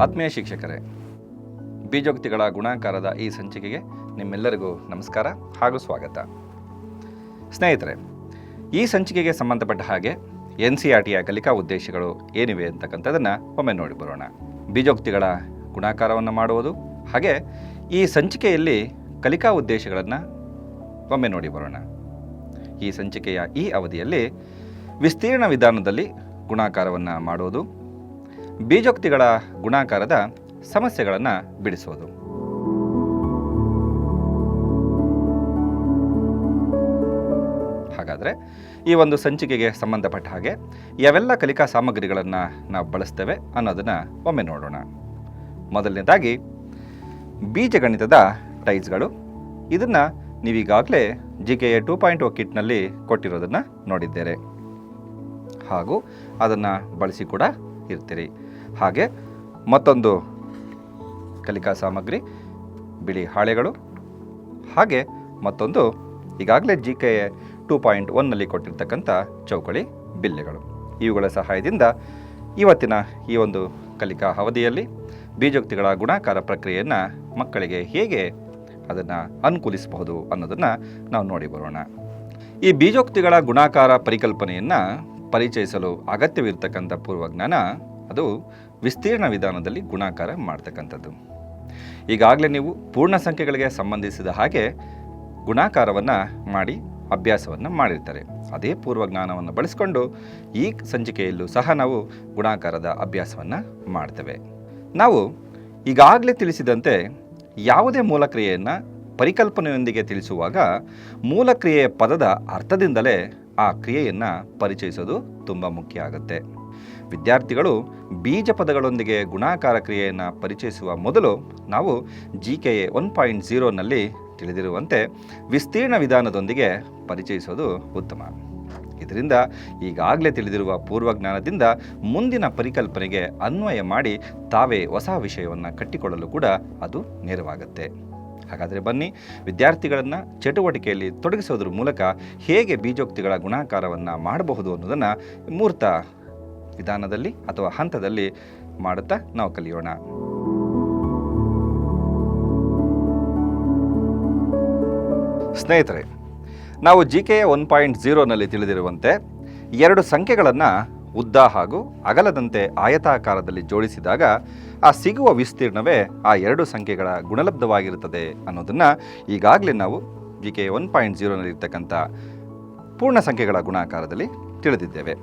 ಆತ್ಮೀಯ ಶಿಕ್ಷಕರೇ, ಬೀಜೋಕ್ತಿಗಳ ಗುಣಾಕಾರದ ಈ ಸಂಚಿಕೆಗೆ ನಿಮ್ಮೆಲ್ಲರಿಗೂ ನಮಸ್ಕಾರ ಹಾಗೂ ಸ್ವಾಗತ. ಸ್ನೇಹಿತರೆ, ಈ ಸಂಚಿಕೆಗೆ ಸಂಬಂಧಪಟ್ಟ ಹಾಗೆ NCERTಯ ಕಲಿಕಾ ಉದ್ದೇಶಗಳು ಏನಿವೆ ಅಂತಕ್ಕಂಥದ್ದನ್ನು ಒಮ್ಮೆ ನೋಡಿ ಬರೋಣ. ಬೀಜೋಕ್ತಿಗಳ ಗುಣಾಕಾರವನ್ನು ಮಾಡುವುದು, ಹಾಗೆ ಈ ಸಂಚಿಕೆಯಲ್ಲಿ ಕಲಿಕಾ ಉದ್ದೇಶಗಳನ್ನು ಒಮ್ಮೆ ನೋಡಿ ಬರೋಣ. ಈ ಸಂಚಿಕೆಯ ಈ ಅವಧಿಯಲ್ಲಿ ವಿಸ್ತೀರ್ಣ ವಿಧಾನದಲ್ಲಿ ಗುಣಾಕಾರವನ್ನು ಮಾಡುವುದು, ಬೀಜೋಕ್ತಿಗಳ ಗುಣಾಕಾರದ ಸಮಸ್ಯೆಗಳನ್ನು ಬಿಡಿಸೋದು. ಹಾಗಾದರೆ ಈ ಒಂದು ಸಂಚಿಕೆಗೆ ಸಂಬಂಧಪಟ್ಟ ಹಾಗೆ ಯಾವೆಲ್ಲ ಕಲಿಕಾ ಸಾಮಗ್ರಿಗಳನ್ನು ನಾವು ಬಳಸ್ತೇವೆ ಅನ್ನೋದನ್ನು ಒಮ್ಮೆ ನೋಡೋಣ. ಮೊದಲನೇದಾಗಿ ಬೀಜಗಣಿತದ ಟೈಲ್ಸ್ಗಳು. ಇದನ್ನು ನೀವೀಗಾಗಲೇ GKA 2.0 ಕಿಟ್ನಲ್ಲಿ ಕೊಟ್ಟಿರೋದನ್ನು ನೋಡಿದ್ದೀರಿ ಹಾಗೂ ಅದನ್ನು ಬಳಸಿ ಕೂಡ ಇರ್ತೀರಿ. ಹಾಗೆ ಮತ್ತೊಂದು ಕಲಿಕಾ ಸಾಮಗ್ರಿ ಬಿಳಿ ಹಾಳೆಗಳು, ಹಾಗೆ ಮತ್ತೊಂದು ಈಗಾಗಲೇ GKA 2.1ನಲ್ಲಿ ಕೊಟ್ಟಿರ್ತಕ್ಕಂಥ ಚೌಕಳಿ ಬಿಲ್ಲೆಗಳು. ಇವುಗಳ ಸಹಾಯದಿಂದ ಇವತ್ತಿನ ಈ ಒಂದು ಕಲಿಕಾ ಅವಧಿಯಲ್ಲಿ ಬೀಜೋಕ್ತಿಗಳ ಗುಣಾಕಾರ ಪ್ರಕ್ರಿಯೆಯನ್ನು ಮಕ್ಕಳಿಗೆ ಹೇಗೆ ಅದನ್ನು ಅನುಕೂಲಿಸಬಹುದು ಅನ್ನೋದನ್ನು ನಾವು ನೋಡಿ ಬರೋಣ. ಈ ಬೀಜೋಕ್ತಿಗಳ ಗುಣಾಕಾರ ಪರಿಕಲ್ಪನೆಯನ್ನು ಪರಿಚಯಿಸಲು ಅಗತ್ಯವಿರ್ತಕ್ಕಂಥ ಪೂರ್ವಜ್ಞಾನ ಅದು ವಿಸ್ತೀರ್ಣ ವಿಧಾನದಲ್ಲಿ ಗುಣಾಕಾರ ಮಾಡ್ತಕ್ಕಂಥದ್ದು. ಈಗಾಗಲೇ ನೀವು ಪೂರ್ಣ ಸಂಖ್ಯೆಗಳಿಗೆ ಸಂಬಂಧಿಸಿದ ಹಾಗೆ ಗುಣಾಕಾರವನ್ನು ಮಾಡಿ ಅಭ್ಯಾಸವನ್ನು ಮಾಡಿರ್ತಾರೆ. ಅದೇ ಪೂರ್ವಜ್ಞಾನವನ್ನು ಬಳಸಿಕೊಂಡು ಈ ಸಂಚಿಕೆಯಲ್ಲೂ ಸಹ ನಾವು ಗುಣಾಕಾರದ ಅಭ್ಯಾಸವನ್ನು ಮಾಡ್ತೇವೆ. ನಾವು ಈಗಾಗಲೇ ತಿಳಿಸಿದಂತೆ ಯಾವುದೇ ಮೂಲಕ್ರಿಯೆಯನ್ನು ಪರಿಕಲ್ಪನೆಯೊಂದಿಗೆ ತಿಳಿಸುವಾಗ ಮೂಲಕ್ರಿಯೆಯ ಪದದ ಅರ್ಥದಿಂದಲೇ ಆ ಕ್ರಿಯೆಯನ್ನು ಪರಿಚಯಿಸೋದು ತುಂಬ ಮುಖ್ಯ ಆಗುತ್ತೆ. ವಿದ್ಯಾರ್ಥಿಗಳು ಬೀಜ ಪದಗಳೊಂದಿಗೆ ಗುಣಾಕಾರ ಕ್ರಿಯೆಯನ್ನು ಪರಿಚಯಿಸುವ ಮೊದಲು ನಾವು GKA 1.0ನಲ್ಲಿ ತಿಳಿದಿರುವಂತೆ ವಿಸ್ತೀರ್ಣ ವಿಧಾನದೊಂದಿಗೆ ಪರಿಚಯಿಸೋದು ಉತ್ತಮ. ಇದರಿಂದ ಈಗಾಗಲೇ ತಿಳಿದಿರುವ ಪೂರ್ವಜ್ಞಾನದಿಂದ ಮುಂದಿನ ಪರಿಕಲ್ಪನೆಗೆ ಅನ್ವಯ ಮಾಡಿ ತಾವೇ ಹೊಸ ವಿಷಯವನ್ನು ಕಟ್ಟಿಕೊಳ್ಳಲು ಕೂಡ ಅದು ನೆರವಾಗುತ್ತೆ. ಹಾಗಾದರೆ ಬನ್ನಿ, ವಿದ್ಯಾರ್ಥಿಗಳನ್ನು ಚಟುವಟಿಕೆಯಲ್ಲಿ ತೊಡಗಿಸೋದ್ರ ಮೂಲಕ ಹೇಗೆ ಬೀಜೋಕ್ತಿಗಳ ಗುಣಾಕಾರವನ್ನು ಮಾಡಬಹುದು ಅನ್ನೋದನ್ನು ಮೂರ್ತ ವಿಧಾನದಲ್ಲಿ ಅಥವಾ ಹಂತದಲ್ಲಿ ಮಾಡುತ್ತಾ ನಾವು ಕಲಿಯೋಣ. ಸ್ನೇಹಿತರೆ, ನಾವು GKA 1.0ನಲ್ಲಿ ತಿಳಿದಿರುವಂತೆ ಎರಡು ಸಂಖ್ಯೆಗಳನ್ನು ಉದ್ದ ಹಾಗೂ ಅಗಲದಂತೆ ಆಯತಾಕಾರದಲ್ಲಿ ಜೋಡಿಸಿದಾಗ ಆ ಸಿಗುವ ವಿಸ್ತೀರ್ಣವೇ ಆ ಎರಡು ಸಂಖ್ಯೆಗಳ ಗುಣಲಬ್ಧವಾಗಿರುತ್ತದೆ ಅನ್ನೋದನ್ನು ಈಗಾಗಲೇ ನಾವು GKA 1.0ನಲ್ಲಿರ್ತಕ್ಕಂಥ ಪೂರ್ಣ ಸಂಖ್ಯೆಗಳ ಗುಣಾಕಾರದಲ್ಲಿ ತಿಳಿದಿದ್ದೇವೆ.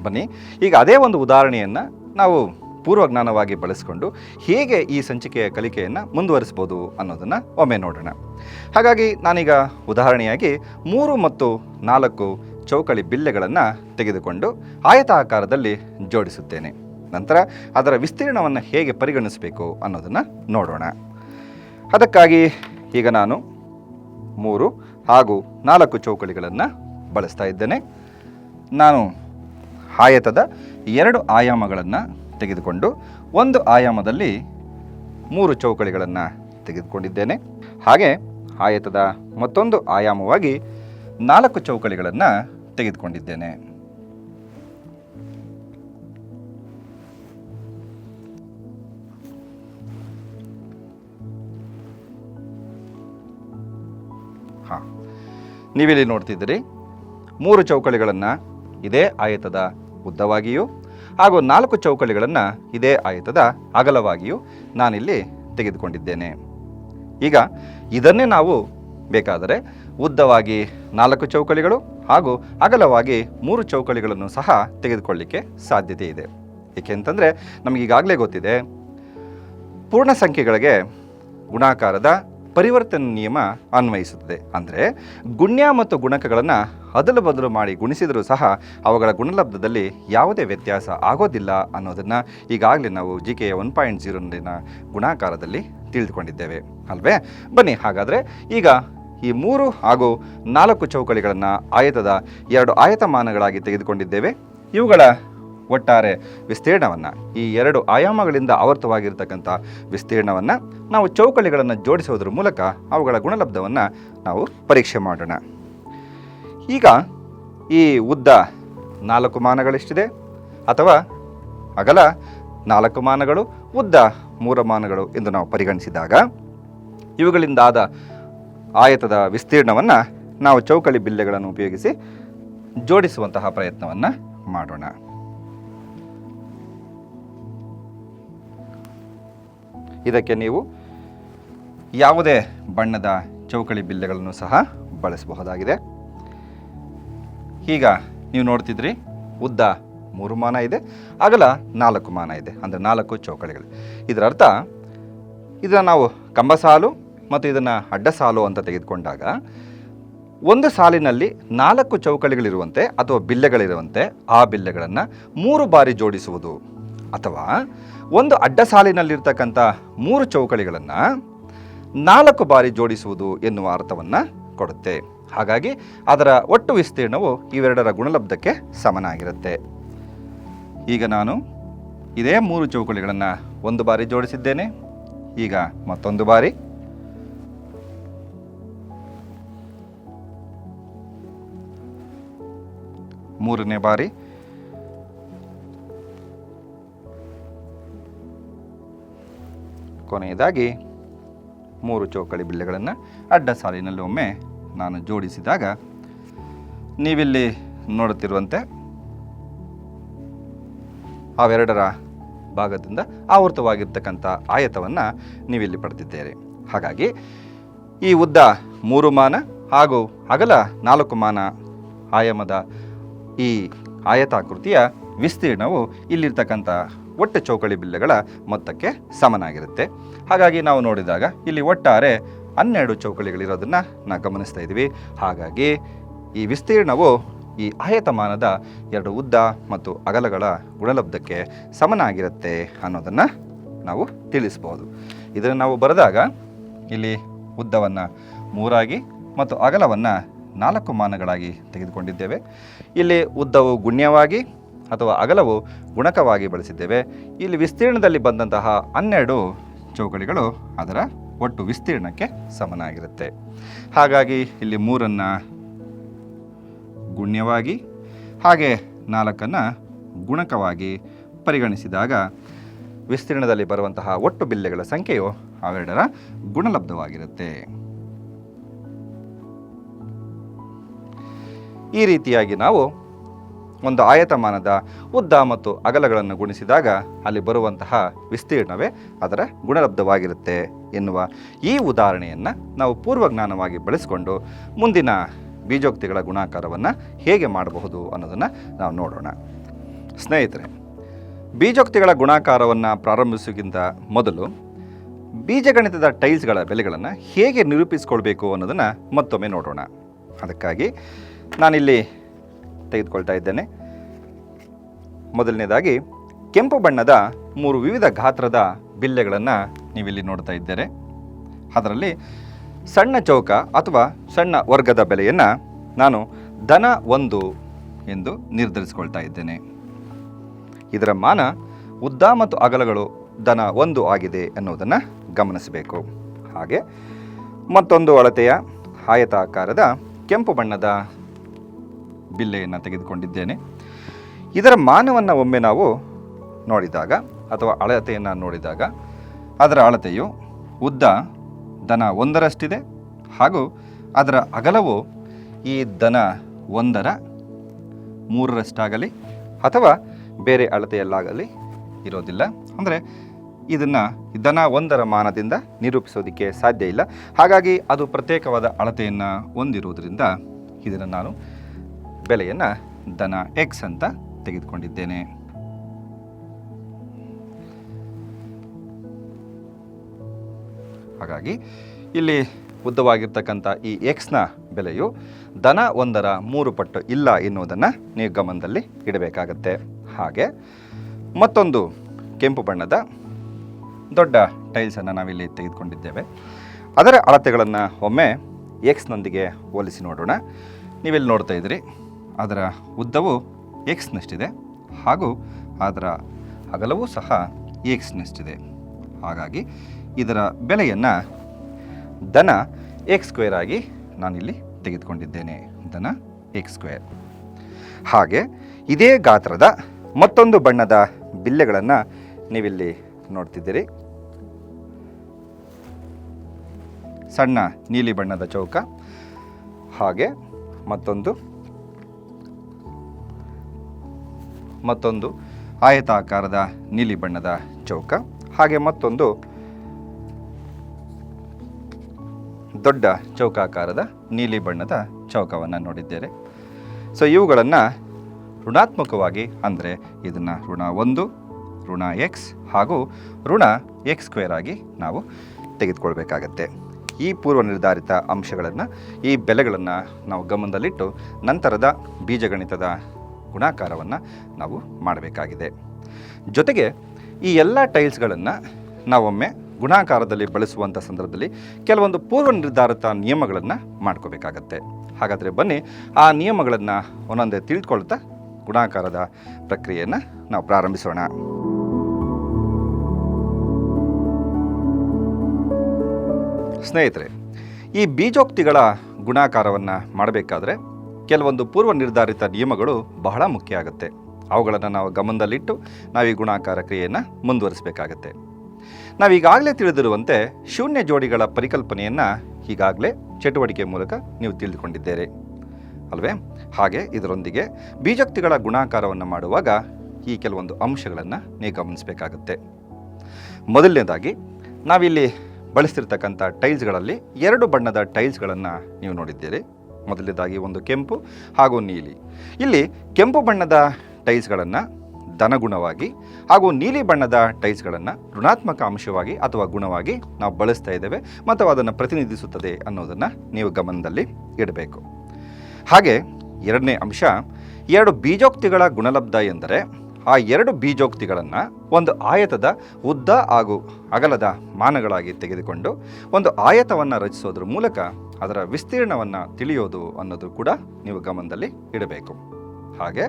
ಬನ್ನಿ, ಈಗ ಅದೇ ಒಂದು ಉದಾಹರಣೆಯನ್ನು ನಾವು ಪೂರ್ವಜ್ಞಾನವಾಗಿ ಬಳಸಿಕೊಂಡು ಹೇಗೆ ಈ ಸಂಚಿಕೆಯ ಕಲಿಕೆಯನ್ನು ಮುಂದುವರಿಸ್ಬೋದು ಅನ್ನೋದನ್ನು ಒಮ್ಮೆ ನೋಡೋಣ. ಹಾಗಾಗಿ ನಾನೀಗ ಉದಾಹರಣೆಯಾಗಿ 3 ಮತ್ತು 4 ಚೌಕಳಿ ಬಿಲ್ಲೆಗಳನ್ನು ತೆಗೆದುಕೊಂಡು ಆಯತಾಕಾರದಲ್ಲಿ ಜೋಡಿಸುತ್ತೇನೆ. ನಂತರ ಅದರ ವಿಸ್ತೀರ್ಣವನ್ನು ಹೇಗೆ ಪರಿಗಣಿಸಬೇಕು ಅನ್ನೋದನ್ನು ನೋಡೋಣ. ಅದಕ್ಕಾಗಿ ಈಗ ನಾನು 3 ಹಾಗೂ 4 ಚೌಕಳಿಗಳನ್ನು ಬಳಸ್ತಾ ಇದ್ದೇನೆ. ನಾನು ಆಯತದ 2 ಆಯಾಮಗಳನ್ನು ತೆಗೆದುಕೊಂಡು ಒಂದು ಆಯಾಮದಲ್ಲಿ 3 ಚೌಕಳಿಗಳನ್ನು ತೆಗೆದುಕೊಂಡಿದ್ದೇನೆ. ಹಾಗೆ ಆಯತದ ಮತ್ತೊಂದು ಆಯಾಮವಾಗಿ 4 ಚೌಕಳಿಗಳನ್ನು ತೆಗೆದುಕೊಂಡಿದ್ದೇನೆ. ನೀವಿಲ್ಲಿ ನೋಡ್ತಿದ್ದೀರಿ, 3 ಚೌಕಳಿಗಳನ್ನು ಇದೇ ಆಯತದ ಉದ್ದವಾಗಿಯೂ ಹಾಗೂ 4 ಚೌಕಳಿಗಳನ್ನು ಇದೇ ಆಯತದ ಅಗಲವಾಗಿಯೂ ನಾನಿಲ್ಲಿ ತೆಗೆದುಕೊಂಡಿದ್ದೇನೆ. ಈಗ ಇದನ್ನೇ ನಾವು ಬೇಕಾದರೆ ಉದ್ದವಾಗಿ 4 ಚೌಕಳಿಗಳು ಹಾಗೂ ಅಗಲವಾಗಿ 3 ಚೌಕಳಿಗಳನ್ನು ಸಹ ತೆಗೆದುಕೊಳ್ಳಲಿಕ್ಕೆ ಸಾಧ್ಯತೆ ಇದೆ. ಏಕೆಂತಂದರೆ ನಮಗೀಗಾಗಲೇ ಗೊತ್ತಿದೆ, ಪೂರ್ಣ ಸಂಖ್ಯೆಗಳಿಗೆ ಗುಣಾಕಾರದ ಪರಿವರ್ತನೆ ನಿಯಮ ಅನ್ವಯಿಸುತ್ತದೆ. ಅಂದರೆ ಗುಣ್ಯ ಮತ್ತು ಗುಣಕಗಳನ್ನು ಅದಲು ಬದಲು ಮಾಡಿ ಗುಣಿಸಿದರೂ ಸಹ ಅವುಗಳ ಗುಣಲಬ್ಧದಲ್ಲಿ ಯಾವುದೇ ವ್ಯತ್ಯಾಸ ಆಗೋದಿಲ್ಲ ಅನ್ನೋದನ್ನು ಈಗಾಗಲೇ ನಾವು GKA 1.0ನಲ್ಲಿನ ಗುಣಾಕಾರದಲ್ಲಿ ತಿಳಿದುಕೊಂಡಿದ್ದೇವೆ ಅಲ್ವೇ? ಬನ್ನಿ, ಹಾಗಾದರೆ ಈಗ ಈ 3 ಹಾಗೂ 4 ಚೌಕಳಿಗಳನ್ನು ಆಯತದ 2 ಆಯತಮಾನಗಳಾಗಿ ತೆಗೆದುಕೊಂಡಿದ್ದೇವೆ. ಇವುಗಳ ಒಟ್ಟಾರೆ ವಿಸ್ತೀರ್ಣವನ್ನು, ಈ 2 ಆಯಾಮಗಳಿಂದ ಆವರ್ತವಾಗಿರ್ತಕ್ಕಂಥ ವಿಸ್ತೀರ್ಣವನ್ನು ನಾವು ಚೌಕಳಿಗಳನ್ನು ಜೋಡಿಸೋದ್ರ ಮೂಲಕ ಅವುಗಳ ಗುಣಲಬ್ಧವನ್ನು ನಾವು ಪರೀಕ್ಷೆ ಮಾಡೋಣ. ಈಗ ಈ ಉದ್ದ 4 ಮಾನಗಳೆಷ್ಟಿದೆ ಅಥವಾ ಅಗಲ 4 ಮಾನಗಳು, ಉದ್ದ 3 ಮಾನಗಳು ಎಂದು ನಾವು ಪರಿಗಣಿಸಿದಾಗ ಇವುಗಳಿಂದಾದ ಆಯತದ ವಿಸ್ತೀರ್ಣವನ್ನು ನಾವು ಚೌಕಳಿ ಬಿಲ್ಲೆಗಳನ್ನು ಉಪಯೋಗಿಸಿ ಜೋಡಿಸುವಂತಹ ಪ್ರಯತ್ನವನ್ನು ಮಾಡೋಣ. ಇದಕ್ಕೆ ನೀವು ಯಾವುದೇ ಬಣ್ಣದ ಚೌಕಳಿ ಬಿಲ್ಲೆಗಳನ್ನು ಸಹ ಬಳಸಬಹುದಾಗಿದೆ. ಈಗ ನೀವು ನೋಡ್ತಿದ್ರಿ, ಉದ್ದ 3 ಮಾನ ಇದೆ, ಅಗಲ 4 ಮಾನ ಇದೆ, ಅಂದರೆ 4 ಚೌಕಳಿಗಳು. ಇದರ ಅರ್ಥ ಇದನ್ನು ನಾವು ಕಂಬ ಸಾಲು ಮತ್ತು ಇದನ್ನು ಅಡ್ಡ ಸಾಲು ಅಂತ ತೆಗೆದುಕೊಂಡಾಗ ಒಂದು ಸಾಲಿನಲ್ಲಿ 4 ಚೌಕಳಿಗಳಿರುವಂತೆ ಅಥವಾ ಬಿಲ್ಲೆಗಳಿರುವಂತೆ ಆ ಬಿಲ್ಲೆಗಳನ್ನು 3 ಬಾರಿ ಜೋಡಿಸುವುದು, ಅಥವಾ ಒಂದು ಅಡ್ಡ ಸಾಲಿನಲ್ಲಿರ್ತಕ್ಕಂಥ 3 ಚೌಕಳಿಗಳನ್ನು 4 ಬಾರಿ ಜೋಡಿಸುವುದು ಎನ್ನುವ ಅರ್ಥವನ್ನು ಕೊಡುತ್ತೆ. ಹಾಗಾಗಿ ಅದರ ಒಟ್ಟು ವಿಸ್ತೀರ್ಣವು ಇವೆರಡರ ಗುಣಲಬ್ಧಕ್ಕೆ ಸಮನಾಗಿರುತ್ತೆ. ಈಗ ನಾನು ಇದೇ 3 ಚೌಕಳಿಗಳನ್ನು 1 ಬಾರಿ ಜೋಡಿಸಿದ್ದೇನೆ. ಈಗ ಮತ್ತೊಂದು ಬಾರಿ, ಮೂರನೇ ಬಾರಿ, ಕೊನೆಯದಾಗಿ 3 ಚೌಕಳಿ ಬಿಲ್ಲೆಗಳನ್ನು ಅಡ್ಡ ಸಾಲಿನಲ್ಲಿ ಒಮ್ಮೆ ನಾನು ಜೋಡಿಸಿದಾಗ ನೀವಿಲ್ಲಿ ನೋಡುತ್ತಿರುವಂತೆ ಅವೆರಡರ ಭಾಗದಿಂದ ಆವೃತವಾಗಿರ್ತಕ್ಕಂಥ ಆಯತವನ್ನು ನೀವಿಲ್ಲಿ ಪಡೆದಿದ್ದೀರಿ. ಹಾಗಾಗಿ ಈ ಉದ್ದ 3 ಮಾನ ಹಾಗೂ ಅಗಲ 4 ಮಾನ ಆಯಾಮದ ಈ ಆಯತಾಕೃತಿಯ ವಿಸ್ತೀರ್ಣವು ಇಲ್ಲಿರ್ತಕ್ಕಂಥ ಒಟ್ಟು ಚೌಕಳಿ ಬಿಲ್ಲೆಗಳ ಮೊತ್ತಕ್ಕೆ ಸಮನಾಗಿರುತ್ತೆ. ಹಾಗಾಗಿ ನಾವು ನೋಡಿದಾಗ ಇಲ್ಲಿ ಒಟ್ಟಾರೆ 12 ಚೌಕಳಿಗಳಿರೋದನ್ನು ನಾವು ಗಮನಿಸ್ತಾ ಇದ್ದೀವಿ. ಹಾಗಾಗಿ ಈ ವಿಸ್ತೀರ್ಣವು ಈ ಆಯತಮಾನದ 2 ಉದ್ದ ಮತ್ತು ಅಗಲಗಳ ಗುಣಲಬ್ಧಕ್ಕೆ ಸಮನಾಗಿರುತ್ತೆ ಅನ್ನೋದನ್ನು ನಾವು ತಿಳಿಸ್ಬೋದು. ಇದನ್ನು ನಾವು ಬರೆದಾಗ ಇಲ್ಲಿ ಉದ್ದವನ್ನು 3 ಆಗಿ ಮತ್ತು ಅಗಲವನ್ನು 4 ಮಾನಗಳಾಗಿ ತೆಗೆದುಕೊಂಡಿದ್ದೇವೆ. ಇಲ್ಲಿ ಉದ್ದವು ಗುಣ್ಯವಾಗಿ ಅಥವಾ ಅಗಲವು ಗುಣಕವಾಗಿ ಬಳಸಿದ್ದೇವೆ. ಇಲ್ಲಿ ವಿಸ್ತೀರ್ಣದಲ್ಲಿ ಬಂದಂತಹ 12 ಚೌಕಳಿಗಳು ಅದರ ಒಟ್ಟು ವಿಸ್ತೀರ್ಣಕ್ಕೆ ಸಮನಾಗಿರುತ್ತೆ. ಹಾಗಾಗಿ ಇಲ್ಲಿ 3 ಗುಣ್ಯವಾಗಿ ಹಾಗೆ 4 ಗುಣಕವಾಗಿ ಪರಿಗಣಿಸಿದಾಗ ವಿಸ್ತೀರ್ಣದಲ್ಲಿ ಬರುವಂತಹ ಒಟ್ಟು ಬಿಲ್ಲೆಗಳ ಸಂಖ್ಯೆಯು ಅವೆರಡರ ಗುಣಲಬ್ಧವಾಗಿರುತ್ತೆ. ಈ ರೀತಿಯಾಗಿ ನಾವು ಒಂದು ಆಯತಮಾನದ ಉದ್ದ ಮತ್ತು ಅಗಲಗಳನ್ನು ಗುಣಿಸಿದಾಗ ಅಲ್ಲಿ ಬರುವಂತಹ ವಿಸ್ತೀರ್ಣವೇ ಅದರ ಗುಣಲಬ್ಧವಾಗಿರುತ್ತೆ ಎನ್ನುವ ಈ ಉದಾಹರಣೆಯನ್ನು ನಾವು ಪೂರ್ವಜ್ಞಾನವಾಗಿ ಬಳಸಿಕೊಂಡು ಮುಂದಿನ ಬೀಜೋಕ್ತಿಗಳ ಗುಣಾಕಾರವನ್ನು ಹೇಗೆ ಮಾಡಬಹುದು ಅನ್ನೋದನ್ನು ನಾವು ನೋಡೋಣ. ಸ್ನೇಹಿತರೆ, ಬೀಜೋಕ್ತಿಗಳ ಗುಣಾಕಾರವನ್ನು ಪ್ರಾರಂಭಿಸೋಕ್ಕಿಂತ ಮೊದಲು ಬೀಜಗಣಿತದ ಟೈಲ್ಸ್ಗಳ ಬೆಲೆಗಳನ್ನು ಹೇಗೆ ನಿರೂಪಿಸಿಕೊಳ್ಬೇಕು ಅನ್ನೋದನ್ನು ಮತ್ತೊಮ್ಮೆ ನೋಡೋಣ. ಅದಕ್ಕಾಗಿ ನಾನಿಲ್ಲಿ ತೆಗೆದುಕೊಳ್ತಾ ಇದ್ದೇನೆ. ಮೊದಲನೇದಾಗಿ ಕೆಂಪು ಬಣ್ಣದ 3 ವಿವಿಧ ಗಾತ್ರದ ಬಿಲ್ಲೆಗಳನ್ನು ನೀವಿಲ್ಲಿ ನೋಡ್ತಾ ಇದ್ದೀರಿ. ಅದರಲ್ಲಿ ಸಣ್ಣ ಚೌಕ ಅಥವಾ ಸಣ್ಣ ವರ್ಗದ ಬೆಲೆಯನ್ನು ನಾನು ಧನ 1 ಎಂದು ನಿರ್ಧರಿಸಿಕೊಳ್ತಾ ಇದ್ದೇನೆ. ಇದರ ಮಾನ ಉದ್ದ ಮತ್ತು ಅಗಲಗಳು ಧನ 1 ಆಗಿದೆ ಎನ್ನುವುದನ್ನು ಗಮನಿಸಬೇಕು. ಹಾಗೆ ಮತ್ತೊಂದು ಅಳತೆಯ ಆಯತಾಕಾರದ ಕೆಂಪು ಬಣ್ಣದ ಬಿಲ್ಲೆಯನ್ನು ತೆಗೆದುಕೊಂಡಿದ್ದೇನೆ. ಇದರ ಮಾನವನ್ನು ಒಮ್ಮೆ ನಾವು ನೋಡಿದಾಗ ಅಥವಾ ಅಳತೆಯನ್ನು ನೋಡಿದಾಗ ಅದರ ಅಳತೆಯು ಉದ್ದ ಧನ 1ರಷ್ಟಿದೆ ಹಾಗೂ ಅದರ ಅಗಲವು ಈ ಧನ 1ರ 3ರಷ್ಟಾಗಲಿ ಅಥವಾ ಬೇರೆ ಅಳತೆಯಲ್ಲಾಗಲಿ ಇರೋದಿಲ್ಲ. ಅಂದರೆ ಇದನ್ನು ಧನ 1ರ ಮಾನದಿಂದ ನಿರೂಪಿಸೋದಕ್ಕೆ ಸಾಧ್ಯ ಇಲ್ಲ. ಹಾಗಾಗಿ ಅದು ಪ್ರತ್ಯೇಕವಾದ ಅಳತೆಯನ್ನು ಹೊಂದಿರುವುದರಿಂದ ಇದನ್ನು ನಾನು ಬೆಲೆಯನ್ನು ಧನ x ಅಂತ ತೆಗೆದುಕೊಂಡಿದ್ದೇನೆ. ಹಾಗಾಗಿ ಇಲ್ಲಿ ಉದ್ದವಾಗಿರ್ತಕ್ಕಂಥ ಈ ಎಕ್ಸ್ನ ಬೆಲೆಯು ಧನ 1ರ 3 ಪಟ್ಟು ಇಲ್ಲ ಎನ್ನುವುದನ್ನು ನೀವು ಗಮನದಲ್ಲಿ ಇಡಬೇಕಾಗತ್ತೆ. ಹಾಗೆ ಮತ್ತೊಂದು ಕೆಂಪು ಬಣ್ಣದ ದೊಡ್ಡ ಟೈಲ್ಸನ್ನು ನಾವಿಲ್ಲಿ ತೆಗೆದುಕೊಂಡಿದ್ದೇವೆ. ಅದರ ಅಳತೆಗಳನ್ನು ಒಮ್ಮೆ ಎಕ್ಸ್ನೊಂದಿಗೆ ಹೋಲಿಸಿ ನೋಡೋಣ. ನೀವಿಲ್ಲಿ ನೋಡ್ತಾ ಇದ್ದೀರಿ, ಅದರ ಉದ್ದವು ಎಕ್ಸ್ನಷ್ಟಿದೆ ಹಾಗೂ ಅದರ ಅಗಲವೂ ಸಹ ಎಕ್ಸ್ನಷ್ಟಿದೆ. ಹಾಗಾಗಿ ಇದರ ಬೆಲೆಯನ್ನು ಧನ x² ಆಗಿ ನಾನಿಲ್ಲಿ ತೆಗೆದುಕೊಂಡಿದ್ದೇನೆ. ಧನ x². ಹಾಗೆ ಇದೇ ಗಾತ್ರದ ಮತ್ತೊಂದು ಬಣ್ಣದ ಬಿಲ್ಲೆಗಳನ್ನು ನೀವಿಲ್ಲಿ ನೋಡ್ತಿದ್ದೀರಿ ಸಣ್ಣ ನೀಲಿ ಬಣ್ಣದ ಚೌಕ, ಹಾಗೆ ಮತ್ತೊಂದು ಆಯತಾಕಾರದ ನೀಲಿ ಬಣ್ಣದ ಚೌಕ, ಹಾಗೆ ಮತ್ತೊಂದು ದೊಡ್ಡ ಚೌಕಾಕಾರದ ನೀಲಿ ಬಣ್ಣದ ಚೌಕವನ್ನು ನೋಡಿದ್ದೇವೆ. ಸೊ ಇವುಗಳನ್ನು ಋಣಾತ್ಮಕವಾಗಿ, ಅಂದರೆ ಇದನ್ನು ಋಣ 1, ಋಣ x ಹಾಗೂ ಋಣ x² ಆಗಿ ನಾವು ತೆಗೆದುಕೊಳ್ಬೇಕಾಗತ್ತೆ. ಈ ಪೂರ್ವ ನಿರ್ಧಾರಿತ ಅಂಶಗಳನ್ನು, ಈ ಬೆಲೆಗಳನ್ನು ನಾವು ಗಮನದಲ್ಲಿಟ್ಟು ನಂತರದ ಬೀಜಗಣಿತದ ಗುಣಾಕಾರವನ್ನು ನಾವು ಮಾಡಬೇಕಾಗಿದೆ. ಜೊತೆಗೆ ಈ ಎಲ್ಲ ಟೈಲ್ಸ್ಗಳನ್ನು ನಾವೊಮ್ಮೆ ಗುಣಾಕಾರದಲ್ಲಿ ಬಳಸುವಂಥ ಸಂದರ್ಭದಲ್ಲಿ ಕೆಲವೊಂದು ಪೂರ್ವ ನಿರ್ಧಾರಿತ ನಿಯಮಗಳನ್ನು ಮಾಡ್ಕೋಬೇಕಾಗತ್ತೆ. ಹಾಗಾದರೆ ಬನ್ನಿ ಆ ನಿಯಮಗಳನ್ನು ಒಂದೊಂದೇ ತಿಳಿದುಕೊಳ್ತಾ ಗುಣಾಕಾರದ ಪ್ರಕ್ರಿಯೆಯನ್ನು ನಾವು ಪ್ರಾರಂಭಿಸೋಣ. ಸ್ನೇಹಿತರೆ, ಈ ಬೀಜೋಕ್ತಿಗಳ ಗುಣಾಕಾರವನ್ನು ಮಾಡಬೇಕಾದ್ರೆ ಕೆಲವೊಂದು ಪೂರ್ವ ನಿರ್ಧಾರಿತ ನಿಯಮಗಳು ಬಹಳ ಮುಖ್ಯ ಆಗುತ್ತೆ. ಅವುಗಳನ್ನು ನಾವು ಗಮನದಲ್ಲಿಟ್ಟು ನಾವು ಈ ಗುಣಾಕಾರ ಕ್ರಿಯೆಯನ್ನು ಮುಂದುವರಿಸಬೇಕಾಗತ್ತೆ. ನಾವೀಗಾಗಲೇ ತಿಳಿದಿರುವಂತೆ ಶೂನ್ಯ ಜೋಡಿಗಳ ಪರಿಕಲ್ಪನೆಯನ್ನು ಈಗಾಗಲೇ ಚಟುವಟಿಕೆ ಮೂಲಕ ನೀವು ತಿಳಿದುಕೊಂಡಿದ್ದೀರಿ ಅಲ್ವೇ? ಹಾಗೆ ಇದರೊಂದಿಗೆ ಬೀಜೋಕ್ತಿಗಳ ಗುಣಾಕಾರವನ್ನು ಮಾಡುವಾಗ ಈ ಕೆಲವೊಂದು ಅಂಶಗಳನ್ನು ನೀವು ಗಮನಿಸಬೇಕಾಗುತ್ತೆ. ಮೊದಲನೇದಾಗಿ ನಾವಿಲ್ಲಿ ಬಳಸ್ತಿರ್ತಕ್ಕಂಥ ಟೈಲ್ಸ್ಗಳಲ್ಲಿ 2 ಬಣ್ಣದ ಟೈಲ್ಸ್ಗಳನ್ನು ನೀವು ನೋಡಿದ್ದೀರಿ. ಮೊದಲನೇದಾಗಿ ಒಂದು ಕೆಂಪು ಹಾಗೂ ನೀಲಿ. ಇಲ್ಲಿ ಕೆಂಪು ಬಣ್ಣದ ಟೈಲ್ಸ್ಗಳನ್ನು ಧನಗುಣವಾಗಿ ಹಾಗೂ ನೀಲಿ ಬಣ್ಣದ ಟೈಲ್ಸ್ಗಳನ್ನು ಋಣಾತ್ಮಕ ಅಂಶವಾಗಿ ಅಥವಾ ಗುಣವಾಗಿ ನಾವು ಬಳಸ್ತಾ ಇದ್ದೇವೆ ಮತ್ತು ಅದನ್ನು ಪ್ರತಿನಿಧಿಸುತ್ತದೆ ಅನ್ನೋದನ್ನು ನೀವು ಗಮನದಲ್ಲಿ ಇಡಬೇಕು. ಹಾಗೆ ಎರಡನೇ ಅಂಶ, 2 ಬೀಜೋಕ್ತಿಗಳ ಗುಣಲಬ್ಧ ಎಂದರೆ ಆ 2 ಬೀಜೋಕ್ತಿಗಳನ್ನು ಒಂದು ಆಯತದ ಉದ್ದ ಹಾಗೂ ಅಗಲದ ಮಾನಗಳಾಗಿ ತೆಗೆದುಕೊಂಡು ಒಂದು ಆಯತವನ್ನು ರಚಿಸೋದ್ರ ಮೂಲಕ ಅದರ ವಿಸ್ತೀರ್ಣವನ್ನು ತಿಳಿಯೋದು ಅನ್ನೋದು ಕೂಡ ನೀವು ಗಮನದಲ್ಲಿ ಇಡಬೇಕು. ಹಾಗೆ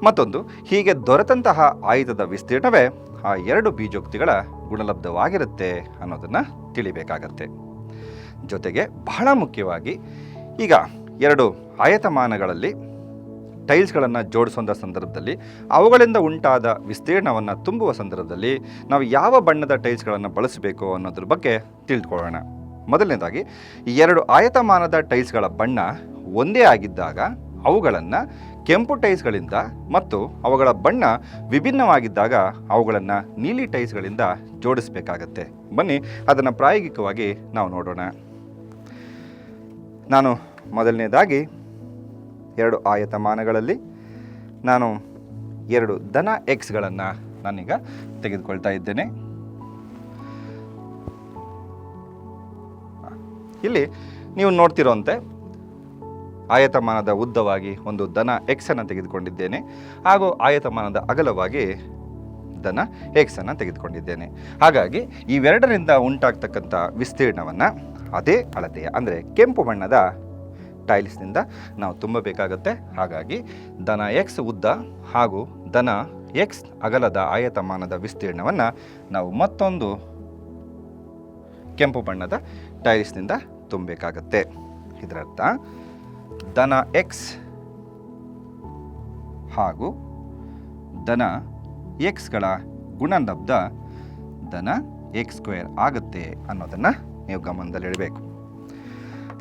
ಮತ್ತೊಂದು, ಹೀಗೆ ದೊರೆತಂತಹ ಆಯತದ ವಿಸ್ತೀರ್ಣವೇ ಆ 2 ಬೀಜೋಕ್ತಿಗಳ ಗುಣಲಬ್ಧವಾಗಿರುತ್ತೆ ಅನ್ನೋದನ್ನು ತಿಳಿಬೇಕಾಗತ್ತೆ. ಜೊತೆಗೆ ಬಹಳ ಮುಖ್ಯವಾಗಿ ಈಗ 2 ಆಯತಮಾನಗಳಲ್ಲಿ ಟೈಲ್ಸ್ಗಳನ್ನು ಜೋಡಿಸುವಂಥ ಸಂದರ್ಭದಲ್ಲಿ ಅವುಗಳಿಂದ ಉಂಟಾದ ವಿಸ್ತೀರ್ಣವನ್ನು ತುಂಬುವ ಸಂದರ್ಭದಲ್ಲಿ ನಾವು ಯಾವ ಬಣ್ಣದ ಟೈಲ್ಸ್ಗಳನ್ನು ಬಳಸಬೇಕು ಅನ್ನೋದ್ರ ಬಗ್ಗೆ ತಿಳಿದುಕೊಳ್ಳೋಣ. ಮೊದಲನೇದಾಗಿ 2 ಆಯತಮಾನದ ಟೈಲ್ಸ್ಗಳ ಬಣ್ಣ ಒಂದೇ ಆಗಿದ್ದಾಗ ಅವುಗಳನ್ನು ಕೆಂಪು ಟೈಲ್ಸ್ಗಳಿಂದ ಮತ್ತು ಅವುಗಳ ಬಣ್ಣ ವಿಭಿನ್ನವಾಗಿದ್ದಾಗ ಅವುಗಳನ್ನು ನೀಲಿ ಟೈಲ್ಸ್ಗಳಿಂದ ಜೋಡಿಸಬೇಕಾಗತ್ತೆ. ಬನ್ನಿ ಅದನ್ನು ಪ್ರಾಯೋಗಿಕವಾಗಿ ನಾವು ನೋಡೋಣ. ನಾನು ಮೊದಲನೇದಾಗಿ 2 ಆಯತಮಾನಗಳಲ್ಲಿ ನಾನು 2 ಧನ ಎಕ್ಸ್ಗಳನ್ನು ನಾನೀಗ ತೆಗೆದುಕೊಳ್ತಾ ಇದ್ದೇನೆ. ಇಲ್ಲಿ ನೀವು ನೋಡ್ತಿರೋಂತೆ ಆಯತಮಾನದ ಉದ್ದವಾಗಿ ಒಂದು ಧನ ಎಕ್ಸನ್ನು ತೆಗೆದುಕೊಂಡಿದ್ದೇನೆ ಹಾಗೂ ಆಯತಮಾನದ ಅಗಲವಾಗಿ ಧನ ಎಕ್ಸನ್ನು ತೆಗೆದುಕೊಂಡಿದ್ದೇನೆ. ಹಾಗಾಗಿ ಇವೆರಡರಿಂದ ಉಂಟಾಗ್ತಕ್ಕಂಥ ವಿಸ್ತೀರ್ಣವನ್ನು ಅದೇ ಅಳತೆಯ, ಅಂದರೆ ಕೆಂಪು ಬಣ್ಣದ ಟೈಲ್ಸ್ನಿಂದ ನಾವು ತುಂಬಬೇಕಾಗತ್ತೆ. ಹಾಗಾಗಿ ಧನ ಎಕ್ಸ್ ಉದ್ದ ಹಾಗೂ ಧನ ಎಕ್ಸ್ ಅಗಲದ ಆಯತಮಾನದ ವಿಸ್ತೀರ್ಣವನ್ನು ನಾವು ಮತ್ತೊಂದು ಕೆಂಪು ಬಣ್ಣದ ಟೈಲ್ಸ್ನಿಂದ ತುಂಬಬೇಕಾಗತ್ತೆ. ಇದರರ್ಥ ಧನ ಎಕ್ಸ್ ಹಾಗೂ ಧನ ಎಕ್ಸ್ಗಳ ಗುಣಲಬ್ಧ ಧನ x² ಆಗುತ್ತೆ ಅನ್ನೋದನ್ನು ನೀವು ಗಮನದಲ್ಲಿಡಬೇಕು.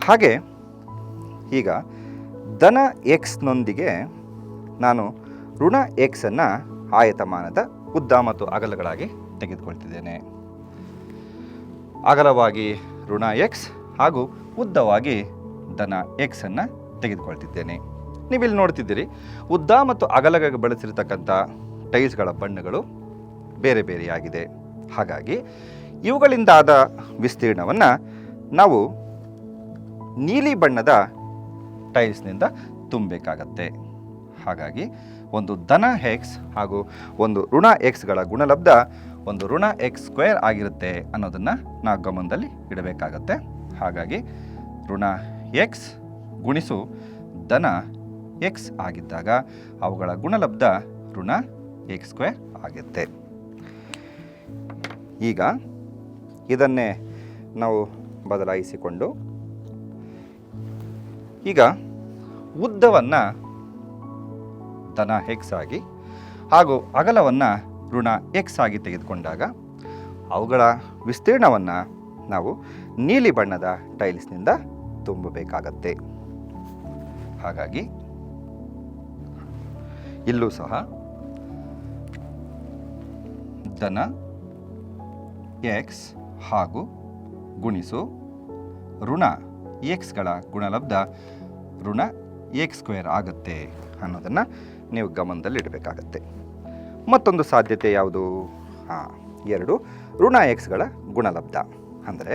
ಹಾಗೆ ಈಗ ಧನ ಎಕ್ಸ್ನೊಂದಿಗೆ ನಾನು ಋಣ ಎಕ್ಸನ್ನು ಆಯತಮಾನದ ಉದ್ದ ಮತ್ತು ಅಗಲಗಳಾಗಿ ತೆಗೆದುಕೊಳ್ತಿದ್ದೇನೆ. ಅಗಲವಾಗಿ ಋಣ ಎಕ್ಸ್ ಹಾಗೂ ಉದ್ದವಾಗಿ ಧನ ಎಕ್ಸನ್ನು ತೆಗೆದುಕೊಳ್ತಿದ್ದೇನೆ. ನೀವಿಲ್ಲಿ ನೋಡ್ತಿದ್ದೀರಿ, ಉದ್ದ ಮತ್ತು ಅಗಲಗಾಗಿ ಬಳಸಿರ್ತಕ್ಕಂಥ ಟೈಲ್ಸ್ಗಳ ಬಣ್ಣಗಳು ಬೇರೆ ಬೇರೆಯಾಗಿದೆ. ಹಾಗಾಗಿ ಇವುಗಳಿಂದಾದ ವಿಸ್ತೀರ್ಣವನ್ನು ನಾವು ನೀಲಿ ಬಣ್ಣದ ಟೈಲ್ಸ್ನಿಂದ ತುಂಬಬೇಕಾಗತ್ತೆ. ಹಾಗಾಗಿ ಒಂದು ಧನ ಎಕ್ಸ್ ಹಾಗೂ ಒಂದು ಋಣ ಎಕ್ಸ್ಗಳ ಗುಣಲಬ್ಧ ಒಂದು ಋಣ x² ಆಗಿರುತ್ತೆ ಅನ್ನೋದನ್ನು ನಾವು ಗಮನದಲ್ಲಿ ಇಡಬೇಕಾಗತ್ತೆ. ಹಾಗಾಗಿ ಋಣ ಎಕ್ಸ್ ಗುಣಿಸು ಧನ ಎಕ್ಸ್ ಆಗಿದ್ದಾಗ ಅವುಗಳ ಗುಣಲಬ್ಧ ಋಣ x² ಆಗುತ್ತೆ. ಈಗ ಇದನ್ನೇ ನಾವು ಬದಲಾಯಿಸಿಕೊಂಡು ಈಗ ಉದ್ದವನ್ನು ಧನ ಎಕ್ಸ್ ಆಗಿ ಹಾಗೂ ಅಗಲವನ್ನು ಋಣ ಎಕ್ಸ್ ಆಗಿ ತೆಗೆದುಕೊಂಡಾಗ ಅವುಗಳ ವಿಸ್ತೀರ್ಣವನ್ನು ನಾವು ನೀಲಿ ಬಣ್ಣದ ಟೈಲ್ಸ್ನಿಂದ ತುಂಬಬೇಕಾಗತ್ತೆ. ಹಾಗಾಗಿ ಇಲ್ಲೂ ಸಹ ಧನ ಎಕ್ಸ್ ಹಾಗೂ ಗುಣಿಸು ಋಣ ಎಕ್ಸ್ಗಳ ಗುಣಲಬ್ಧ ಋಣ ಎಕ್ಸ್ ಸ್ಕ್ವೇರ್ ಆಗುತ್ತೆ ಅನ್ನೋದನ್ನು ನೀವು ಗಮನದಲ್ಲಿಡಬೇಕಾಗತ್ತೆ. ಮತ್ತೊಂದು ಸಾಧ್ಯತೆ ಯಾವುದು? 2 ಋಣ ಎಕ್ಸ್ಗಳ ಗುಣಲಬ್ಧ ಅಂದರೆ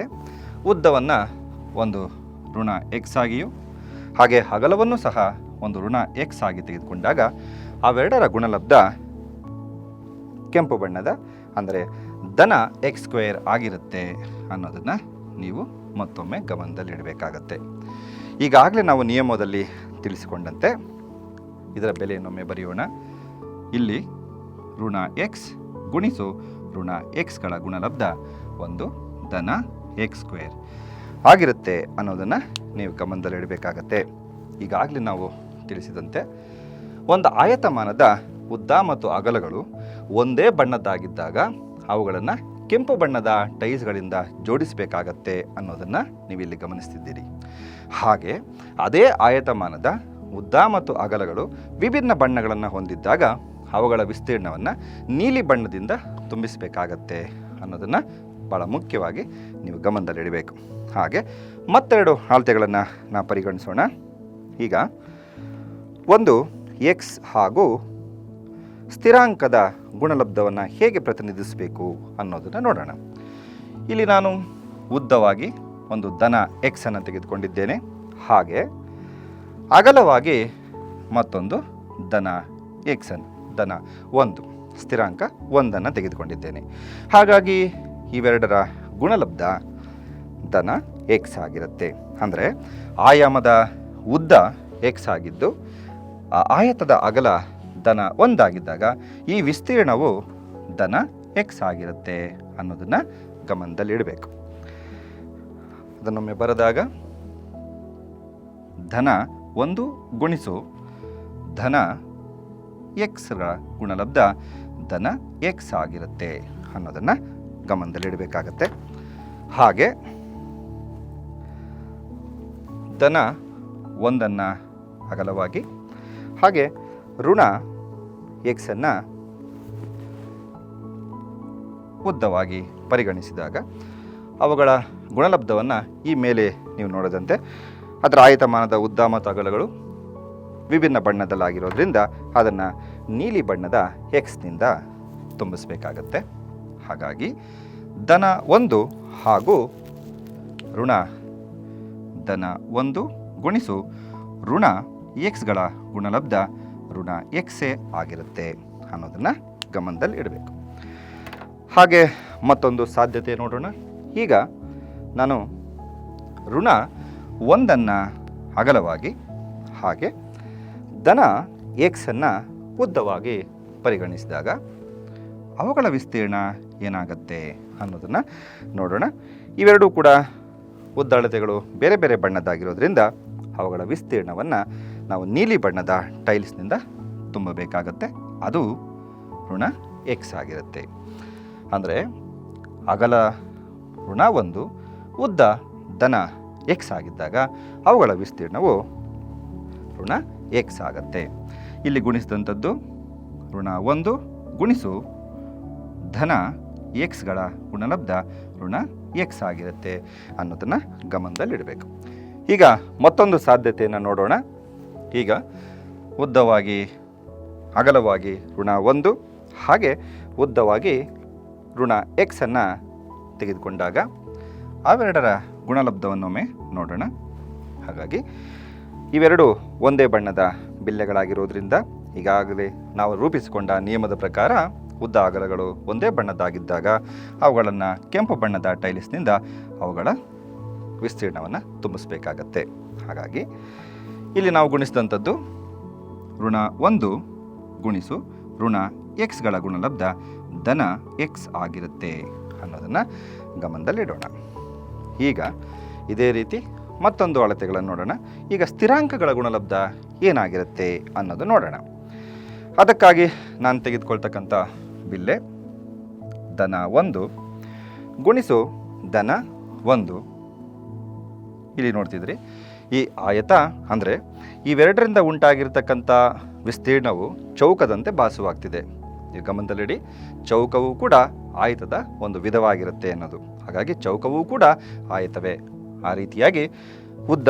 ಉದ್ದವನ್ನು ಒಂದು ಋಣ ಎಕ್ಸ್ ಆಗಿಯೂ ಹಾಗೆ ಅಗಲವನ್ನು ಸಹ ಒಂದು ಋಣ ಎಕ್ಸ್ ಆಗಿ ತೆಗೆದುಕೊಂಡಾಗ ಅವೆರಡರ ಗುಣಲಬ್ಧ ಕೆಂಪು ಬಣ್ಣದ ಅಂದರೆ ಧನ ಎಕ್ಸ್ ಸ್ಕ್ವೇರ್ ಆಗಿರುತ್ತೆ ಅನ್ನೋದನ್ನು ನೀವು ಮತ್ತೊಮ್ಮೆ ಗಮನದಲ್ಲಿಡಬೇಕಾಗತ್ತೆ. ಈಗಾಗಲೇ ನಾವು ನಿಯಮದಲ್ಲಿ ತಿಳಿಸಿಕೊಂಡಂತೆ ಇದರ ಬೆಲೆಯನ್ನೊಮ್ಮೆ ಬರೆಯೋಣ. ಇಲ್ಲಿ ಋಣ ಎಕ್ಸ್ ಗುಣಿಸು ಋಣ ಎಕ್ಸ್ಗಳ ಗುಣಲಬ್ಧ ಒಂದು ಧನ ಎಕ್ಸ್ ಸ್ಕ್ವೇರ್ ಆಗಿರುತ್ತೆ ಅನ್ನೋದನ್ನು ನೀವು ಗಮನದಲ್ಲಿಡಬೇಕಾಗತ್ತೆ. ಈಗಾಗಲೇ ನಾವು ತಿಳಿಸಿದಂತೆ ಒಂದು ಆಯತಮಾನದ ಉದ್ದ ಮತ್ತು ಅಗಲಗಳು ಒಂದೇ ಬಣ್ಣದ್ದಾಗಿದ್ದಾಗ ಅವುಗಳನ್ನು ಕೆಂಪು ಬಣ್ಣದ ಟೈಲ್ಸ್ಗಳಿಂದ ಜೋಡಿಸಬೇಕಾಗತ್ತೆ ಅನ್ನೋದನ್ನು ನೀವಿಲ್ಲಿ ಗಮನಿಸ್ತಿದ್ದೀರಿ. ಹಾಗೆ ಅದೇ ಆಯತಮಾನದ ಉದ್ದ ಮತ್ತು ಅಗಲಗಳು ವಿಭಿನ್ನ ಬಣ್ಣಗಳನ್ನು ಹೊಂದಿದ್ದಾಗ ಅವುಗಳ ವಿಸ್ತೀರ್ಣವನ್ನು ನೀಲಿ ಬಣ್ಣದಿಂದ ತುಂಬಿಸಬೇಕಾಗತ್ತೆ ಅನ್ನೋದನ್ನು ಭಾಳ ಮುಖ್ಯವಾಗಿ ನೀವು ಗಮನದಲ್ಲಿಡಬೇಕು. ಹಾಗೆ ಮತ್ತೆರಡು ಅಳತೆಗಳನ್ನು ನಾವು ಪರಿಗಣಿಸೋಣ. ಈಗ ಒಂದು ಎಕ್ಸ್ ಹಾಗೂ ಸ್ಥಿರಾಂಕದ ಗುಣಲಬ್ಧವನ್ನು ಹೇಗೆ ಪ್ರತಿನಿಧಿಸಬೇಕು ಅನ್ನೋದನ್ನು ನೋಡೋಣ. ಇಲ್ಲಿ ನಾನು ಉದ್ದವಾಗಿ ಒಂದು ಧನ ಎಕ್ಸ್ ಅನ್ನು ತೆಗೆದುಕೊಂಡಿದ್ದೇನೆ. ಹಾಗೆ ಅಗಲವಾಗಿ ಮತ್ತೊಂದು ಧನ ಎಕ್ಸ್ ಅನ್ನು ಧನ 1 ಸ್ಥಿರಾಂಕ 1 ತೆಗೆದುಕೊಂಡಿದ್ದೇನೆ. ಹಾಗಾಗಿ ಇವೆರಡರ ಗುಣಲಬ್ಧ ಧನ ಎಕ್ಸ್ ಆಗಿರುತ್ತೆ. ಅಂದರೆ ಆಯಾಮದ ಉದ್ದ ಎಕ್ಸ್ ಆಗಿದ್ದು ಆ ಆಯತದ ಅಗಲ ಧನ 1 ಆಗಿದ್ದಾಗ ಈ ವಿಸ್ತೀರ್ಣವು ಧನ ಎಕ್ಸ್ ಆಗಿರುತ್ತೆ ಅನ್ನೋದನ್ನು ಗಮನದಲ್ಲಿಡಬೇಕು. ಅದನ್ನೊಮ್ಮೆ ಬರೆದಾಗ ಧನ 1 ಗುಣಿಸು ಧನ ಎಕ್ಸ್ಗಳ ಗುಣಲಬ್ಧ ಧನ ಎಕ್ಸ್ ಆಗಿರುತ್ತೆ ಅನ್ನೋದನ್ನು ಗಮನದಲ್ಲಿಡಬೇಕಾಗತ್ತೆ. ಹಾಗೆ ಧನ 1 ಅಗಲವಾಗಿ ಹಾಗೆ ಋಣ ಎಕ್ಸನ್ನು ಉದ್ದವಾಗಿ ಪರಿಗಣಿಸಿದಾಗ ಅವುಗಳ ಗುಣಲಬ್ಧವನ್ನು ಈ ಮೇಲೆ ನೀವು ನೋಡಿದಂತೆ ಅದರ ಆಯತಮಾನದ ಉದ್ದ ಮತ್ತು ಅಗಲಗಳು ವಿಭಿನ್ನ ಬಣ್ಣದಲ್ಲಾಗಿರೋದ್ರಿಂದ ಅದನ್ನು ನೀಲಿ ಬಣ್ಣದ ಎಕ್ಸ್ನಿಂದ ತುಂಬಿಸಬೇಕಾಗತ್ತೆ. ಹಾಗಾಗಿ ಧನ 1 ಹಾಗೂ ಋಣ ಧನ 1 ಗುಣಿಸು ಋಣ ಎಕ್ಸ್ಗಳ ಗುಣಲಬ್ಧ ಋಣ ಎಕ್ಸೇ ಆಗಿರುತ್ತೆ ಅನ್ನೋದನ್ನು ಗಮನದಲ್ಲಿ ಇಡಬೇಕು. ಹಾಗೆ ಮತ್ತೊಂದು ಸಾಧ್ಯತೆ ನೋಡೋಣ. ಈಗ ನಾನು ಋಣ 1 ಅಗಲವಾಗಿ ಹಾಗೆ ಧನ ಎಕ್ಸನ್ನು ಉದ್ದವಾಗಿ ಪರಿಗಣಿಸಿದಾಗ ಅವುಗಳ ವಿಸ್ತೀರ್ಣ ಏನಾಗುತ್ತೆ ಅನ್ನೋದನ್ನು ನೋಡೋಣ. ಇವೆರಡೂ ಕೂಡ ಉದ್ದ ಅಳತೆಗಳು ಬೇರೆ ಬೇರೆ ಬಣ್ಣದ್ದಾಗಿರೋದ್ರಿಂದ ಅವುಗಳ ವಿಸ್ತೀರ್ಣವನ್ನು ನಾವು ನೀಲಿ ಬಣ್ಣದ ಟೈಲ್ಸ್ನಿಂದ ತುಂಬಬೇಕಾಗತ್ತೆ. ಅದು ಋಣ ಎಕ್ಸ್ ಆಗಿರುತ್ತೆ. ಅಂದರೆ ಅಗಲ ಋಣ 1 ಉದ್ದ ಧನ ಎಕ್ಸ್ ಆಗಿದ್ದಾಗ ಅವುಗಳ ವಿಸ್ತೀರ್ಣವು ಋಣ ಎಕ್ಸ್ ಆಗುತ್ತೆ. ಇಲ್ಲಿ ಗುಣಿಸಿದಂಥದ್ದು ಋಣ 1 ಗುಣಿಸು ಧನ ಎಕ್ಸ್ಗಳ ಗುಣಲಬ್ಧ ಋಣ ಎಕ್ಸ್ ಆಗಿರುತ್ತೆ ಅನ್ನೋದನ್ನು ಗಮನದಲ್ಲಿಡಬೇಕು. ಈಗ ಮತ್ತೊಂದು ಸಾಧ್ಯತೆಯನ್ನು ನೋಡೋಣ. ಈಗ ಉದ್ದವಾಗಿ ಅಗಲವಾಗಿ ಋಣ 1 ಹಾಗೆ ಉದ್ದವಾಗಿ ಋಣ ಎಕ್ಸನ್ನು ತೆಗೆದುಕೊಂಡಾಗ ಅವೆರಡರ ಗುಣಲಬ್ಧವನ್ನೊಮ್ಮೆ ನೋಡೋಣ. ಹಾಗಾಗಿ ಇವೆರಡು ಒಂದೇ ಬಣ್ಣದ ಬಿಲ್ಲೆಗಳಾಗಿರೋದ್ರಿಂದ ಈಗಾಗಲೇ ನಾವು ರೂಪಿಸಿಕೊಂಡ ನಿಯಮದ ಪ್ರಕಾರ ಉದ್ದ ಅಗಲಗಳು ಒಂದೇ ಬಣ್ಣದ್ದಾಗಿದ್ದಾಗ ಅವುಗಳನ್ನು ಕೆಂಪು ಬಣ್ಣದ ಟೈಲ್ಸ್ನಿಂದ ಅವುಗಳ ವಿಸ್ತೀರ್ಣವನ್ನು ತುಂಬಿಸಬೇಕಾಗತ್ತೆ. ಹಾಗಾಗಿ ಇಲ್ಲಿ ನಾವು ಗುಣಿಸಿದಂಥದ್ದು ಋಣ 1 ಗುಣಿಸು ಋಣ ಎಕ್ಸ್ಗಳ ಗುಣಲಬ್ಧ ಧನ ಎಕ್ಸ್ ಆಗಿರುತ್ತೆ ಅನ್ನೋದನ್ನು ಗಮನದಲ್ಲಿಡೋಣ. ಈಗ ಇದೇ ರೀತಿ ಮತ್ತೊಂದು ಅಳತೆಗಳನ್ನು ನೋಡೋಣ. ಈಗ ಸ್ಥಿರಾಂಕಗಳ ಗುಣಲಬ್ಧ ಏನಾಗಿರುತ್ತೆ ಅನ್ನೋದು ನೋಡೋಣ. ಅದಕ್ಕಾಗಿ ನಾನು ತೆಗೆದುಕೊಳ್ತಕ್ಕಂಥ ಬಿಲ್ಲೆ ಧನ 1 ಗುಣಿಸು ಧನ 1. ಇಲ್ಲಿ ನೋಡ್ತಿದ್ರಿ ಈ ಆಯತ ಅಂದರೆ ಇವೆರಡರಿಂದ ಉಂಟಾಗಿರ್ತಕ್ಕಂಥ ವಿಸ್ತೀರ್ಣವು ಚೌಕದಂತೆ ಭಾಸವಾಗ್ತಿದೆ. ಈ ಗಮನದಲ್ಲಿಡಿ, ಚೌಕವು ಕೂಡ ಆಯತದ ಒಂದು ವಿಧವಾಗಿರುತ್ತೆ ಅನ್ನೋದು. ಹಾಗಾಗಿ ಚೌಕವೂ ಕೂಡ ಆಯತವೇ. ಆ ರೀತಿಯಾಗಿ ಉದ್ದ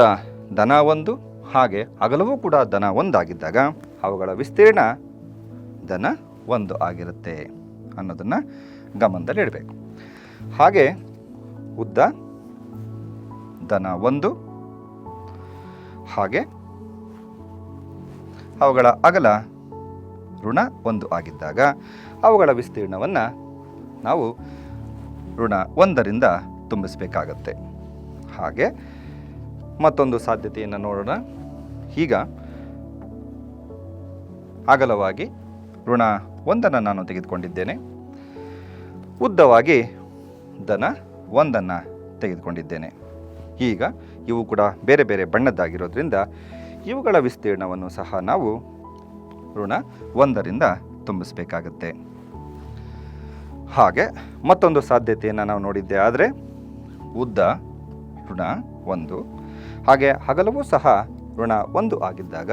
ಧನ 1 ಹಾಗೆ ಅಗಲವೂ ಕೂಡ ಧನ 1 ಆಗಿದ್ದಾಗ ಅವುಗಳ ವಿಸ್ತೀರ್ಣ ಧನ 1 ಆಗಿರುತ್ತೆ ಅನ್ನೋದನ್ನು ಗಮನದಲ್ಲಿಡಬೇಕು. ಹಾಗೆ ಉದ್ದ ಧನ 1 ಹಾಗೆ ಅವುಗಳ ಅಗಲ ಋಣ 1 ಆಗಿದ್ದಾಗ ಅವುಗಳ ವಿಸ್ತೀರ್ಣವನ್ನು ನಾವು ಋಣ 1ರಿಂದ ತುಂಬಿಸಬೇಕಾಗತ್ತೆ. ಹಾಗೆ ಮತ್ತೊಂದು ಸಾಧ್ಯತೆಯನ್ನು ನೋಡೋಣ. ಈಗ ಅಗಲವಾಗಿ ಋಣ 1 ನಾನು ತೆಗೆದುಕೊಂಡಿದ್ದೇನೆ, ಉದ್ದವಾಗಿ ಧನ 1 ತೆಗೆದುಕೊಂಡಿದ್ದೇನೆ. ಈಗ ಇವು ಕೂಡ ಬೇರೆ ಬೇರೆ ಬಣ್ಣದ್ದಾಗಿರೋದ್ರಿಂದ ಇವುಗಳ ವಿಸ್ತೀರ್ಣವನ್ನು ಸಹ ನಾವು ಋಣ 1ರಿಂದ ತುಂಬಿಸಬೇಕಾಗತ್ತೆ. ಹಾಗೆ ಮತ್ತೊಂದು ಸಾಧ್ಯತೆಯನ್ನು ನಾವು ನೋಡಿದ್ದೆ ಆದರೆ ಉದ್ದ ಋಣ 1 ಹಾಗೆ ಅಗಲವೂ ಸಹ ಋಣ 1 ಆಗಿದ್ದಾಗ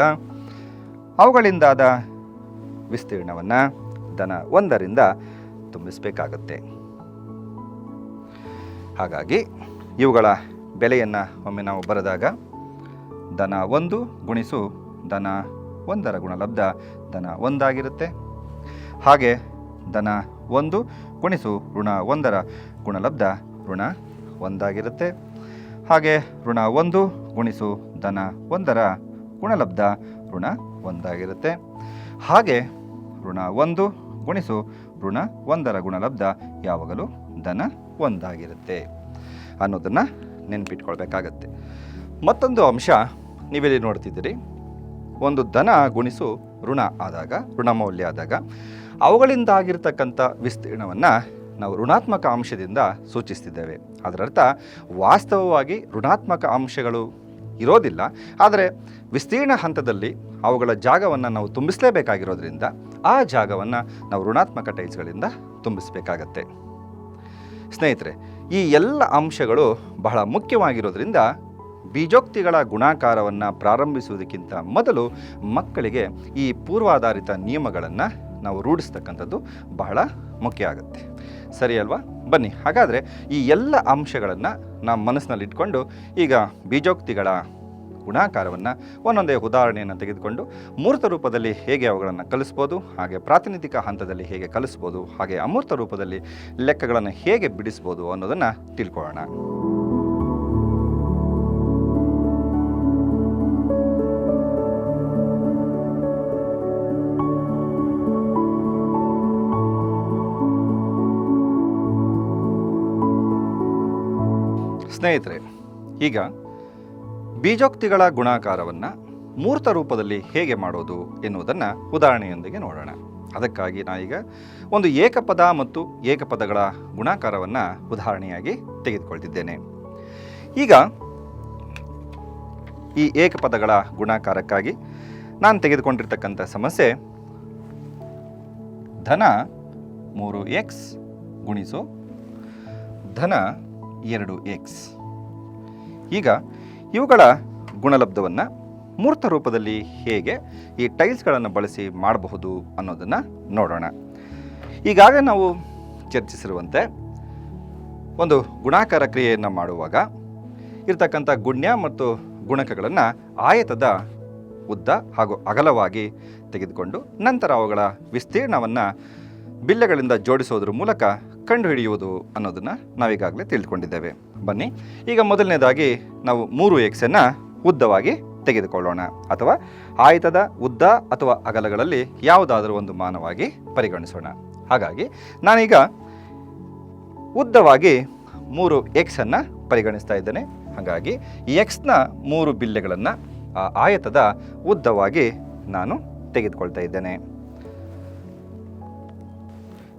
ಅವುಗಳಿಂದಾದ ವಿಸ್ತೀರ್ಣವನ್ನು ಧನ 1ರಿಂದ ತುಂಬಿಸಬೇಕಾಗತ್ತೆ. ಹಾಗಾಗಿ ಇವುಗಳ ಬೆಲೆಯನ್ನು ಒಮ್ಮೆ ನಾವು ಬರೆದಾಗ ಧನ 1 ಗುಣಿಸು ಧನ 1ರ ಗುಣಲಬ್ಧ ಧನ 1 ಆಗಿರುತ್ತೆ. ಹಾಗೆ ಧನ 1 ಗುಣಿಸು ಋಣ 1ರ ಗುಣಲಬ್ಧ ಋಣ 1 ಆಗಿರುತ್ತೆ. ಹಾಗೆ ಋಣ 1 ಗುಣಿಸು ಧನ 1ರ ಗುಣಲಬ್ಧ ಋಣ 1 ಆಗಿರುತ್ತೆ. ಹಾಗೆ ಋಣ 1 ಗುಣಿಸು ಋಣ 1ರ ಗುಣಲಬ್ಧ ಯಾವಾಗಲೂ ಧನ 1 ಆಗಿರುತ್ತೆ ಅನ್ನೋದನ್ನು ನೆನಪಿಟ್ಕೊಳ್ಬೇಕಾಗತ್ತೆ. ಮತ್ತೊಂದು ಅಂಶ ನೀವಿಲ್ಲಿ ನೋಡ್ತಿದ್ದೀರಿ, ಒಂದು ಧನ ಗುಣಿಸು ಋಣ ಆದಾಗ, ಋಣ ಮೌಲ್ಯ ಆದಾಗ ಅವುಗಳಿಂದಾಗಿರ್ತಕ್ಕಂಥ ವಿಸ್ತೀರ್ಣವನ್ನು ನಾವು ಋಣಾತ್ಮಕ ಅಂಶದಿಂದ ಸೂಚಿಸ್ತಿದ್ದೇವೆ. ಅದರರ್ಥ ವಾಸ್ತವವಾಗಿ ಋಣಾತ್ಮಕ ಅಂಶಗಳು ಇರೋದಿಲ್ಲ, ಆದರೆ ವಿಸ್ತೀರ್ಣ ಹಂತದಲ್ಲಿ ಅವುಗಳ ಜಾಗವನ್ನು ನಾವು ತುಂಬಿಸಲೇಬೇಕಾಗಿರೋದ್ರಿಂದ ಆ ಜಾಗವನ್ನು ನಾವು ಋಣಾತ್ಮಕ ಟೈಲ್ಸ್ಗಳಿಂದ ತುಂಬಿಸಬೇಕಾಗತ್ತೆ. ಸ್ನೇಹಿತರೆ, ಈ ಎಲ್ಲ ಅಂಶಗಳು ಬಹಳ ಮುಖ್ಯವಾಗಿರೋದ್ರಿಂದ ಬೀಜೋಕ್ತಿಗಳ ಗುಣಾಕಾರವನ್ನು ಪ್ರಾರಂಭಿಸುವುದಕ್ಕಿಂತ ಮೊದಲು ಮಕ್ಕಳಿಗೆ ಈ ಪೂರ್ವಾಧಾರಿತ ನಿಯಮಗಳನ್ನು ನಾವು ರೂಢಿಸ್ತಕ್ಕಂಥದ್ದು ಬಹಳ ಮುಖ್ಯ ಆಗುತ್ತೆ. ಸರಿ ಅಲ್ವಾ? ಬನ್ನಿ ಹಾಗಾದರೆ ಈ ಎಲ್ಲ ಅಂಶಗಳನ್ನು ನಮ್ಮ ಮನಸ್ಸಿನಲ್ಲಿಟ್ಕೊಂಡು ಈಗ ಬೀಜೋಕ್ತಿಗಳ ಗುಣಾಕಾರವನ್ನು ಒಂದೊಂದೇ ಉದಾಹರಣೆಯನ್ನು ತೆಗೆದುಕೊಂಡು ಮೂರ್ತ ರೂಪದಲ್ಲಿ ಹೇಗೆ ಅವುಗಳನ್ನು ಕಲಿಸ್ಬೋದು, ಹಾಗೆ ಪ್ರಾತಿನಿಧಿಕ ಹಂತದಲ್ಲಿ ಹೇಗೆ ಕಲಿಸ್ಬೋದು, ಹಾಗೆ ಅಮೂರ್ತ ರೂಪದಲ್ಲಿ ಲೆಕ್ಕಗಳನ್ನು ಹೇಗೆ ಬಿಡಿಸ್ಬೋದು ಅನ್ನೋದನ್ನು ತಿಳ್ಕೊಳ್ಳೋಣ. ಸ್ನೇಹಿತರೆ, ಈಗ ಬೀಜೋಕ್ತಿಗಳ ಗುಣಾಕಾರವನ್ನು ಮೂರ್ತ ರೂಪದಲ್ಲಿ ಹೇಗೆ ಮಾಡೋದು ಎನ್ನುವುದನ್ನು ಉದಾಹರಣೆಯೊಂದಿಗೆ ನೋಡೋಣ. ಅದಕ್ಕಾಗಿ ನಾನೀಗ ಒಂದು ಏಕಪದ ಮತ್ತು ಏಕಪದಗಳ ಗುಣಾಕಾರವನ್ನು ಉದಾಹರಣೆಯಾಗಿ ತೆಗೆದುಕೊಳ್ತಿದ್ದೇನೆ. ಈಗ ಈ ಏಕಪದಗಳ ಗುಣಾಕಾರಕ್ಕಾಗಿ ನಾನು ತೆಗೆದುಕೊಂಡಿರ್ತಕ್ಕಂಥ ಸಮಸ್ಯೆ ಧನ 3x ಗುಣಿಸು ಧನ 2x. ಈಗ ಇವುಗಳ ಗುಣಲಬ್ಧವನ್ನು ಮೂರ್ತ ರೂಪದಲ್ಲಿ ಹೇಗೆ ಈ ಟೈಲ್ಸ್ಗಳನ್ನು ಬಳಸಿ ಮಾಡಬಹುದು ಅನ್ನೋದನ್ನು ನೋಡೋಣ. ಈಗಾಗಲೇ ನಾವು ಚರ್ಚಿಸಿರುವಂತೆ ಒಂದು ಗುಣಾಕಾರ ಕ್ರಿಯೆಯನ್ನು ಮಾಡುವಾಗ ಇರ್ತಕ್ಕಂಥ ಗುಣ್ಯ ಮತ್ತು ಗುಣಕಗಳನ್ನು ಆಯತದ ಉದ್ದ ಹಾಗೂ ಅಗಲವಾಗಿ ತೆಗೆದುಕೊಂಡು ನಂತರ ಅವುಗಳ ವಿಸ್ತೀರ್ಣವನ್ನು ಬಿಲ್ಲೆಗಳಿಂದ ಜೋಡಿಸೋದ್ರ ಮೂಲಕ ಕಂಡುಹಿಡಿಯುವುದು ಅನ್ನೋದನ್ನು ನಾವೀಗಾಗಲೇ ತಿಳ್ಕೊಂಡಿದ್ದೇವೆ. ಬನ್ನಿ ಈಗ ಮೊದಲನೇದಾಗಿ ನಾವು 3x ಉದ್ದವಾಗಿ ತೆಗೆದುಕೊಳ್ಳೋಣ, ಅಥವಾ ಆಯತದ ಉದ್ದ ಅಥವಾ ಅಗಲಗಳಲ್ಲಿ ಯಾವುದಾದರೂ ಒಂದು ಮಾನವಾಗಿ ಪರಿಗಣಿಸೋಣ. ಹಾಗಾಗಿ ನಾನೀಗ ಉದ್ದವಾಗಿ 3x ಪರಿಗಣಿಸ್ತಾ ಇದ್ದೇನೆ. ಹಾಗಾಗಿ x ನ 3 ಬಿಲ್ಲೆಗಳನ್ನು ಆ ಆಯತದ ಉದ್ದವಾಗಿ ನಾನು ತೆಗೆದುಕೊಳ್ತಾ ಇದ್ದೇನೆ.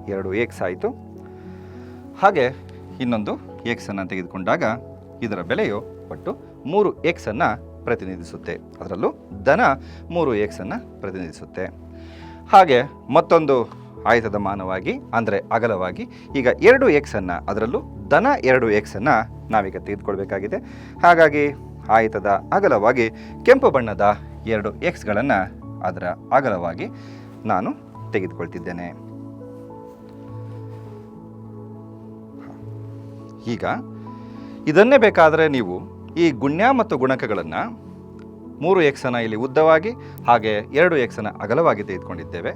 2x ಆಯಿತು. ಹಾಗೆ ಇನ್ನೊಂದು x ತೆಗೆದುಕೊಂಡಾಗ ಇದರ ಬೆಲೆಯು ಒಟ್ಟು 3x ಪ್ರತಿನಿಧಿಸುತ್ತೆ. ಅದರಲ್ಲೂ ಧನ 3x ಪ್ರತಿನಿಧಿಸುತ್ತೆ. ಹಾಗೆ ಮತ್ತೊಂದು ಆಯತದ ಮಾನವಾಗಿ ಅಂದರೆ ಅಗಲವಾಗಿ ಈಗ 2x ಅನ್ನು, ಅದರಲ್ಲೂ ಧನ 2x ಅನ್ನು ನಾವೀಗ ತೆಗೆದುಕೊಳ್ಬೇಕಾಗಿದೆ. ಹಾಗಾಗಿ ಆಯತದ ಅಗಲವಾಗಿ ಕೆಂಪು ಬಣ್ಣದ 2xಗಳನ್ನು ಅದರ ಅಗಲವಾಗಿ ನಾನು ತೆಗೆದುಕೊಳ್ತಿದ್ದೇನೆ. ಈಗ ಇದನ್ನೇ ಬೇಕಾದರೆ ನೀವು ಈ ಗುಣ್ಯ ಮತ್ತು ಗುಣಕಗಳನ್ನು 3x ಅನ್ನು ಇಲ್ಲಿ ಉದ್ದವಾಗಿ ಹಾಗೆ 2x ಅನ್ನು ಅಗಲವಾಗಿ ತೆಗೆದುಕೊಂಡಿದ್ದೇವೆ.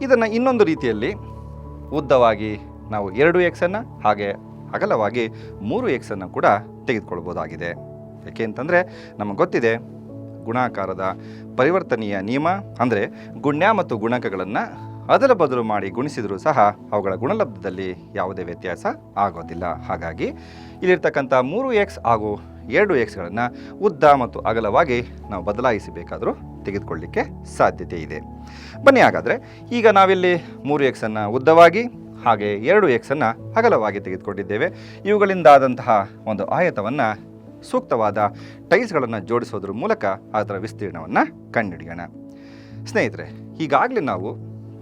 ಇದನ್ನು ಇನ್ನೊಂದು ರೀತಿಯಲ್ಲಿ ಉದ್ದವಾಗಿ ನಾವು 2x ಅನ್ನು ಹಾಗೆ ಅಗಲವಾಗಿ 3x ಅನ್ನು ಕೂಡ ತೆಗೆದುಕೊಳ್ಬೋದಾಗಿದೆ. ಏಕೆ ಅಂತಂದರೆ ನಮಗೆ ಗೊತ್ತಿದೆ ಗುಣಾಕಾರದ ಪರಿವರ್ತನೀಯ ನಿಯಮ ಅಂದರೆ ಗುಣ್ಯ ಮತ್ತು ಗುಣಕಗಳನ್ನು ಅದರ ಬದಲು ಮಾಡಿ ಗುಣಿಸಿದರೂ ಸಹ ಅವುಗಳ ಗುಣಲಬ್ಧದಲ್ಲಿ ಯಾವುದೇ ವ್ಯತ್ಯಾಸ ಆಗೋದಿಲ್ಲ. ಹಾಗಾಗಿ ಇಲ್ಲಿರ್ತಕ್ಕಂಥ 3x ಹಾಗೂ 2xಗಳನ್ನು ಉದ್ದ ಮತ್ತು ಅಗಲವಾಗಿ ನಾವು ಬದಲಾಯಿಸಬೇಕಾದರೂ ತೆಗೆದುಕೊಳ್ಳಲಿಕ್ಕೆ ಸಾಧ್ಯತೆ ಇದೆ. ಬನ್ನಿ ಹಾಗಾದರೆ ಈಗ ನಾವಿಲ್ಲಿ 3x ಅನ್ನು ಉದ್ದವಾಗಿ ಹಾಗೆ 2x ಅನ್ನು ಅಗಲವಾಗಿ ತೆಗೆದುಕೊಂಡಿದ್ದೇವೆ. ಇವುಗಳಿಂದಾದಂತಹ ಒಂದು ಆಯತವನ್ನು ಸೂಕ್ತವಾದ ಟೈಲ್ಸ್ಗಳನ್ನು ಜೋಡಿಸೋದ್ರ ಮೂಲಕ ಅದರ ವಿಸ್ತೀರ್ಣವನ್ನು ಕಂಡುಹಿಡಿಯೋಣ. ಸ್ನೇಹಿತರೆ, ಈಗಾಗಲೇ ನಾವು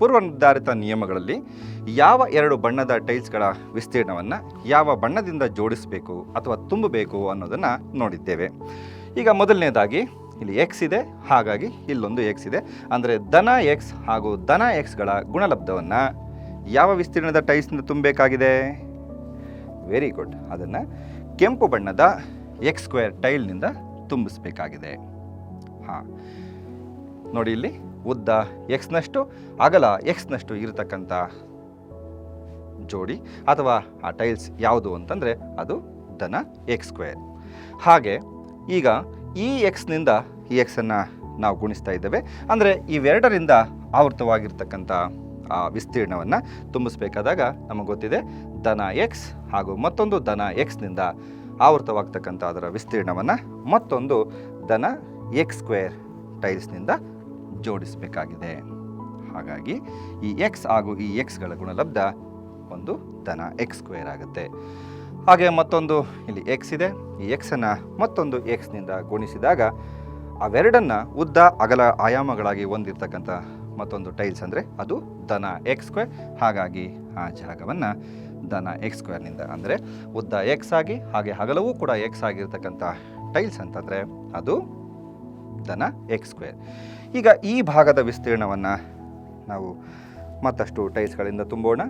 ಪೂರ್ವ ನಿರ್ಧಾರಿತ ನಿಯಮಗಳಲ್ಲಿ ಯಾವ 2 ಬಣ್ಣದ ಟೈಲ್ಸ್ಗಳ ವಿಸ್ತೀರ್ಣವನ್ನು ಯಾವ ಬಣ್ಣದಿಂದ ಜೋಡಿಸಬೇಕು ಅಥವಾ ತುಂಬಬೇಕು ಅನ್ನೋದನ್ನು ನೋಡಿದ್ದೇವೆ. ಈಗ ಮೊದಲನೇದಾಗಿ ಇಲ್ಲಿ x ಇದೆ, ಹಾಗಾಗಿ ಇಲ್ಲೊಂದು x ಇದೆ. ಅಂದರೆ ಧನ x ಹಾಗೂ ಧನ xಗಳ ಗುಣಲಬ್ಧವನ್ನು ಯಾವ ವಿಸ್ತೀರ್ಣದ ಟೈಲ್ಸ್ನಿಂದ ತುಂಬಬೇಕಾಗಿದೆ? ವೆರಿ ಗುಡ್, ಅದನ್ನು ಕೆಂಪು ಬಣ್ಣದ x² ಟೈಲ್ನಿಂದ ತುಂಬಿಸಬೇಕಾಗಿದೆ. ಹಾಂ, ನೋಡಿ ಇಲ್ಲಿ ಉದ್ದ x ನಷ್ಟು ಅಗಲ x ನಷ್ಟು ಇರತಕ್ಕಂಥ ಜೋಡಿ ಅಥವಾ ಆ ಟೈಲ್ಸ್ ಯಾವುದು ಅಂತಂದರೆ ಅದು ಧನ x². ಹಾಗೆ ಈಗ ಈ x ನಿಂದ ಈ x-ಅನ್ನು ನಾವು ಗುಣಿಸ್ತಾ ಇದ್ದೇವೆ. ಅಂದರೆ ಇವೆರಡರಿಂದ ಆವೃತವಾಗಿರ್ತಕ್ಕಂಥ ಆ ವಿಸ್ತೀರ್ಣವನ್ನು ತುಂಬಿಸ್ಬೇಕಾದಾಗ ನಮಗೆ ಗೊತ್ತಿದೆ ಧನ x ಹಾಗೂ ಮತ್ತೊಂದು ಧನ x-ನಿಂದ ಆವೃತವಾಗ್ತಕ್ಕಂಥ ಅದರ ವಿಸ್ತೀರ್ಣವನ್ನು ಮತ್ತೊಂದು ಧನ x² ಟೈಲ್ಸ್ನಿಂದ ಜೋಡಿಸಬೇಕಾಗಿದೆ. ಹಾಗಾಗಿ ಈ x ಹಾಗೂ ಈ xಗಳ ಗುಣಲಬ್ಧ ಒಂದು ಧನ x² ಆಗುತ್ತೆ. ಹಾಗೆ ಮತ್ತೊಂದು ಇಲ್ಲಿ x ಇದೆ, ಈ x-ಅನ್ನು ಮತ್ತೊಂದು x-ನಿಂದ ಗುಣಿಸಿದಾಗ ಅವೆರಡನ್ನು ಉದ್ದ ಅಗಲ ಆಯಾಮಗಳಾಗಿ ಹೊಂದಿರತಕ್ಕಂಥ ಮತ್ತೊಂದು ಟೈಲ್ಸ್ ಅಂದರೆ ಅದು ಧನ x². ಹಾಗಾಗಿ ಆ ಜಾಗವನ್ನು ಧನ x²ನಿಂದ ಅಂದರೆ ಉದ್ದ x ಆಗಿ ಹಾಗೆ ಅಗಲವೂ ಕೂಡ x ಆಗಿರ್ತಕ್ಕಂಥ ಟೈಲ್ಸ್ ಅಂತಂದರೆ ಅದು ಧನ x². ಈಗ ಈ ಭಾಗದ ವಿಸ್ತೀರ್ಣವನ್ನು ನಾವು ಮತ್ತಷ್ಟು ಟೈಲ್ಸ್ಗಳಿಂದ ತುಂಬೋಣ.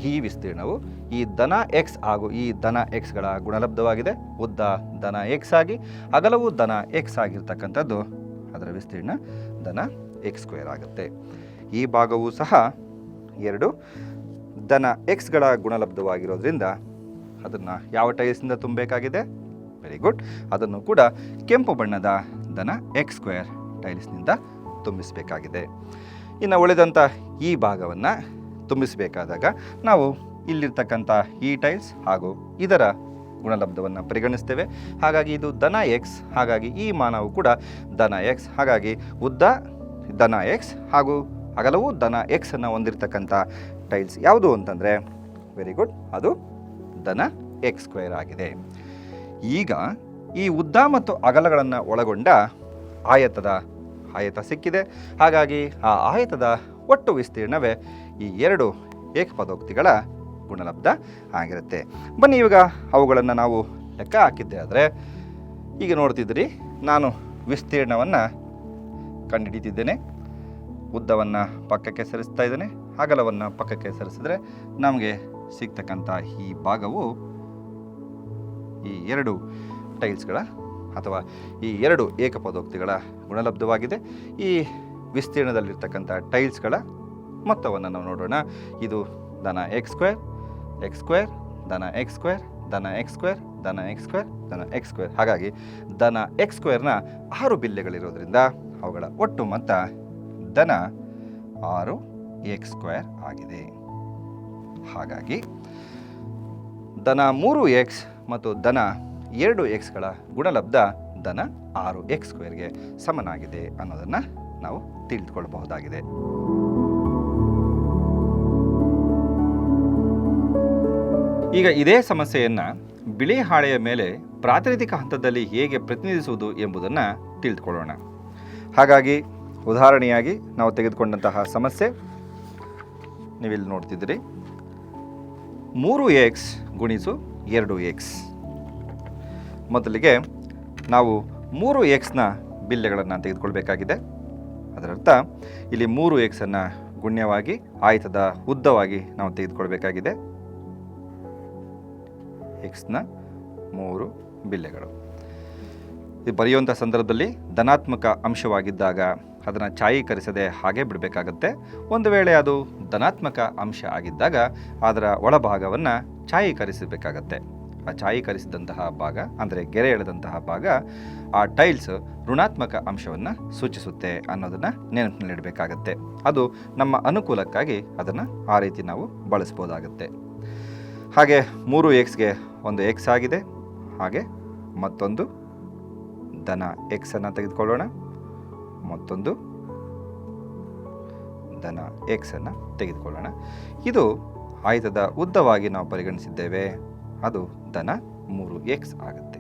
ಈ ವಿಸ್ತೀರ್ಣವು ಈ ಧನ x ಹಾಗೂ ಈ ಧನ xಗಳ ಗುಣಲಬ್ಧವಾಗಿದೆ. ಉದ್ದ ಧನ x ಆಗಿ ಅಗಲವು ಧನ x ಆಗಿರ್ತಕ್ಕಂಥದ್ದು ಅದರ ವಿಸ್ತೀರ್ಣ ಧನ x² ಆಗುತ್ತೆ. ಈ ಭಾಗವೂ ಸಹ 2 ಧನ xಗಳ ಗುಣಲಬ್ಧವಾಗಿರೋದ್ರಿಂದ ಅದನ್ನು ಯಾವ ಟೈಲ್ಸ್ನಿಂದ ತುಂಬಬೇಕಾಗಿದೆ? ವೆರಿ ಗುಡ್, ಅದನ್ನು ಕೂಡ ಕೆಂಪು ಬಣ್ಣದ ಧನ x² ಟೈಲ್ಸ್ನಿಂದ ತುಂಬಿಸಬೇಕಾಗಿದೆ. ಇನ್ನು ಉಳಿದಂಥ ಈ ಭಾಗವನ್ನು ತುಂಬಿಸಬೇಕಾದಾಗ ನಾವು ಇಲ್ಲಿರ್ತಕ್ಕಂಥ ಈ ಟೈಲ್ಸ್ ಹಾಗೂ ಇದರ ಗುಣಲಬ್ಧವನ್ನು ಪರಿಗಣಿಸ್ತೇವೆ. ಹಾಗಾಗಿ ಇದು ಧನ x, ಹಾಗಾಗಿ ಈ ಮಾನವು ಕೂಡ ಧನ x. ಹಾಗಾಗಿ ಉದ್ದ ಧನ x ಹಾಗೂ ಅಗಲವೂ ಧನ x ಅನ್ನು ಹೊಂದಿರತಕ್ಕಂಥ ಟೈಲ್ಸ್ ಯಾವುದು ಅಂತಂದರೆ ವೆರಿ ಗುಡ್, ಅದು ಧನ x² ಆಗಿದೆ. ಈಗ ಈ ಉದ್ದ ಮತ್ತು ಅಗಲಗಳನ್ನು ಒಳಗೊಂಡ ಆಯತ ಸಿಕ್ಕಿದೆ. ಹಾಗಾಗಿ ಆ ಆಯತದ ಒಟ್ಟು ವಿಸ್ತೀರ್ಣವೇ ಈ 2 ಏಕಪದೋಕ್ತಿಗಳ ಗುಣಲಬ್ಧ ಆಗಿರುತ್ತೆ. ಬನ್ನಿ ಇವಾಗ ಅವುಗಳನ್ನು ನಾವು ಲೆಕ್ಕ ಹಾಕಿದ್ದೆ ಆದರೆ ಈಗ ನೋಡ್ತಿದ್ದೀರಿ, ನಾನು ವಿಸ್ತೀರ್ಣವನ್ನು ಕಂಡುಹಿಡಿತಿದ್ದೇನೆ. ಉದ್ದವನ್ನು ಪಕ್ಕಕ್ಕೆ ಸರಿಸ್ತಾ ಇದ್ದೇನೆ, ಅಗಲವನ್ನು ಪಕ್ಕಕ್ಕೆ ಸರಿಸಿದ್ರೆ ನಮಗೆ ಸಿಗ್ತಕ್ಕಂಥ ಈ ಭಾಗವು ಈ 2 ಟೈಲ್ಸ್ಗಳ ಅಥವಾ ಈ 2 ಏಕಪದೋಕ್ತಿಗಳ ಗುಣಲಬ್ಧವಾಗಿದೆ. ಈ ವಿಸ್ತೀರ್ಣದಲ್ಲಿರ್ತಕ್ಕಂಥ ಟೈಲ್ಸ್ಗಳ ಮೊತ್ತವನ್ನು ನಾವು ನೋಡೋಣ. ಇದು ಧನ x², ಧನ x², ಧನ x², ಧನ x², ಧನ x². ಹಾಗಾಗಿ ಧನ x²ನ 6 ಬಿಲ್ಲೆಗಳಿರೋದ್ರಿಂದ ಅವುಗಳ ಒಟ್ಟು ಮೊತ್ತ ಧನ 6x² ಆಗಿದೆ. ಹಾಗಾಗಿ ಧನ 3x ಮತ್ತು ಧನ 2xಗಳ ಗುಣಲಬ್ಧ ಧನ 6x²ಗೆ ಸಮನಾಗಿದೆ ಅನ್ನೋದನ್ನು ನಾವು ತಿಳಿದುಕೊಳ್ಳಬಹುದಾಗಿದೆ. ಈಗ ಇದೇ ಸಮಸ್ಯೆಯನ್ನು ಬಿಳಿ ಹಾಳೆಯ ಮೇಲೆ ಪ್ರಾತಿನಿಧಿಕ ಹಂತದಲ್ಲಿ ಹೇಗೆ ಪ್ರತಿನಿಧಿಸುವುದು ಎಂಬುದನ್ನು ತಿಳಿದುಕೊಳ್ಳೋಣ. ಹಾಗಾಗಿ ಉದಾಹರಣೆಯಾಗಿ ನಾವು ತೆಗೆದುಕೊಂಡಂತಹ ಸಮಸ್ಯೆ ನೀವಿಲ್ಲಿ ನೋಡ್ತಿದ್ದೀರಿ 3x ಗುಣಿಸು 2x. ಮೊದಲಿಗೆ ನಾವು 3xನ ಬಿಲ್ಲೆಗಳನ್ನು ತೆಗೆದುಕೊಳ್ಬೇಕಾಗಿದೆ. ಅದರರ್ಥ ಇಲ್ಲಿ 3xನ್ನು ಗುಣ್ಯವಾಗಿ ಆಯತದ ಉದ್ದವಾಗಿ ನಾವು ತೆಗೆದುಕೊಳ್ಬೇಕಾಗಿದೆ. xನ 3 ಬಿಲ್ಲೆಗಳು. ಇದು ಬರೆಯುವಂಥ ಸಂದರ್ಭದಲ್ಲಿ ಧನಾತ್ಮಕ ಅಂಶವಾಗಿದ್ದಾಗ ಅದನ್ನು ಛಾಯೀಕರಿಸದೆ ಹಾಗೆ ಬಿಡಬೇಕಾಗತ್ತೆ. ಒಂದು ವೇಳೆ ಅದು ಧನಾತ್ಮಕ ಅಂಶ ಆಗಿದ್ದಾಗ ಅದರ ಒಳಭಾಗವನ್ನು ಛಾಯೀಕರಿಸಬೇಕಾಗತ್ತೆ. ಆ ಛಾಯೀಕರಿಸಿದಂತಹ ಭಾಗ ಅಂದರೆ ಗೆರೆ ಎಳೆದಂತಹ ಭಾಗ ಆ ಟೈಲ್ಸ್ ಋಣಾತ್ಮಕ ಅಂಶವನ್ನು ಸೂಚಿಸುತ್ತೆ ಅನ್ನೋದನ್ನು ನೆನಪಿನಲ್ಲಿಡಬೇಕಾಗತ್ತೆ. ಅದು ನಮ್ಮ ಅನುಕೂಲಕ್ಕಾಗಿ ಅದನ್ನು ಆ ರೀತಿ ನಾವು ಬಳಸ್ಬೋದಾಗತ್ತೆ. ಹಾಗೆ 3xಗೆ ಒಂದು x ಆಗಿದೆ. ಹಾಗೆ ಮತ್ತೊಂದು ಧನ ಎಕ್ಸನ್ನು ತೆಗೆದುಕೊಳ್ಳೋಣ. ಮತ್ತೊಂದು ಧನ ಎಕ್ಸನ್ನು ತೆಗೆದುಕೊಳ್ಳೋಣ. ಇದು ಆಯತದ ಉದ್ದವಾಗಿ ನಾವು ಪರಿಗಣಿಸಿದ್ದೇವೆ. ಅದು ಧನ 3x ಆಗುತ್ತೆ.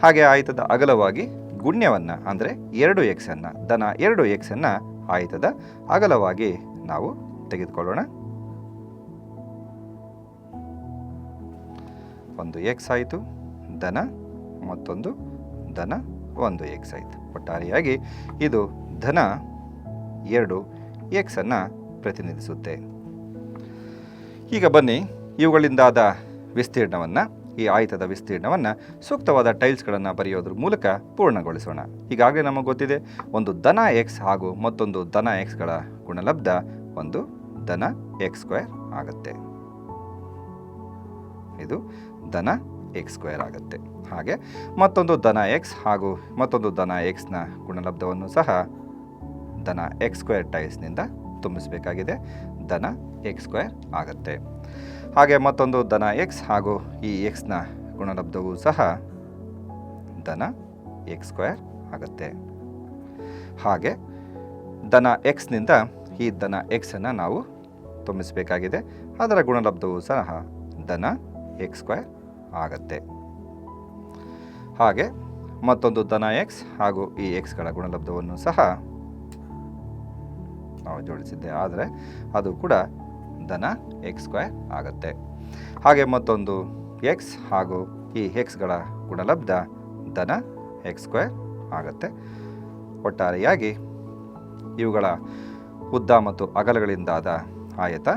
ಹಾಗೆ ಆಯತದ ಅಗಲವಾಗಿ ಗುಣ್ಯವನ್ನು ಅಂದರೆ 2xನ್ನು ಧನ 2xನ್ನು ಆಯತದ ಅಗಲವಾಗಿ ನಾವು ತೆಗೆದುಕೊಳ್ಳೋಣ. ಒಂದು x ಆಯಿತು ಧನ, ಮತ್ತೊಂದು ಧನ 1x ಆಯಿತು. ಒಟ್ಟಾರೆಯಾಗಿ ಇದು ಧನ 2x ಅನ್ನು ಪ್ರತಿನಿಧಿಸುತ್ತೆ. ಈಗ ಬನ್ನಿ ಇವುಗಳಿಂದಾದ ವಿಸ್ತೀರ್ಣವನ್ನು, ಈ ಆಯತದ ವಿಸ್ತೀರ್ಣವನ್ನು ಸೂಕ್ತವಾದ ಟೈಲ್ಸ್ಗಳನ್ನು ಬರೆಯೋದ್ರ ಮೂಲಕ ಪೂರ್ಣಗೊಳಿಸೋಣ. ಈಗಾಗಲೇ ನಮಗೆ ಗೊತ್ತಿದೆ, ಒಂದು ಧನ x ಹಾಗೂ ಮತ್ತೊಂದು ಧನ xಗಳ ಗುಣಲಬ್ಧ ಒಂದು ಧನ x² ಆಗುತ್ತೆ. ಇದು ಧನ x² ಆಗುತ್ತೆ. ಹಾಗೆ ಮತ್ತೊಂದು ಧನ x ಹಾಗೂ ಮತ್ತೊಂದು ಧನ xನ ಗುಣಲಬ್ಧವನ್ನು ಸಹ ಧನ x² ಟೈಲ್ಸ್ನಿಂದ ತುಂಬಿಸಬೇಕಾಗಿದೆ. ಧನ x² ಆಗುತ್ತೆ. ಹಾಗೆ ಮತ್ತೊಂದು ಧನ x ಹಾಗೂ ಈ xನ ಗುಣಲಬ್ಧವೂ ಸಹ ಧನ x² ಆಗುತ್ತೆ. ಹಾಗೆ ಧನ xನಿಂದ ಈ ಧನ xನ್ನು ನಾವು ತುಂಬಿಸಬೇಕಾಗಿದೆ. ಅದರ ಗುಣಲಬ್ಧವೂ ಸಹ ಧನ x² ಆಗುತ್ತೆ. ಹಾಗೆ ಮತ್ತೊಂದು ಧನ x ಹಾಗೂ ಈ xಗಳ ಗುಣಲಬ್ಧವನ್ನು ಸಹ ನಾವು ಜೋಡಿಸಿದ್ದೆ, ಆದರೆ ಅದು ಕೂಡ ಧನ x² ಆಗುತ್ತೆ. ಹಾಗೆ ಮತ್ತೊಂದು x ಹಾಗೂ ಈ xಗಳ ಗುಣಲಬ್ಧ ಧನ x² ಆಗುತ್ತೆ. ಒಟ್ಟಾರೆಯಾಗಿ ಇವುಗಳ ಉದ್ದ ಮತ್ತು ಅಗಲಗಳಿಂದಾದ ಆಯತ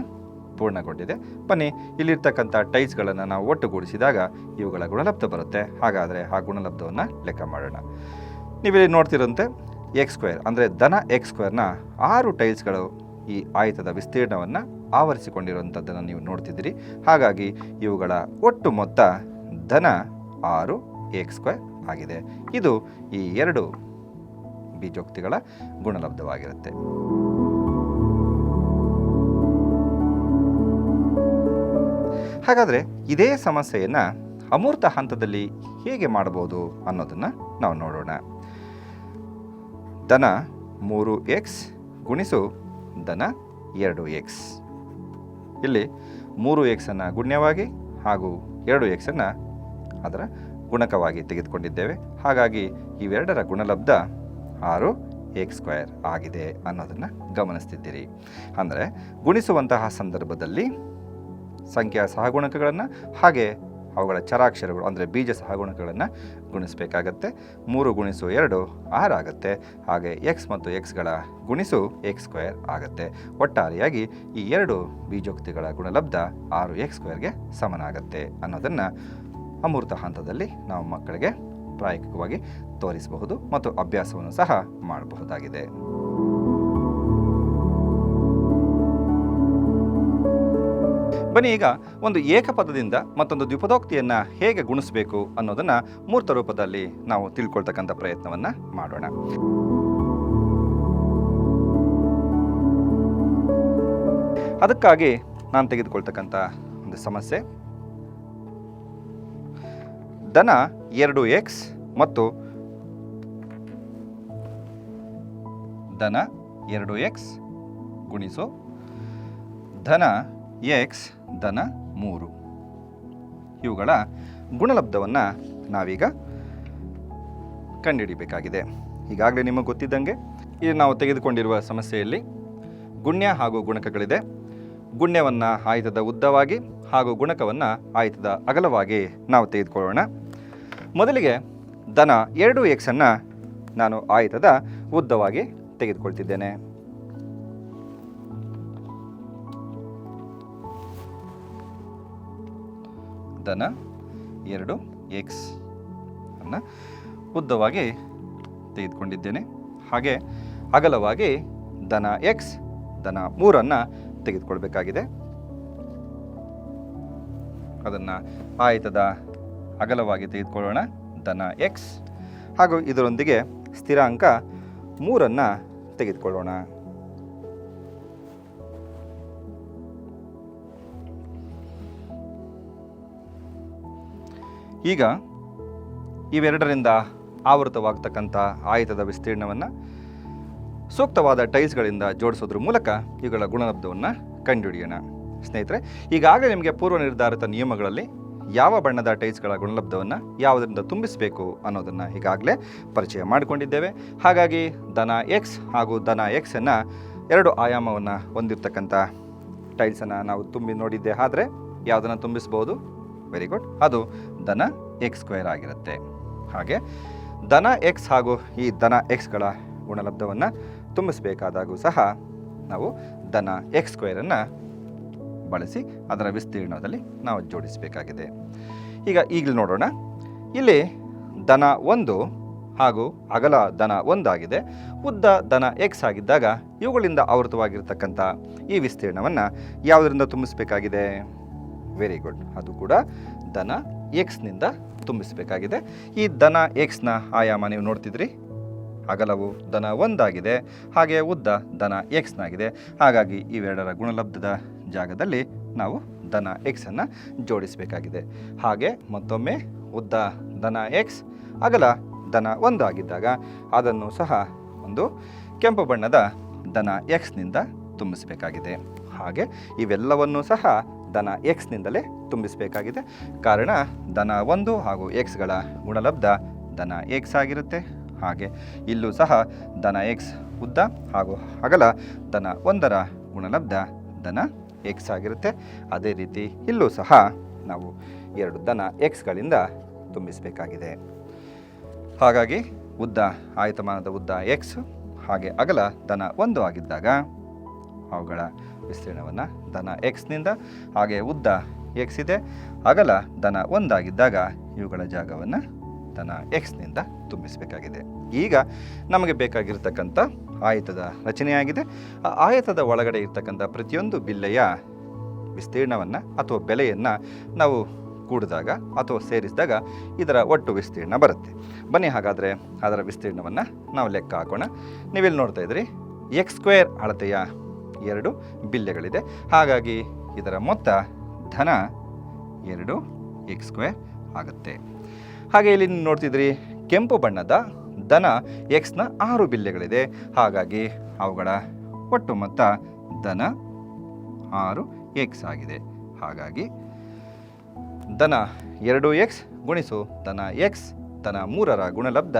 ಪೂರ್ಣಗೊಂಡಿದೆ. ಬನ್ನಿ ಇಲ್ಲಿರ್ತಕ್ಕಂಥ ಟೈಲ್ಸ್ಗಳನ್ನು ನಾವು ಒಟ್ಟುಗೂಡಿಸಿದಾಗ ಇವುಗಳ ಗುಣಲಬ್ಧ ಬರುತ್ತೆ. ಹಾಗಾದರೆ ಆ ಗುಣಲಬ್ಧವನ್ನು ಲೆಕ್ಕ ಮಾಡೋಣ. ನೀವಿಲ್ಲಿ ನೋಡ್ತಿರಂತೆ x² ಅಂದರೆ ಧನ x²ನ 6 ಟೈಲ್ಸ್ಗಳು ಈ ಆಯತದ ವಿಸ್ತೀರ್ಣವನ್ನು ಆವರಿಸಿಕೊಂಡಿರುವಂಥದ್ದನ್ನು ನೀವು ನೋಡ್ತಿದ್ದೀರಿ. ಹಾಗಾಗಿ ಇವುಗಳ ಒಟ್ಟು ಮೊತ್ತ ಧನ 6x² ಆಗಿದೆ. ಇದು ಈ 2 ಬೀಜೋಕ್ತಿಗಳ ಗುಣಲಬ್ಧವಾಗಿರುತ್ತೆ. ಹಾಗಾದರೆ ಇದೇ ಸಮಸ್ಯೆಯನ್ನು ಅಮೂರ್ತ ಹಂತದಲ್ಲಿ ಹೇಗೆ ಮಾಡಬಹುದು ಅನ್ನೋದನ್ನು ನಾವು ನೋಡೋಣ. ಧನ 3x ಗುಣಿಸು ಧನ 2x. ಇಲ್ಲಿ 3xನ್ನು ಗುಣ್ಯವಾಗಿ ಹಾಗೂ 2xನ್ನು ಅದರ ಗುಣಕವಾಗಿ ತೆಗೆದುಕೊಂಡಿದ್ದೇವೆ. ಹಾಗಾಗಿ ಇವೆರಡರ ಗುಣಲಬ್ಧ 6x² ಆಗಿದೆ ಅನ್ನೋದನ್ನು ಗಮನಿಸ್ತಿದ್ದೀರಿ. ಅಂದರೆ ಗುಣಿಸುವಂತಹ ಸಂದರ್ಭದಲ್ಲಿ ಸಂಖ್ಯಾ ಸಹಗುಣಕಗಳನ್ನು ಹಾಗೆ ಅವುಗಳ ಚರಾಕ್ಷರಗಳು ಅಂದರೆ ಬೀಜ ಸಹಗುಣಕಗಳನ್ನು ಗುಣಿಸಬೇಕಾಗತ್ತೆ. 3 ಗುಣಿಸು 2 6 ಆಗುತ್ತೆ. ಹಾಗೆ x ಮತ್ತು xಗಳ ಗುಣಿಸು x² ಆಗುತ್ತೆ. ಒಟ್ಟಾರೆಯಾಗಿ ಈ 2 ಬೀಜೋಕ್ತಿಗಳ ಗುಣಲಬ್ಧ 6x²ಗೆ ಸಮನಾಗುತ್ತೆ ಅನ್ನೋದನ್ನು ಅಮೂರ್ತ ಹಂತದಲ್ಲಿ ನಾವು ಮಕ್ಕಳಿಗೆ ಪ್ರಾಯೋಗಿಕವಾಗಿ ತೋರಿಸಬಹುದು ಮತ್ತು ಅಭ್ಯಾಸವನ್ನು ಸಹ ಮಾಡಬಹುದಾಗಿದೆ. ಬನ್ನಿ ಈಗ ಒಂದು ಏಕಪದದಿಂದ ಮತ್ತೊಂದು ದ್ವಿಪದೋಕ್ತಿಯನ್ನು ಹೇಗೆ ಗುಣಿಸಬೇಕು ಅನ್ನೋದನ್ನು ಮೂರ್ತ ರೂಪದಲ್ಲಿ ನಾವು ತಿಳ್ಕೊಳ್ತಕ್ಕಂಥ ಪ್ರಯತ್ನವನ್ನು ಮಾಡೋಣ. ಅದಕ್ಕಾಗಿ ನಾನು ತೆಗೆದುಕೊಳ್ತಕ್ಕಂಥ ಒಂದು ಸಮಸ್ಯೆ, ಧನ 2x ಮತ್ತು ಧನ 2x ಗುಣಿಸು ಧನ x ಧನ 3 ಇವುಗಳ ಗುಣಲಬ್ಧವನ್ನು ನಾವೀಗ ಕಂಡುಹಿಡಿಯಬೇಕಾಗಿದೆ. ಈಗಾಗಲೇ ನಿಮಗೆ ಗೊತ್ತಿದ್ದಂಗೆ ಇಲ್ಲಿ ನಾವು ತೆಗೆದುಕೊಂಡಿರುವ ಸಮಸ್ಯೆಯಲ್ಲಿ ಗುಣ್ಯ ಹಾಗೂ ಗುಣಕಗಳಿದೆ. ಗುಣ್ಯವನ್ನು ಆಯತದ ಉದ್ದವಾಗಿ ಹಾಗೂ ಗುಣಕವನ್ನು ಆಯತದ ಅಗಲವಾಗಿ ನಾವು ತೆಗೆದುಕೊಳ್ಳೋಣ. ಮೊದಲಿಗೆ ಧನ 2x ಅನ್ನು ನಾನು ಆಯತದ ಉದ್ದವಾಗಿ ತೆಗೆದುಕೊಳ್ತಿದ್ದೇನೆ. ಧನ 2x ಅನ್ನು ಉದ್ದವಾಗಿ ತೆಗೆದುಕೊಂಡಿದ್ದೇನೆ. ಹಾಗೆ ಅಗಲವಾಗಿ ಧನ x ಧನ 3 ಅನ್ನು ತೆಗೆದುಕೊಳ್ಬೇಕಾಗಿದೆ. ಅದನ್ನು ಆಯತದ ಅಗಲವಾಗಿ ತೆಗೆದುಕೊಳ್ಳೋಣ. ಧನ x ಹಾಗೂ ಇದರೊಂದಿಗೆ ಸ್ಥಿರಾಂಕ 3 ಅನ್ನು ತೆಗೆದುಕೊಳ್ಳೋಣ. ಈಗ ಇವೆರಡರಿಂದ ಆವೃತವಾಗ್ತಕ್ಕಂಥ ಆಯತದ ವಿಸ್ತೀರ್ಣವನ್ನು ಸೂಕ್ತವಾದ ಟೈಲ್ಸ್ಗಳಿಂದ ಜೋಡಿಸೋದ್ರ ಮೂಲಕ ಇವುಗಳ ಗುಣಲಬ್ಧವನ್ನು ಕಂಡುಹಿಡಿಯೋಣ. ಸ್ನೇಹಿತರೆ, ಈಗಾಗಲೇ ನಿಮಗೆ ಪೂರ್ವ ನಿರ್ಧಾರಿತ ನಿಯಮಗಳಲ್ಲಿ ಯಾವ ಬಣ್ಣದ ಟೈಲ್ಸ್ಗಳ ಗುಣಲಬ್ಧವನ್ನು ಯಾವುದರಿಂದ ತುಂಬಿಸಬೇಕು ಅನ್ನೋದನ್ನು ಈಗಾಗಲೇ ಪರಿಚಯ ಮಾಡಿಕೊಂಡಿದ್ದೇವೆ. ಹಾಗಾಗಿ ಧನ x ಹಾಗೂ ಧನ x ಅನ್ನು 2 ಆಯಾಮವನ್ನು ಹೊಂದಿರತಕ್ಕಂಥ ಟೈಲ್ಸನ್ನು ನಾವು ತುಂಬಿ ನೋಡಿದ್ದೆ. ಆದರೆ ಯಾವುದನ್ನು ತುಂಬಿಸ್ಬೋದು? ವೆರಿ ಗುಡ್, ಅದು ಧನ x² ಆಗಿರುತ್ತೆ. ಹಾಗೆ ಧನ x ಹಾಗೂ ಈ ಧನ xಗಳ ಗುಣಲಬ್ಧವನ್ನು ತುಂಬಿಸಬೇಕಾದಾಗೂ ಸಹ ನಾವು ಧನ x² ಅನ್ನು ಬಳಸಿ ಅದರ ವಿಸ್ತೀರ್ಣದಲ್ಲಿ ನಾವು ಜೋಡಿಸಬೇಕಾಗಿದೆ. ಈಗಲೇ ನೋಡೋಣ. ಇಲ್ಲಿ ಧನ 1 ಹಾಗೂ ಅಗಲ ಧನ 1 ಆಗಿದೆ. ಉದ್ದ ಧನ x ಆಗಿದ್ದಾಗ ಇವುಗಳಿಂದ ಆವೃತವಾಗಿರ್ತಕ್ಕಂಥ ಈ ವಿಸ್ತೀರ್ಣವನ್ನು ಯಾವುದರಿಂದ ತುಂಬಿಸಬೇಕಾಗಿದೆ? ವೆರಿ ಗುಡ್, ಅದು ಕೂಡ ಧನ x ನಿಂದ ತುಂಬಿಸಬೇಕಾಗಿದೆ. ಈ ಧನ x ನ ಆಯಾಮ ನೀವು ನೋಡ್ತಿದ್ರಿ. ಅಗಲವು ಧನ 1 ಆಗಿದೆ, ಹಾಗೆ ಉದ್ದ ಧನ x ನಾಗಿದೆ. ಹಾಗಾಗಿ ಇವೆರಡರ ಗುಣಲಬ್ಧದ ಜಾಗದಲ್ಲಿ ನಾವು ಧನ x ಅನ್ನು ಜೋಡಿಸಬೇಕಾಗಿದೆ. ಹಾಗೆ ಮತ್ತೊಮ್ಮೆ ಉದ್ದ ಧನ x ಅಗಲ ಧನ 1 ಆಗಿದ್ದಾಗ ಅದನ್ನು ಸಹ ಒಂದು ಕೆಂಪು ಬಣ್ಣದ ಧನ x ನಿಂದ ತುಂಬಿಸಬೇಕಾಗಿದೆ. ಹಾಗೆ ಇವೆಲ್ಲವನ್ನೂ ಸಹ ಧನ x ನಿಂದಲೇ ತುಂಬಿಸಬೇಕಾಗಿದೆ. ಕಾರಣ ಧನ 1 ಹಾಗೂ xಗಳ ಗುಣಲಬ್ಧ ಧನ x ಆಗಿರುತ್ತೆ. ಹಾಗೆ ಇಲ್ಲೂ ಸಹ ಧನ x ಉದ್ದ ಹಾಗೂ ಅಗಲ ಧನ 1ರ ಗುಣಲಬ್ಧ ಧನ x ಆಗಿರುತ್ತೆ. ಅದೇ ರೀತಿ ಇಲ್ಲೂ ಸಹ ನಾವು 2 ಧನ xಗಳಿಂದ ತುಂಬಿಸಬೇಕಾಗಿದೆ. ಹಾಗಾಗಿ ಉದ್ದ ಆಯತಮಾನದ ಉದ್ದ x ಹಾಗೆ ಅಗಲ ಧನ 1 ಆಗಿದ್ದಾಗ ಅವುಗಳ ವಿಸ್ತೀರ್ಣವನ್ನು ಧನ x ನಿಂದ, ಹಾಗೆ ಉದ್ದ x ಇದೆ, ಅಗಲ ಧನ 1 ಆಗಿದ್ದಾಗ ಇವುಗಳ ಜಾಗವನ್ನು ಧನ x ನಿಂದ ತುಂಬಿಸಬೇಕಾಗಿದೆ. ಈಗ ನಮಗೆ ಬೇಕಾಗಿರ್ತಕ್ಕಂಥ ಆಯತದ ರಚನೆಯಾಗಿದೆ. ಆ ಆಯತದ ಒಳಗಡೆ ಇರ್ತಕ್ಕಂಥ ಪ್ರತಿಯೊಂದು ಬಿಲ್ಲೆಯ ವಿಸ್ತೀರ್ಣವನ್ನು ಅಥವಾ ಬೆಲೆಯನ್ನು ನಾವು ಕೂಡಿದಾಗ ಅಥವಾ ಸೇರಿಸಿದಾಗ ಇದರ ಒಟ್ಟು ವಿಸ್ತೀರ್ಣ ಬರುತ್ತೆ. ಬನ್ನಿ ಹಾಗಾದರೆ ಅದರ ವಿಸ್ತೀರ್ಣವನ್ನು ನಾವು ಲೆಕ್ಕ ಹಾಕೋಣ. ನೀವಿಲ್ಲಿ ನೋಡ್ತಾ ಇದ್ರಿ x² ಅಳತೆಯ 2 ಬಿಲ್ಲೆಗಳಿದೆ. ಹಾಗಾಗಿ ಇದರ ಮೊತ್ತ ಧನ 2x² ಆಗುತ್ತೆ. ಹಾಗೆ ಇಲ್ಲಿ ನೋಡ್ತಿದ್ರಿ ಕೆಂಪು ಬಣ್ಣದ ಧನ x ನ 6 ಬಿಲ್ಲೆಗಳಿದೆ. ಹಾಗಾಗಿ ಅವುಗಳ ಒಟ್ಟು ಮೊತ್ತ ಧನ 6x ಆಗಿದೆ. ಹಾಗಾಗಿ ಧನ 2x ಗುಣಿಸು ಧನ x ಧನ 3ರ ಗುಣಲಬ್ಧ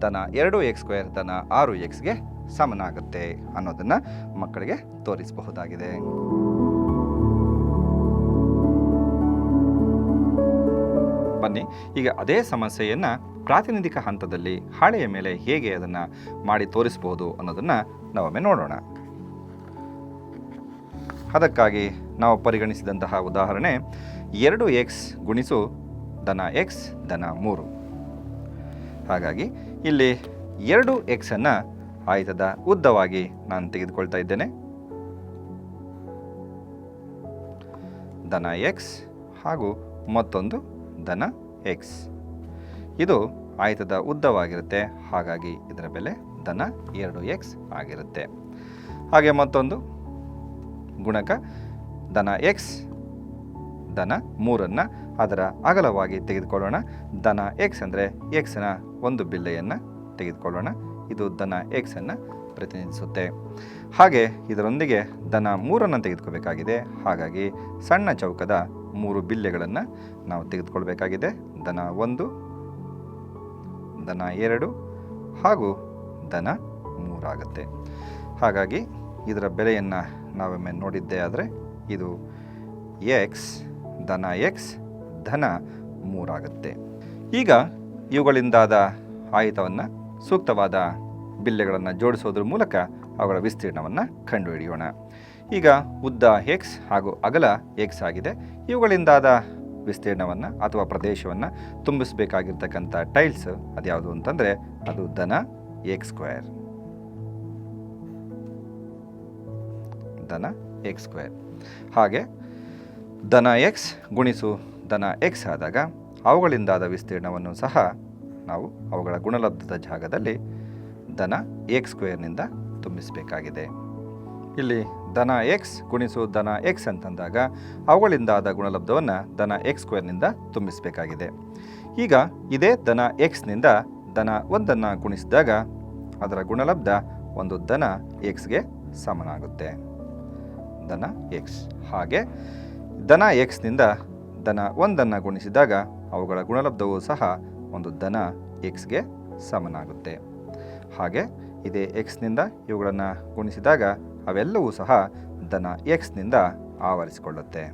ಧನ 2x² ಧನ 6xಗೆ ಸಮನಾಗುತ್ತೆ ಅನ್ನೋದನ್ನು ಮಕ್ಕಳಿಗೆ ತೋರಿಸಬಹುದಾಗಿದೆ. ಬನ್ನಿ ಈಗ ಅದೇ ಸಮಸ್ಯೆಯನ್ನು ಪ್ರಾತಿನಿಧಿಕ ಹಂತದಲ್ಲಿ ಹಾಳೆಯ ಮೇಲೆ ಹೇಗೆ ಅದನ್ನು ಮಾಡಿ ತೋರಿಸಬಹುದು ಅನ್ನೋದನ್ನು ನಾವೊಮ್ಮೆ ನೋಡೋಣ. ಅದಕ್ಕಾಗಿ ನಾವು ಪರಿಗಣಿಸಿದಂತಹ ಉದಾಹರಣೆ 2x ಗುಣಿಸು ಧನ x ಧನ 3. ಹಾಗಾಗಿ ಇಲ್ಲಿ 2x ಅನ್ನು ಆಯತದ ಉದ್ದವಾಗಿ ನಾನು ತೆಗೆದುಕೊಳ್ತಾ ಇದ್ದೇನೆ. ಧನ x ಹಾಗೂ ಮತ್ತೊಂದು ಧನ x. ಇದು ಆಯತದ ಉದ್ದವಾಗಿರುತ್ತೆ. ಹಾಗಾಗಿ ಇದರ ಬೆಲೆ ಧನ 2x ಆಗಿರುತ್ತೆ. ಹಾಗೆ ಮತ್ತೊಂದು ಗುಣಕ ಧನ x ಧನ 3 ಅದರ ಅಗಲವಾಗಿ ತೆಗೆದುಕೊಳ್ಳೋಣ. ಧನ x ಅಂದರೆ x ನ ಒಂದು ಬಿಲ್ಲೆಯನ್ನು ತೆಗೆದುಕೊಳ್ಳೋಣ. ಇದು ಧನ x ಅನ್ನು ಪ್ರತಿನಿಧಿಸುತ್ತೆ. ಹಾಗೆ ಇದರೊಂದಿಗೆ ಧನ 3 ತೆಗೆದುಕೋಬೇಕಾಗಿದೆ. ಹಾಗಾಗಿ ಸಣ್ಣ ಚೌಕದ 3 ಬಿಲ್ಲೆಗಳನ್ನು ನಾವು ತೆಗೆದುಕೊಳ್ಬೇಕಾಗಿದೆ. ಧನ 1 ಧನ 2 ಹಾಗೂ ಧನ 3 ಆಗುತ್ತೆ. ಹಾಗಾಗಿ ಇದರ ಬೆಲೆಯನ್ನು ನಾವೊಮ್ಮೆ ನೋಡಿದ್ದೇ ಆದರೆ ಇದು ಎಕ್ಸ್ ಧನ ಎಕ್ಸ್ ಧನ 3 ಆಗುತ್ತೆ. ಈಗ ಇವುಗಳಿಂದಾದ ಆಯತವನ್ನು ಸೂಕ್ತವಾದ ಬಿಲ್ಲೆಗಳನ್ನು ಜೋಡಿಸೋದ್ರ ಮೂಲಕ ಅವುಗಳ ವಿಸ್ತೀರ್ಣವನ್ನು ಕಂಡುಹಿಡಿಯೋಣ. ಈಗ ಉದ್ದ ಎಕ್ಸ್ ಹಾಗೂ ಅಗಲ ಎಕ್ಸ್ ಆಗಿದೆ. ಇವುಗಳಿಂದಾದ ವಿಸ್ತೀರ್ಣವನ್ನು ಅಥವಾ ಪ್ರದೇಶವನ್ನು ತುಂಬಿಸಬೇಕಾಗಿರ್ತಕ್ಕಂಥ ಟೈಲ್ಸ್ ಅದ್ಯಾವುದು ಅಂತಂದರೆ ಅದು ಧನ x². ಧನ x². ಹಾಗೆ ಧನ ಎಕ್ಸ್ ಗುಣಿಸು ಧನ ಎಕ್ಸ್ ಆದಾಗ ಅವುಗಳಿಂದಾದ ವಿಸ್ತೀರ್ಣವನ್ನು ಸಹ ನಾವು ಅವುಗಳ ಗುಣಲಬ್ಧದ ಜಾಗದಲ್ಲಿ ಧನ x²ನಿಂದ ತುಂಬಿಸಬೇಕಾಗಿದೆ. ಇಲ್ಲಿ ಧನ ಎಕ್ಸ್ ಗುಣಿಸು ಧನ ಎಕ್ಸ್ ಅಂತಂದಾಗ ಅವುಗಳಿಂದಾದ ಗುಣಲಬ್ಧವನ್ನು ಧನ x²ನಿಂದ ತುಂಬಿಸಬೇಕಾಗಿದೆ. ಈಗ ಇದೇ ಧನ ಎಕ್ಸ್ನಿಂದ ಧನ 1 ಗುಣಿಸಿದಾಗ ಅದರ ಗುಣಲಬ್ಧ ಒಂದು ಧನ ಎಕ್ಸ್ಗೆ ಸಮನಾಗುತ್ತೆ. ಧನ ಎಕ್ಸ್. ಹಾಗೆ ಧನ ಎಕ್ಸ್ನಿಂದ ಧನ 1 ಗುಣಿಸಿದಾಗ ಅವುಗಳ ಗುಣಲಬ್ಧವೂ ಸಹ ಒಂದು ಧನ ಎಕ್ಸ್ಗೆ ಸಮನಾಗುತ್ತೆ. ಹಾಗೆ ಇದೇ ಎಕ್ಸ್ನಿಂದ ಇವುಗಳನ್ನು ಗುಣಿಸಿದಾಗ ಅವೆಲ್ಲವೂ ಸಹ ಧನ ಎಕ್ಸ್ನಿಂದ ಆವರಿಸಿಕೊಳ್ಳುತ್ತೆ.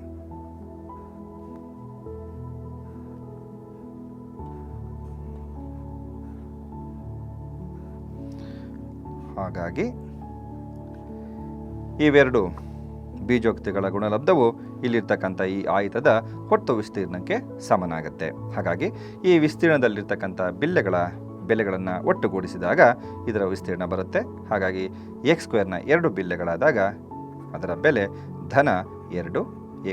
ಹಾಗಾಗಿ ಇವೆರಡು ಬೀಜೋಕ್ತಿಗಳ ಗುಣಲಬ್ಧವು ಇಲ್ಲಿರ್ತಕ್ಕಂಥ ಈ ಆಯತದ ಒಟ್ಟು ವಿಸ್ತೀರ್ಣಕ್ಕೆ ಸಮನಾಗುತ್ತೆ. ಹಾಗಾಗಿ ಈ ವಿಸ್ತೀರ್ಣದಲ್ಲಿರ್ತಕ್ಕಂಥ ಬಿಲ್ಲೆಗಳ ಬೆಲೆಗಳನ್ನು ಒಟ್ಟುಗೂಡಿಸಿದಾಗ ಇದರ ವಿಸ್ತೀರ್ಣ ಬರುತ್ತೆ. ಹಾಗಾಗಿ x²ನ 2 ಬಿಲ್ಲೆಗಳಾದಾಗ ಅದರ ಬೆಲೆ ಧನ 2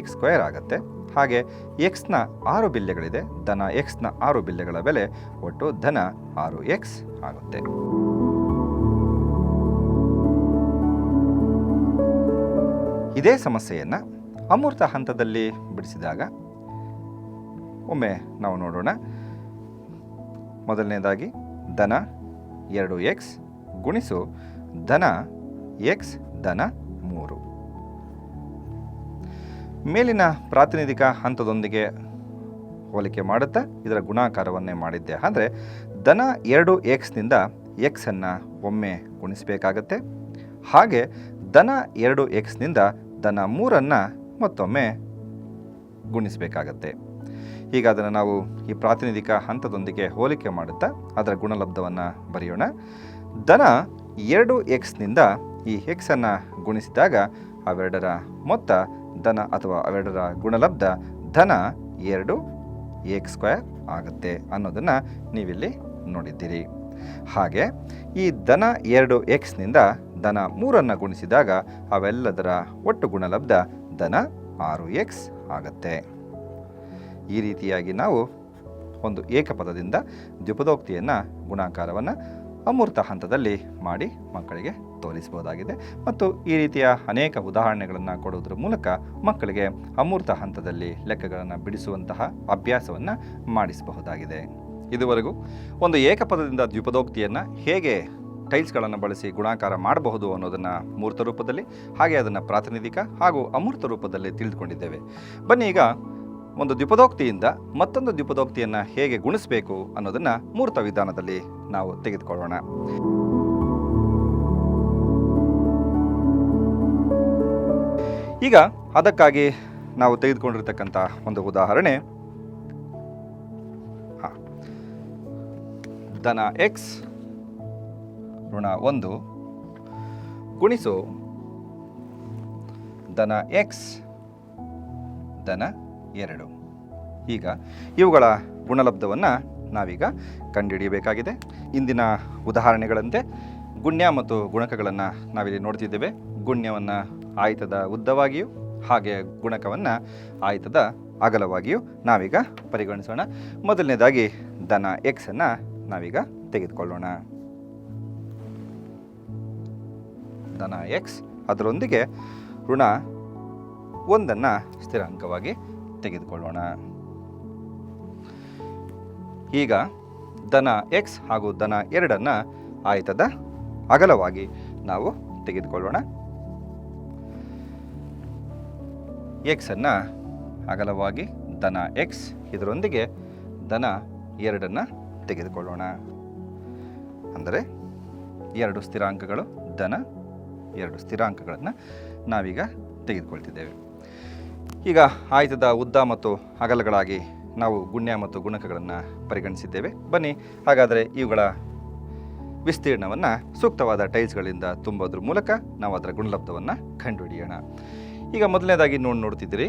x² ಆಗುತ್ತೆ. ಹಾಗೆ ಎಕ್ಸ್ನ 6 ಬಿಲ್ಲೆಗಳಿದೆ. ಧನ ಎಕ್ಸ್ನ 6 ಬಿಲ್ಲೆಗಳ ಬೆಲೆ ಒಟ್ಟು ಧನ 6x ಆಗುತ್ತೆ. ಇದೇ ಸಮಸ್ಯೆಯನ್ನು ಅಮೂರ್ತ ಹಂತದಲ್ಲಿ ಬಿಡಿಸಿದಾಗ ಒಮ್ಮೆ ನಾವು ನೋಡೋಣ. ಮೊದಲನೇದಾಗಿ ಧನ 2x ಗುಣಿಸು ಧನ ಎಕ್ಸ್ ಧನ 3. ಮೇಲಿನ ಪ್ರಾತಿನಿಧಿಕ ಹಂತದೊಂದಿಗೆ ಹೋಲಿಕೆ ಮಾಡುತ್ತಾ ಇದರ ಗುಣಾಕಾರವನ್ನೇ ಮಾಡಿದ್ದೆ. ಅಂದರೆ ಧನ 2xನಿಂದ ಎಕ್ಸನ್ನು ಒಮ್ಮೆ ಗುಣಿಸಬೇಕಾಗತ್ತೆ. ಹಾಗೆ ಧನ 2xನಿಂದ ಧನ 3 ಮತ್ತೊಮ್ಮೆ ಗುಣಿಸಬೇಕಾಗತ್ತೆ. ಈಗ ಅದನ್ನು ನಾವು ಈ ಪ್ರಾತಿನಿಧಿಕ ಹಂತದೊಂದಿಗೆ ಹೋಲಿಕೆ ಮಾಡುತ್ತಾ ಅದರ ಗುಣಲಬ್ಧವನ್ನು ಬರೆಯೋಣ. ಧನ 2xನಿಂದ ಈ ಎಕ್ಸನ್ನು ಗುಣಿಸಿದಾಗ ಅವೆರಡರ ಮೊತ್ತ ಧನ ಅಥವಾ ಅವೆರಡರ ಗುಣಲಬ್ಧ ಧನ 2x² ಆಗುತ್ತೆ ಅನ್ನೋದನ್ನು ನೀವಿಲ್ಲಿ ನೋಡಿದ್ದೀರಿ. ಹಾಗೆ ಈ ಧನ 2xನಿಂದ ಧನ 3 ಗುಣಿಸಿದಾಗ ಅವೆಲ್ಲದರ ಒಟ್ಟು ಗುಣಲಬ್ಧ ಧನ 6x ಆಗುತ್ತೆ. ಈ ರೀತಿಯಾಗಿ ನಾವು ಒಂದು ಏಕಪದದಿಂದ ದ್ವಿಪದೋಕ್ತಿಯನ್ನು ಗುಣಾಕಾರವನ್ನು ಅಮೂರ್ತ ಹಂತದಲ್ಲಿ ಮಾಡಿ ಮಕ್ಕಳಿಗೆ ತೋರಿಸಬಹುದಾಗಿದೆ. ಮತ್ತು ಈ ರೀತಿಯ ಅನೇಕ ಉದಾಹರಣೆಗಳನ್ನು ಕೊಡುವುದರ ಮೂಲಕ ಮಕ್ಕಳಿಗೆ ಅಮೂರ್ತ ಹಂತದಲ್ಲಿ ಲೆಕ್ಕಗಳನ್ನು ಬಿಡಿಸುವಂತಹ ಅಭ್ಯಾಸವನ್ನು ಮಾಡಿಸಬಹುದಾಗಿದೆ. ಇದುವರೆಗೂ ಒಂದು ಏಕಪದದಿಂದ ದ್ವಿಪದೋಕ್ತಿಯನ್ನು ಹೇಗೆ ಟೈಲ್ಸ್ಗಳನ್ನು ಬಳಸಿ ಗುಣಾಕಾರ ಮಾಡಬಹುದು ಅನ್ನೋದನ್ನು ಮೂರ್ತ ರೂಪದಲ್ಲಿ ಹಾಗೆ ಅದನ್ನು ಪ್ರಾತಿನಿಧಿಕ ಹಾಗೂ ಅಮೂರ್ತ ರೂಪದಲ್ಲಿ ತಿಳಿದುಕೊಂಡಿದ್ದೇವೆ. ಬನ್ನಿ ಈಗ ಒಂದು ದ್ವಿಪದೋಕ್ತಿಯಿಂದ ಮತ್ತೊಂದು ದ್ವಿಪದೋಕ್ತಿಯನ್ನು ಹೇಗೆ ಗುಣಿಸಬೇಕು ಅನ್ನೋದನ್ನು ಮೂರ್ತ ವಿಧಾನದಲ್ಲಿ ನಾವು ತೆಗೆದುಕೊಳ್ಳೋಣ. ಈಗ ಅದಕ್ಕಾಗಿ ನಾವು ತೆಗೆದುಕೊಂಡಿರ್ತಕ್ಕಂಥ ಒಂದು ಉದಾಹರಣೆ ಧನ ಎಕ್ಸ್ ಋಣ 1 ಗುಣಿಸು ಧನ ಎಕ್ಸ್ ಧನ 2. ಈಗ ಇವುಗಳ ಗುಣಲಬ್ಧವನ್ನು ನಾವೀಗ ಕಂಡುಹಿಡಿಯಬೇಕಾಗಿದೆ. ಇಂದಿನ ಉದಾಹರಣೆಗಳಂತೆ ಗುಣ್ಯ ಮತ್ತು ಗುಣಕಗಳನ್ನು ನಾವಿಲ್ಲಿ ನೋಡ್ತಿದ್ದೇವೆ. ಗುಣ್ಯವನ್ನು ಆಯತದ ಉದ್ದವಾಗಿಯೂ ಹಾಗೆ ಗುಣಕವನ್ನು ಆಯತದ ಅಗಲವಾಗಿಯೂ ನಾವೀಗ ಪರಿಗಣಿಸೋಣ. ಮೊದಲನೇದಾಗಿ ಧನ ಎಕ್ಸನ್ನು ನಾವೀಗ ತೆಗೆದುಕೊಳ್ಳೋಣ. ಧನ ಎಕ್ಸ್ ಅದರೊಂದಿಗೆ ಋಣ 1 ಸ್ಥಿರಾಂಕವಾಗಿ ತೆಗೆದುಕೊಳ್ಳೋಣ. ಈಗ ಧನ ಎಕ್ಸ್ ಹಾಗೂ ಧನ 2 ಆಯತದ ಅಗಲವಾಗಿ ನಾವು ತೆಗೆದುಕೊಳ್ಳೋಣ. ಎಕ್ಸನ್ನು ಅಗಲವಾಗಿ ಧನ ಎಕ್ಸ್ ಇದರೊಂದಿಗೆ ಧನ 2 ತೆಗೆದುಕೊಳ್ಳೋಣ. ಅಂದರೆ 2 ಸ್ಥಿರಾಂಕಗಳು ಧನ 2 ಸ್ಥಿರಾಂಕಗಳನ್ನು ನಾವೀಗ ತೆಗೆದುಕೊಳ್ತಿದ್ದೇವೆ. ಈಗ ಆಯತದ ಉದ್ದ ಮತ್ತು ಅಗಲಗಳಾಗಿ ನಾವು ಗುಣ್ಯ ಮತ್ತು ಗುಣಕಗಳನ್ನು ಪರಿಗಣಿಸಿದ್ದೇವೆ. ಬನ್ನಿ ಹಾಗಾದರೆ ಇವುಗಳ ವಿಸ್ತೀರ್ಣವನ್ನು ಸೂಕ್ತವಾದ ಟೈಲ್ಸ್ಗಳಿಂದ ತುಂಬೋದ್ರ ಮೂಲಕ ನಾವು ಅದರ ಗುಣಲಬ್ಧವನ್ನು ಕಂಡುಹಿಡಿಯೋಣ. ಈಗ ಮೊದಲನೇದಾಗಿ ನೋಡ್ತಿದ್ದೀರಿ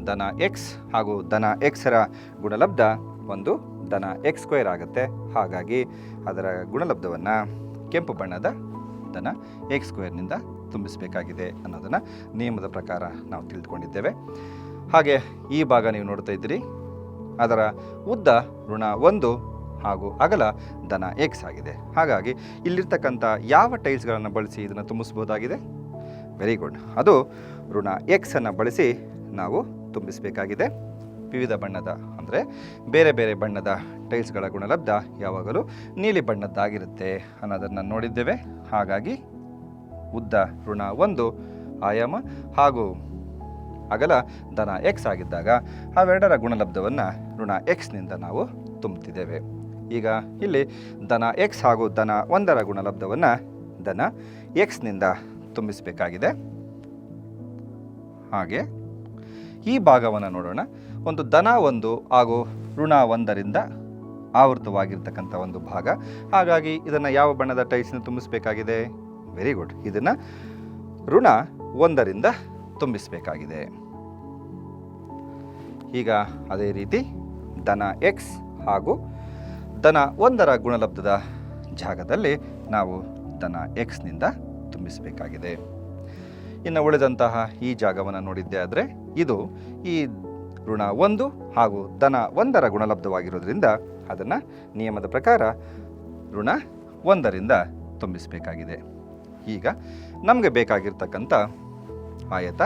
ಧನ ಎಕ್ಸ್ ಹಾಗೂ ಧನ ಎಕ್ಸರ ಗುಣಲಬ್ಧ ಒಂದು ಧನ ಎಕ್ಸ್ ಸ್ಕ್ವೇರ್ ಆಗುತ್ತೆ. ಹಾಗಾಗಿ ಅದರ ಗುಣಲಬ್ಧವನ್ನು ಕೆಂಪು ಬಣ್ಣದ ಧನ ಎಕ್ಸ್ ಸ್ಕ್ವೇರ್ನಿಂದ ತುಂಬಿಸಬೇಕಾಗಿದೆ ಅನ್ನೋದನ್ನು ನಿಯಮದ ಪ್ರಕಾರ ನಾವು ತಿಳಿದುಕೊಂಡಿದ್ದೇವೆ. ಹಾಗೆ ಈ ಭಾಗ ನೀವು ನೋಡ್ತಾ ಇದ್ದೀರಿ, ಅದರ ಉದ್ದ ಋಣ 1 ಹಾಗೂ ಅಗಲ ಧನ ಎಕ್ಸ್ ಆಗಿದೆ. ಹಾಗಾಗಿ ಇಲ್ಲಿರ್ತಕ್ಕಂಥ ಯಾವ ಟೈಲ್ಸ್ಗಳನ್ನು ಬಳಸಿ ಇದನ್ನು ತುಂಬಿಸ್ಬೋದಾಗಿದೆ? ವೆರಿ ಗುಡ್, ಅದು ಋಣ ಎಕ್ಸನ್ನು ಬಳಸಿ ನಾವು ತುಂಬಿಸಬೇಕಾಗಿದೆ. ವಿವಿಧ ಬಣ್ಣದ ಅಂದರೆ ಬೇರೆ ಬೇರೆ ಬಣ್ಣದ ಟೈಲ್ಸ್ಗಳ ಗುಣಲಬ್ಧ ಯಾವಾಗಲೂ ನೀಲಿ ಬಣ್ಣದ್ದಾಗಿರುತ್ತೆ ಅನ್ನೋದನ್ನು ನೋಡಿದ್ದೇವೆ. ಹಾಗಾಗಿ ಉದ್ದ ಋಣ 1 ಆಯಾಮ ಹಾಗೂ ಅಗಲ ಧನ ಎಕ್ಸ್ ಆಗಿದ್ದಾಗ ಅವೆರಡರ ಗುಣಲಬ್ಧವನ್ನು ಋಣ ಎಕ್ಸ್ನಿಂದ ನಾವು ತುಂಬುತ್ತಿದ್ದೇವೆ. ಈಗ ಇಲ್ಲಿ ಧನ ಎಕ್ಸ್ ಹಾಗೂ ಧನ 1ರ ಗುಣಲಬ್ಧವನ್ನು ಧನ ಎಕ್ಸ್ನಿಂದ ತುಂಬಿಸಬೇಕಾಗಿದೆ. ಹಾಗೆ ಈ ಭಾಗವನ್ನು ನೋಡೋಣ. ಒಂದು ಧನ 1 ಹಾಗೂ ಋಣ 1ರಿಂದ ಆವೃತವಾಗಿರ್ತಕ್ಕಂಥ ಒಂದು ಭಾಗ. ಹಾಗಾಗಿ ಇದನ್ನು ಯಾವ ಬಣ್ಣದ ಟೈಲ್ಸ್ನ ತುಂಬಿಸಬೇಕಾಗಿದೆ? ವೆರಿ ಗುಡ್, ಇದನ್ನು ಋಣ 1ರಿಂದ ತುಂಬಿಸಬೇಕಾಗಿದೆ. ಈಗ ಅದೇ ರೀತಿ ಧನ ಎಕ್ಸ್ ಹಾಗೂ ಧನ 1ರ ಗುಣಲಬ್ಧದ ಜಾಗದಲ್ಲಿ ನಾವು ಧನ ಎಕ್ಸ್ನಿಂದ ತುಂಬಿಸಬೇಕಾಗಿದೆ. ಇನ್ನು ಉಳಿದಂತಹ ಈ ಜಾಗವನ್ನು ನೋಡಿದ್ದೆ ಆದರೆ ಇದು ಈ ಋಣ 1 ಹಾಗೂ ಧನ 1ರ ಗುಣಲಬ್ಧವಾಗಿರೋದ್ರಿಂದ ಅದನ್ನು ನಿಯಮದ ಪ್ರಕಾರ ಋಣ 1ರಿಂದ ತುಂಬಿಸಬೇಕಾಗಿದೆ. ಈಗ ನಮಗೆ ಬೇಕಾಗಿರ್ತಕ್ಕಂಥ ಆಯತ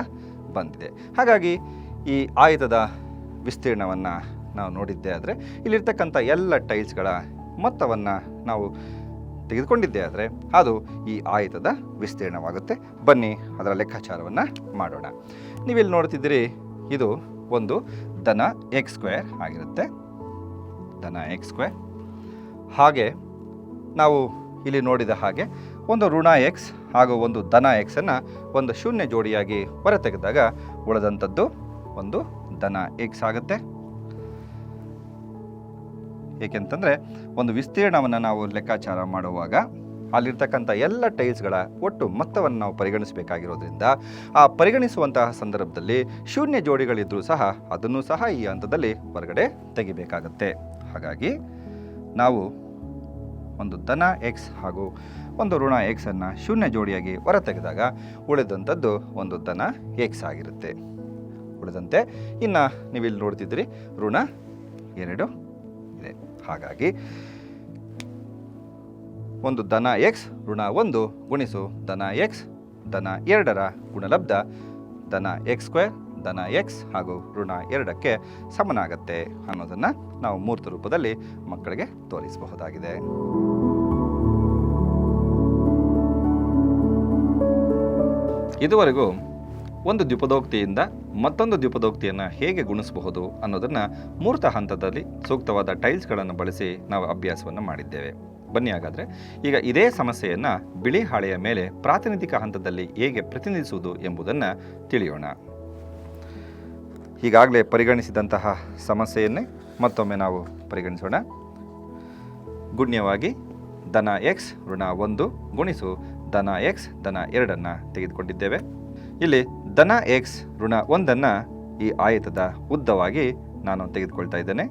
ಬಂದಿದೆ. ಹಾಗಾಗಿ ಈ ಆಯತದ ವಿಸ್ತೀರ್ಣವನ್ನು ನಾವು ನೋಡಿದ್ದೆ ಆದರೆ ಇಲ್ಲಿರ್ತಕ್ಕಂಥ ಎಲ್ಲ ಟೈಲ್ಸ್ಗಳ ಮೊತ್ತವನ್ನು ನಾವು ತೆಗೆದುಕೊಂಡಿದ್ದೆ ಆದರೆ ಅದು ಈ ಆಯತದ ವಿಸ್ತೀರ್ಣವಾಗುತ್ತೆ. ಬನ್ನಿ ಅದರ ಲೆಕ್ಕಾಚಾರವನ್ನು ಮಾಡೋಣ. ನೀವಿಲ್ಲಿ ನೋಡ್ತಿದ್ದೀರಿ, ಇದು ಒಂದು ಧನ ಎಕ್ಸ್ ಸ್ಕ್ವೇರ್ ಆಗಿರುತ್ತೆ, ಧನ ಎಕ್ಸ್ ಸ್ಕ್ವೇರ್. ಹಾಗೆ ನಾವು ಇಲ್ಲಿ ನೋಡಿದ ಹಾಗೆ ಒಂದು ಋಣ ಎಕ್ಸ್ ಹಾಗೂ ಒಂದು ಧನ ಎಕ್ಸನ್ನು ಒಂದು ಶೂನ್ಯ ಜೋಡಿಯಾಗಿ ಹೊರತೆಗೆದಾಗ ಉಳಿದಂಥದ್ದು ಒಂದು ಧನ ಎಕ್ಸ್ ಆಗುತ್ತೆ. ಏಕೆಂತಂದರೆ ಒಂದು ವಿಸ್ತೀರ್ಣವನ್ನು ನಾವು ಲೆಕ್ಕಾಚಾರ ಮಾಡುವಾಗ ಅಲ್ಲಿರ್ತಕ್ಕಂಥ ಎಲ್ಲ ಟೈಲ್ಸ್ಗಳ ಒಟ್ಟು ಮೊತ್ತವನ್ನು ನಾವು ಪರಿಗಣಿಸಬೇಕಾಗಿರೋದ್ರಿಂದ ಆ ಪರಿಗಣಿಸುವಂತಹ ಸಂದರ್ಭದಲ್ಲಿ ಶೂನ್ಯ ಜೋಡಿಗಳಿದ್ದರೂ ಸಹ ಅದನ್ನು ಸಹ ಈ ಹಂತದಲ್ಲಿ ಹೊರಗಡೆ ತೆಗಿಬೇಕಾಗತ್ತೆ. ಹಾಗಾಗಿ ನಾವು ಒಂದು ಧನ ಎಕ್ಸ್ ಹಾಗೂ ಒಂದು ಋಣ ಎಕ್ಸನ್ನು ಶೂನ್ಯ ಜೋಡಿಯಾಗಿ ಹೊರತೆಗೆದಾಗ ಉಳಿದಂಥದ್ದು ಒಂದು ಧನ ಎಕ್ಸ್ ಆಗಿರುತ್ತೆ. ಉಳಿದಂತೆ ಇನ್ನು ನೀವಿಲ್ಲಿ ನೋಡ್ತಿದ್ದೀರಿ ಋಣ 2 ಇದೆ. ಹಾಗಾಗಿ ಒಂದು ಧನ ಎಕ್ಸ್ ಋಣ 1 ಗುಣಿಸು ಧನ ಎಕ್ಸ್ ಧನ 2ರ ಗುಣಲಬ್ಧ ಧನ ಎಕ್ಸ್ ಸ್ಕ್ವೇರ್ ಧನ ಎಕ್ಸ್ ಹಾಗೂ ಋಣ 2ಕ್ಕೆ ಸಮನಾಗತ್ತೆ ಅನ್ನೋದನ್ನು ನಾವು ಮೂರ್ತ ರೂಪದಲ್ಲಿ ಮಕ್ಕಳಿಗೆ ತೋರಿಸಬಹುದಾಗಿದೆ. ಇದುವರೆಗೂ ಒಂದು ದ್ವಿಪದೋಕ್ತಿಯಿಂದ ಮತ್ತೊಂದು ದ್ವಿಪದೋಕ್ತಿಯನ್ನು ಹೇಗೆ ಗುಣಿಸಬಹುದು ಅನ್ನೋದನ್ನು ಮೂರ್ತ ಹಂತದಲ್ಲಿ ಸೂಕ್ತವಾದ ಟೈಲ್ಸ್ಗಳನ್ನು ಬಳಸಿ ನಾವು ಅಭ್ಯಾಸವನ್ನು ಮಾಡಿದ್ದೇವೆ. ಬನ್ನಿ ಹಾಗಾದರೆ ಈಗ ಇದೇ ಸಮಸ್ಯೆಯನ್ನು ಬಿಳಿ ಹಾಳೆಯ ಮೇಲೆ ಪ್ರಾತಿನಿಧಿಕ ಹಂತದಲ್ಲಿ ಹೇಗೆ ಪ್ರತಿನಿಧಿಸುವುದು ಎಂಬುದನ್ನು ತಿಳಿಯೋಣ. ಈಗಾಗಲೇ ಪರಿಗಣಿಸಿದಂತಹ ಸಮಸ್ಯೆಯನ್ನೇ ಮತ್ತೊಮ್ಮೆ ನಾವು ಪರಿಗಣಿಸೋಣ. ಗುಣ್ಯವಾಗಿ ಧನ ಎಕ್ಸ್ ಋಣ 1 ಗುಣಿಸು ಧನ ಎಕ್ಸ್ ಧನ 2ಅನ್ನು ತೆಗೆದುಕೊಂಡಿದ್ದೇವೆ. ಇಲ್ಲಿ ಧನ ಎಕ್ಸ್ ಋಣ 1ಅನ್ನು ಈ ಆಯತದ ಉದ್ದವಾಗಿ ನಾನು ತೆಗೆದುಕೊಳ್ತಾ ಇದ್ದೇನೆ.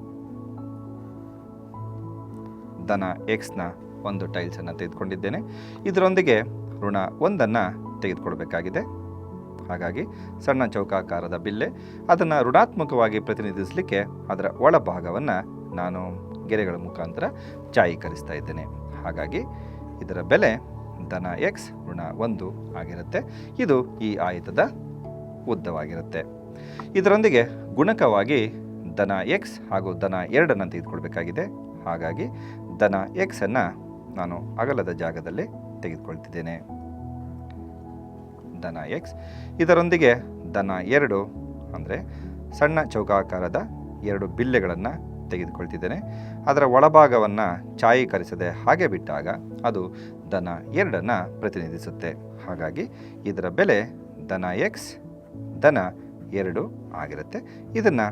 ಧನ ಎಕ್ಸ್ನ ಒಂದು ಟೈಲ್ಸನ್ನು ತೆಗೆದುಕೊಂಡಿದ್ದೇನೆ. ಇದರೊಂದಿಗೆ ಋಣ 1ಅನ್ನು ತೆಗೆದುಕೊಳ್ಬೇಕಾಗಿದೆ. ಹಾಗಾಗಿ ಸಣ್ಣ ಚೌಕಾಕಾರದ ಬಿಲ್ಲೆ ಅದನ್ನು ಋಣಾತ್ಮಕವಾಗಿ ಪ್ರತಿನಿಧಿಸಲಿಕ್ಕೆ ಅದರ ಒಳಭಾಗವನ್ನು ನಾನು ಗೆರೆಗಳ ಮುಖಾಂತರ ಛಾಯೀಕರಿಸ್ತಾ ಇದ್ದೇನೆ. ಹಾಗಾಗಿ ಇದರ ಬೆಲೆ ಧನ ಎಕ್ಸ್ ಋಣ 1 ಆಗಿರುತ್ತೆ. ಇದು ಈ ಆಯತದ ಉದ್ದವಾಗಿರುತ್ತೆ. ಇದರೊಂದಿಗೆ ಗುಣಕವಾಗಿ ಧನ ಎಕ್ಸ್ ಹಾಗೂ ಧನ 2ಅನ್ನು ತೆಗೆದುಕೊಳ್ಬೇಕಾಗಿದೆ. ಹಾಗಾಗಿ ಧನ ಎಕ್ಸನ್ನು ನಾನು ಅಗಲದ ಜಾಗದಲ್ಲಿ ತೆಗೆದುಕೊಳ್ತಿದ್ದೇನೆ. ಧನ ಎಕ್ಸ್ ಇದರೊಂದಿಗೆ ಧನ 2 ಅಂದರೆ ಸಣ್ಣ ಚೌಕಾಕಾರದ 2 ಬಿಲ್ಲೆಗಳನ್ನು ತೆಗೆದುಕೊಳ್ತಿದ್ದೇನೆ. ಅದರ ಒಳಭಾಗವನ್ನು ಛಾಯೀಕರಿಸದೆ ಹಾಗೆ ಬಿಟ್ಟಾಗ ಅದು ಧನ 2ಅನ್ನು ಪ್ರತಿನಿಧಿಸುತ್ತೆ. ಹಾಗಾಗಿ ಇದರ ಬೆಲೆ ಧನ ಎಕ್ಸ್ ಧನ 2 ಆಗಿರುತ್ತೆ. ಇದನ್ನು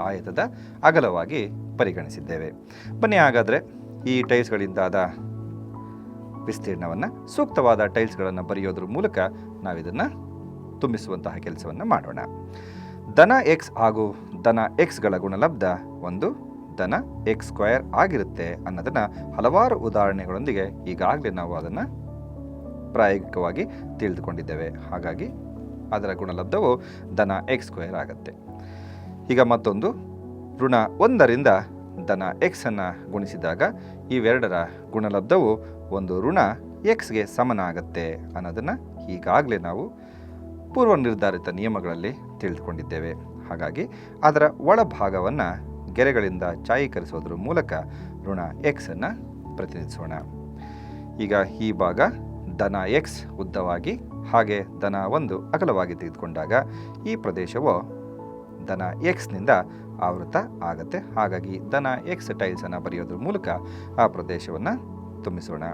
ಆಯತದ ಅಗಲವಾಗಿ ಪರಿಗಣಿಸಿದ್ದೇವೆ. ಬನ್ನಿ ಹಾಗಾದರೆ ಈ ಟೈಲ್ಸ್ಗಳಿಂದಾದ ವಿಸ್ತೀರ್ಣವನ್ನು ಸೂಕ್ತವಾದ ಟೈಲ್ಸ್ಗಳನ್ನು ಬರೆಯೋದ್ರ ಮೂಲಕ ನಾವಿದನ್ನು ತುಂಬಿಸುವಂತಹ ಕೆಲಸವನ್ನು ಮಾಡೋಣ. ಧನ ಎಕ್ಸ್ ಹಾಗೂ ಧನ ಎಕ್ಸ್ಗಳ ಗುಣಲಬ್ಧ ಒಂದು ಧನ ಎಕ್ಸ್ ಸ್ಕ್ವೇರ್ ಆಗಿರುತ್ತೆ ಅನ್ನೋದನ್ನು ಹಲವಾರು ಉದಾಹರಣೆಗಳೊಂದಿಗೆ ಈಗಾಗಲೇ ನಾವು ಅದನ್ನು ಪ್ರಾಯೋಗಿಕವಾಗಿ ತಿಳಿದುಕೊಂಡಿದ್ದೇವೆ. ಹಾಗಾಗಿ ಅದರ ಗುಣಲಬ್ಧವು ಧನ ಎಕ್ಸ್ ಸ್ಕ್ವೇರ್ ಆಗುತ್ತೆ. ಈಗ ಮತ್ತೊಂದು ಋಣ 1ರಿಂದ ಧನ ಎಕ್ಸನ್ನು ಗುಣಿಸಿದಾಗ ಇವೆರಡರ ಗುಣಲಬ್ಧವು ಒಂದು ಋಣ ಎಕ್ಸ್ಗೆ ಸಮನಾಗತ್ತೆ ಅನ್ನೋದನ್ನು ಈಗಾಗಲೇ ನಾವು ಪೂರ್ವ ನಿರ್ಧಾರಿತ ನಿಯಮಗಳಲ್ಲಿ ತಿಳಿದುಕೊಂಡಿದ್ದೇವೆ. ಹಾಗಾಗಿ ಅದರ ಒಳಭಾಗವನ್ನು ಗೆರೆಗಳಿಂದ ಛಾಯೀಕರಿಸೋದ್ರ ಮೂಲಕ ಋಣ ಎಕ್ಸನ್ನು ಪ್ರತಿನಿಧಿಸೋಣ. ಈಗ ಈ ಭಾಗ ಧನ ಎಕ್ಸ್ ಉದ್ದವಾಗಿ ಹಾಗೆ ಧನ 1 ಅಗಲವಾಗಿ ತೆಗೆದುಕೊಂಡಾಗ ಈ ಪ್ರದೇಶವು ಧನ ಎಕ್ಸ್ನಿಂದ ಆವೃತ ಆಗುತ್ತೆ. ಹಾಗಾಗಿ ಧನ ಎಕ್ಸ್ ಟೈಲ್ಸನ್ನು ಬರೆಯೋದ್ರ ಮೂಲಕ ಆ ಪ್ರದೇಶವನ್ನು ತುಂಬಿಸೋಣ.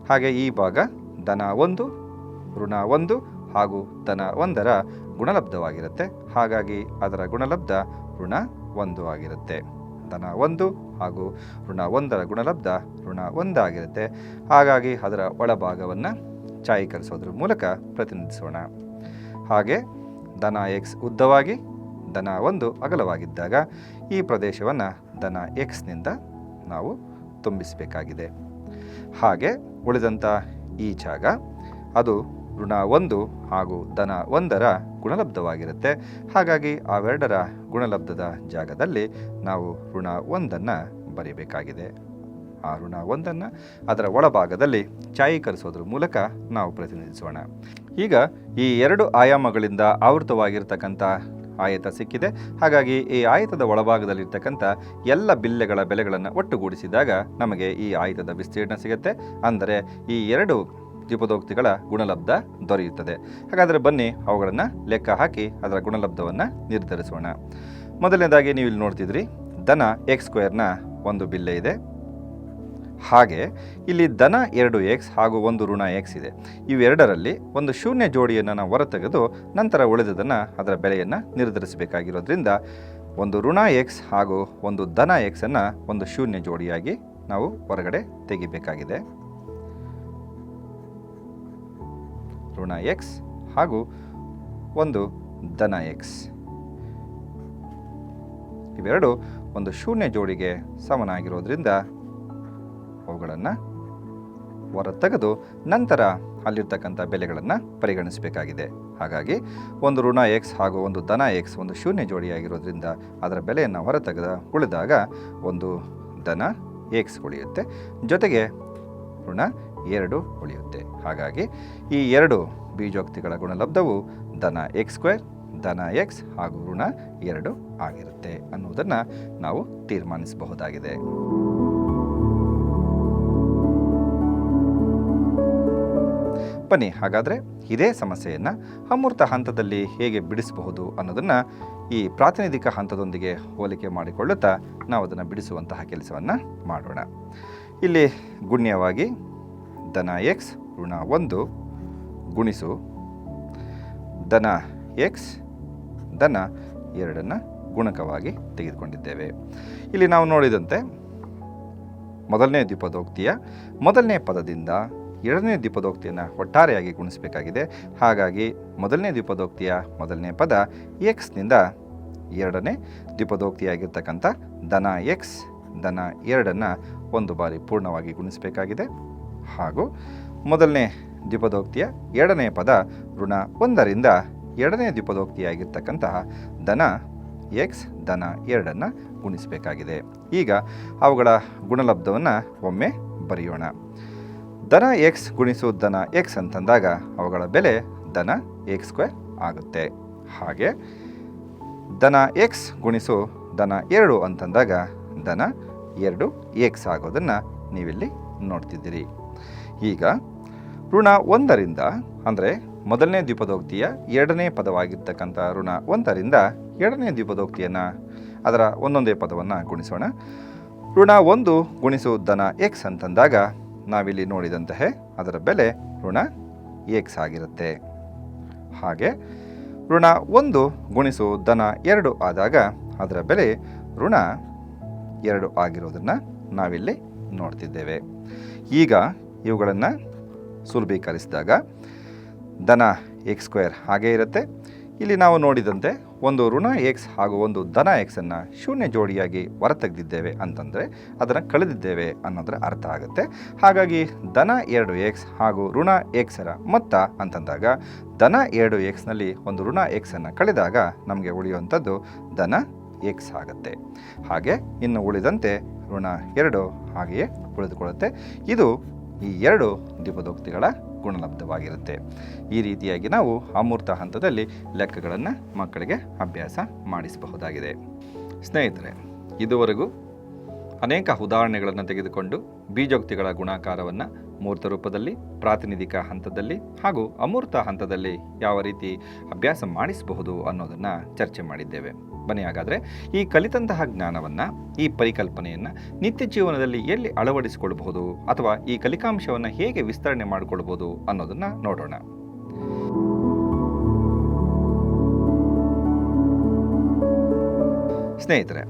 ಹಾಗೆ ಈ ಭಾಗ ಧನ 1 ಋಣ 1 ಹಾಗೂ ಧನ 1ರ ಗುಣಲಬ್ಧವಾಗಿರುತ್ತೆ. ಹಾಗಾಗಿ ಅದರ ಗುಣಲಬ್ಧ ಋಣ 1 ಆಗಿರುತ್ತೆ. ಧನ 1 ಹಾಗೂ ಋಣ 1ರ ಗುಣಲಬ್ಧ ಋಣ 1 ಆಗಿರುತ್ತೆ. ಹಾಗಾಗಿ ಅದರ ಒಳಭಾಗವನ್ನು ಛಾಯೀಕರಿಸೋದ್ರ ಮೂಲಕ ಪ್ರತಿನಿಧಿಸೋಣ. ಹಾಗೆ ಧನ ಎಕ್ಸ್ ಉದ್ದವಾಗಿ ಧನ 1 ಅಗಲವಾಗಿದ್ದಾಗ ಈ ಪ್ರದೇಶವನ್ನು ಧನ ಎಕ್ಸ್ನಿಂದ ನಾವು ತುಂಬಿಸಬೇಕಾಗಿದೆ. ಹಾಗೆ ಉಳಿದಂಥ ಈ ಜಾಗ ಅದು ಋಣ 1 ಹಾಗೂ ಧನ 1ರ ಗುಣಲಬ್ಧವಾಗಿರುತ್ತೆ. ಹಾಗಾಗಿ ಅವೆರಡರ ಗುಣಲಬ್ಧದ ಜಾಗದಲ್ಲಿ ನಾವು ಋಣ 1ಅನ್ನು ಬರೀಬೇಕಾಗಿದೆ. ಆ ಋಣ 1ಅನ್ನು ಅದರ ಒಳಭಾಗದಲ್ಲಿ ಛಾಯೀಕರಿಸೋದ್ರ ಮೂಲಕ ನಾವು ಪ್ರತಿನಿಧಿಸೋಣ. ಈಗ ಈ 2 ಆಯಾಮಗಳಿಂದ ಆವೃತವಾಗಿರ್ತಕ್ಕಂಥ ಆಯತ ಸಿಕ್ಕಿದೆ. ಹಾಗಾಗಿ ಈ ಆಯತದ ಒಳಭಾಗದಲ್ಲಿರ್ತಕ್ಕಂಥ ಎಲ್ಲ ಬಿಲ್ಲೆಗಳ ಬೆಲೆಗಳನ್ನು ಒಟ್ಟುಗೂಡಿಸಿದಾಗ ನಮಗೆ ಈ ಆಯತದ ವಿಸ್ತೀರ್ಣ ಸಿಗುತ್ತೆ. ಅಂದರೆ ಈ 2 ದ್ವಿಪದೋಕ್ತಿಗಳ ಗುಣಲಬ್ಧ ದೊರೆಯುತ್ತದೆ. ಹಾಗಾದರೆ ಬನ್ನಿ ಅವುಗಳನ್ನು ಲೆಕ್ಕ ಹಾಕಿ ಅದರ ಗುಣಲಬ್ಧವನ್ನು ನಿರ್ಧರಿಸೋಣ. ಮೊದಲನೇದಾಗಿ ನೀವು ಇಲ್ಲಿ ನೋಡ್ತಿದ್ರಿ ಧನ ಎಕ್ಸ್ ಸ್ಕ್ವೇರ್ನ ಒಂದು ಬಿಲ್ಲೆ ಇದೆ. ಹಾಗೆ ಇಲ್ಲಿ ಧನ 2x ಹಾಗೂ ಒಂದು ಋಣ ಎಕ್ಸ್ ಇದೆ. ಇವೆರಡರಲ್ಲಿ ಒಂದು ಶೂನ್ಯ ಜೋಡಿಯನ್ನು ನಾವು ಹೊರತೆಗೆದು ನಂತರ ಉಳಿದದನ್ನು ಅದರ ಬೆಲೆಯನ್ನು ನಿರ್ಧರಿಸಬೇಕಾಗಿರೋದ್ರಿಂದ ಒಂದು ಋಣ ಎಕ್ಸ್ ಹಾಗೂ ಒಂದು ಧನ ಎಕ್ಸನ್ನು ಒಂದು ಶೂನ್ಯ ಜೋಡಿಯಾಗಿ ನಾವು ಹೊರಗಡೆ ತೆಗಿಬೇಕಾಗಿದೆ. ಋಣ ಎಕ್ಸ್ ಹಾಗೂ ಒಂದು ಧನ ಎಕ್ಸ್ ಇವೆರಡು ಒಂದು ಶೂನ್ಯ ಜೋಡಿಗೆ ಸಮನಾಗಿರೋದ್ರಿಂದ ಅವುಗಳನ್ನು ಹೊರತೆಗೆದು ನಂತರ ಅಲ್ಲಿರ್ತಕ್ಕಂಥ ಬೆಲೆಗಳನ್ನು ಪರಿಗಣಿಸಬೇಕಾಗಿದೆ. ಹಾಗಾಗಿ ಒಂದು ಋಣ ಎಕ್ಸ್ ಹಾಗೂ ಒಂದು ಧನ ಎಕ್ಸ್ ಒಂದು ಶೂನ್ಯ ಜೋಡಿಯಾಗಿರೋದ್ರಿಂದ ಅದರ ಬೆಲೆಯನ್ನು ಹೊರತೆಗೆದ ಉಳಿದಾಗ ಒಂದು ಧನ ಎಕ್ಸ್ ಉಳಿಯುತ್ತೆ, ಜೊತೆಗೆ ಋಣ 2 ಉಳಿಯುತ್ತೆ. ಹಾಗಾಗಿ ಈ 2 ಬೀಜೋಕ್ತಿಗಳ ಗುಣಲಬ್ಧವು ಧನ ಎಕ್ಸ್ ಸ್ಕ್ವೇರ್ ಧನ ಎಕ್ಸ್ ಹಾಗೂ ಋಣ 2 ಆಗಿರುತ್ತೆ ಅನ್ನೋದನ್ನು ನಾವು ತೀರ್ಮಾನಿಸಬಹುದಾಗಿದೆ. ಬನ್ನಿ ಹಾಗಾದರೆ ಇದೇ ಸಮಸ್ಯೆಯನ್ನು ಅಮೂರ್ತ ಹಂತದಲ್ಲಿ ಹೇಗೆ ಬಿಡಿಸಬಹುದು ಅನ್ನೋದನ್ನು ಈ ಪ್ರಾತಿನಿಧಿಕ ಹಂತದೊಂದಿಗೆ ಹೋಲಿಕೆ ಮಾಡಿಕೊಳ್ಳುತ್ತಾ ನಾವು ಅದನ್ನು ಬಿಡಿಸುವಂತಹ ಕೆಲಸವನ್ನು ಮಾಡೋಣ. ಇಲ್ಲಿ ಗುಣ್ಯವಾಗಿ ಧನ ಎಕ್ಸ್ ಋಣ 1 ಗುಣಿಸು ಧನ ಎಕ್ಸ್ ಧನ 2 ಗುಣಕವಾಗಿ ತೆಗೆದುಕೊಂಡಿದ್ದೇವೆ. ಇಲ್ಲಿ ನಾವು ನೋಡಿದಂತೆ ಮೊದಲನೇ ದ್ವಿಪದೋಕ್ತಿಯ ಮೊದಲನೇ ಪದದಿಂದ ಎರಡನೇ ದ್ವಿಪದೋಕ್ತಿಯನ್ನು ಒಟ್ಟಾರೆಯಾಗಿ ಗುಣಿಸಬೇಕಾಗಿದೆ. ಹಾಗಾಗಿ ಮೊದಲನೇ ದ್ವಿಪದೋಕ್ತಿಯ ಮೊದಲನೇ ಪದ ಎಕ್ಸ್ನಿಂದ ಎರಡನೇ ದ್ವಿಪದೋಕ್ತಿಯಾಗಿರ್ತಕ್ಕಂಥ ಧನ ಎಕ್ಸ್ ಧನ 2 ಒಂದು ಬಾರಿ ಪೂರ್ಣವಾಗಿ ಗುಣಿಸಬೇಕಾಗಿದೆ. ಹಾಗೂ ಮೊದಲನೇ ದ್ವಿಪದೋಕ್ತಿಯ ಎರಡನೇ ಪದ ಋಣ 1ರಿಂದ ಎರಡನೇ ದ್ವಿಪದೋಕ್ತಿಯಾಗಿರ್ತಕ್ಕಂತಹ ಧನ ಎಕ್ಸ್ ಧನ 2 ಗುಣಿಸಬೇಕಾಗಿದೆ. ಈಗ ಅವುಗಳ ಗುಣಲಬ್ಧವನ್ನು ಒಮ್ಮೆ ಬರೆಯೋಣ. ಧನ ಎಕ್ಸ್ ಗುಣಿಸು ಧನ ಎಕ್ಸ್ ಅಂತಂದಾಗ ಅವುಗಳ ಬೆಲೆ ಧನ ಎಕ್ಸ್ ಸ್ಕ್ವೇರ್ ಆಗುತ್ತೆ. ಹಾಗೆ ಧನ ಎಕ್ಸ್ ಗುಣಿಸು ಧನ 2 ಅಂತಂದಾಗ ಧನ 2 ಎಕ್ಸ್ ಆಗೋದನ್ನು ನೀವಿಲ್ಲಿ ನೋಡ್ತಿದ್ದೀರಿ. ಈಗ ಋಣ 1ರಿಂದ ಅಂದರೆ ಮೊದಲನೇ ದ್ವಿಪದೋಕ್ತಿಯ ಎರಡನೇ ಪದವಾಗಿರ್ತಕ್ಕಂಥ ಋಣ 1ರಿಂದ ಎರಡನೇ ದ್ವಿಪದೋಕ್ತಿಯನ್ನು ಅದರ ಒಂದೊಂದೇ ಪದವನ್ನು ಗುಣಿಸೋಣ. ಋಣ 1 ಗುಣಿಸು ಧನ ಎಕ್ಸ್ ಅಂತಂದಾಗ ನಾವಿಲ್ಲಿ ನೋಡಿದಂತಹ ಅದರ ಬೆಲೆ ಋಣ ಎಕ್ಸ್ ಆಗಿರುತ್ತೆ. ಹಾಗೆ ಋಣ 1 ಗುಣಿಸು ಧನ 2 ಆದಾಗ ಅದರ ಬೆಲೆ ಋಣ 2 ಆಗಿರೋದನ್ನು ನಾವಿಲ್ಲಿ ನೋಡ್ತಿದ್ದೇವೆ. ಈಗ ಇವುಗಳನ್ನು ಸುಲಭೀಕರಿಸಿದಾಗ ಧನ x² ಹಾಗೇ ಇರುತ್ತೆ. ಇಲ್ಲಿ ನಾವು ನೋಡಿದಂತೆ ಒಂದು ಋಣ x ಹಾಗೂ ಒಂದು ಧನ xನ್ನು ಶೂನ್ಯ ಜೋಡಿಯಾಗಿ ಹೊರತೆಗೆದಿದ್ದೇವೆ ಅಂತಂದರೆ ಅದನ್ನು ಕಳೆದಿದ್ದೇವೆ ಅನ್ನೋದರ ಅರ್ಥ ಆಗುತ್ತೆ. ಹಾಗಾಗಿ ಧನ 2x ಹಾಗೂ ಋಣ xರ ಮೊತ್ತ ಅಂತಂದಾಗ ಧನ 2xನಲ್ಲಿ ಒಂದು ಋಣ xನ್ನು ಕಳೆದಾಗ ನಮಗೆ ಉಳಿಯುವಂಥದ್ದು ಧನ x ಆಗುತ್ತೆ. ಹಾಗೆ ಇನ್ನು ಉಳಿದಂತೆ ಋಣ 2 ಹಾಗೆಯೇ ಉಳಿದುಕೊಳ್ಳುತ್ತೆ. ಇದು ಈ 2 ದ್ವಿಪದೋಕ್ತಿಗಳ ಗುಣಲಬ್ಧವಾಗಿರುತ್ತೆ. ಈ ರೀತಿಯಾಗಿ ನಾವು ಅಮೂರ್ತ ಹಂತದಲ್ಲಿ ಲೆಕ್ಕಗಳನ್ನು ಮಕ್ಕಳಿಗೆ ಅಭ್ಯಾಸ ಮಾಡಿಸಬಹುದಾಗಿದೆ. ಸ್ನೇಹಿತರೆ, ಇದುವರೆಗೂ ಅನೇಕ ಉದಾಹರಣೆಗಳನ್ನು ತೆಗೆದುಕೊಂಡು ಬೀಜೋಕ್ತಿಗಳ ಗುಣಾಕಾರವನ್ನು ಮೂರ್ತ ರೂಪದಲ್ಲಿ, ಪ್ರಾತಿನಿಧಿಕ ಹಂತದಲ್ಲಿ ಹಾಗೂ ಅಮೂರ್ತ ಹಂತದಲ್ಲಿ ಯಾವ ರೀತಿ ಅಭ್ಯಾಸ ಮಾಡಿಸಬಹುದು ಅನ್ನೋದನ್ನು ಚರ್ಚೆ ಮಾಡಿದ್ದೇವೆ. ಬನ್ನಿ ಹಾಗಾದರೆ ಈ ಕಲಿತಂತಹ ಜ್ಞಾನವನ್ನು, ಈ ಪರಿಕಲ್ಪನೆಯನ್ನು ನಿತ್ಯ ಜೀವನದಲ್ಲಿ ಎಲ್ಲಿ ಅಳವಡಿಸಿಕೊಳ್ಳಬಹುದು ಅಥವಾ ಈ ಕಲಿಕಾಂಶವನ್ನು ಹೇಗೆ ವಿಸ್ತರಣೆ ಮಾಡಿಕೊಳ್ಬೋದು ಅನ್ನೋದನ್ನು ನೋಡೋಣ. ಸ್ನೇಹಿತರೆ,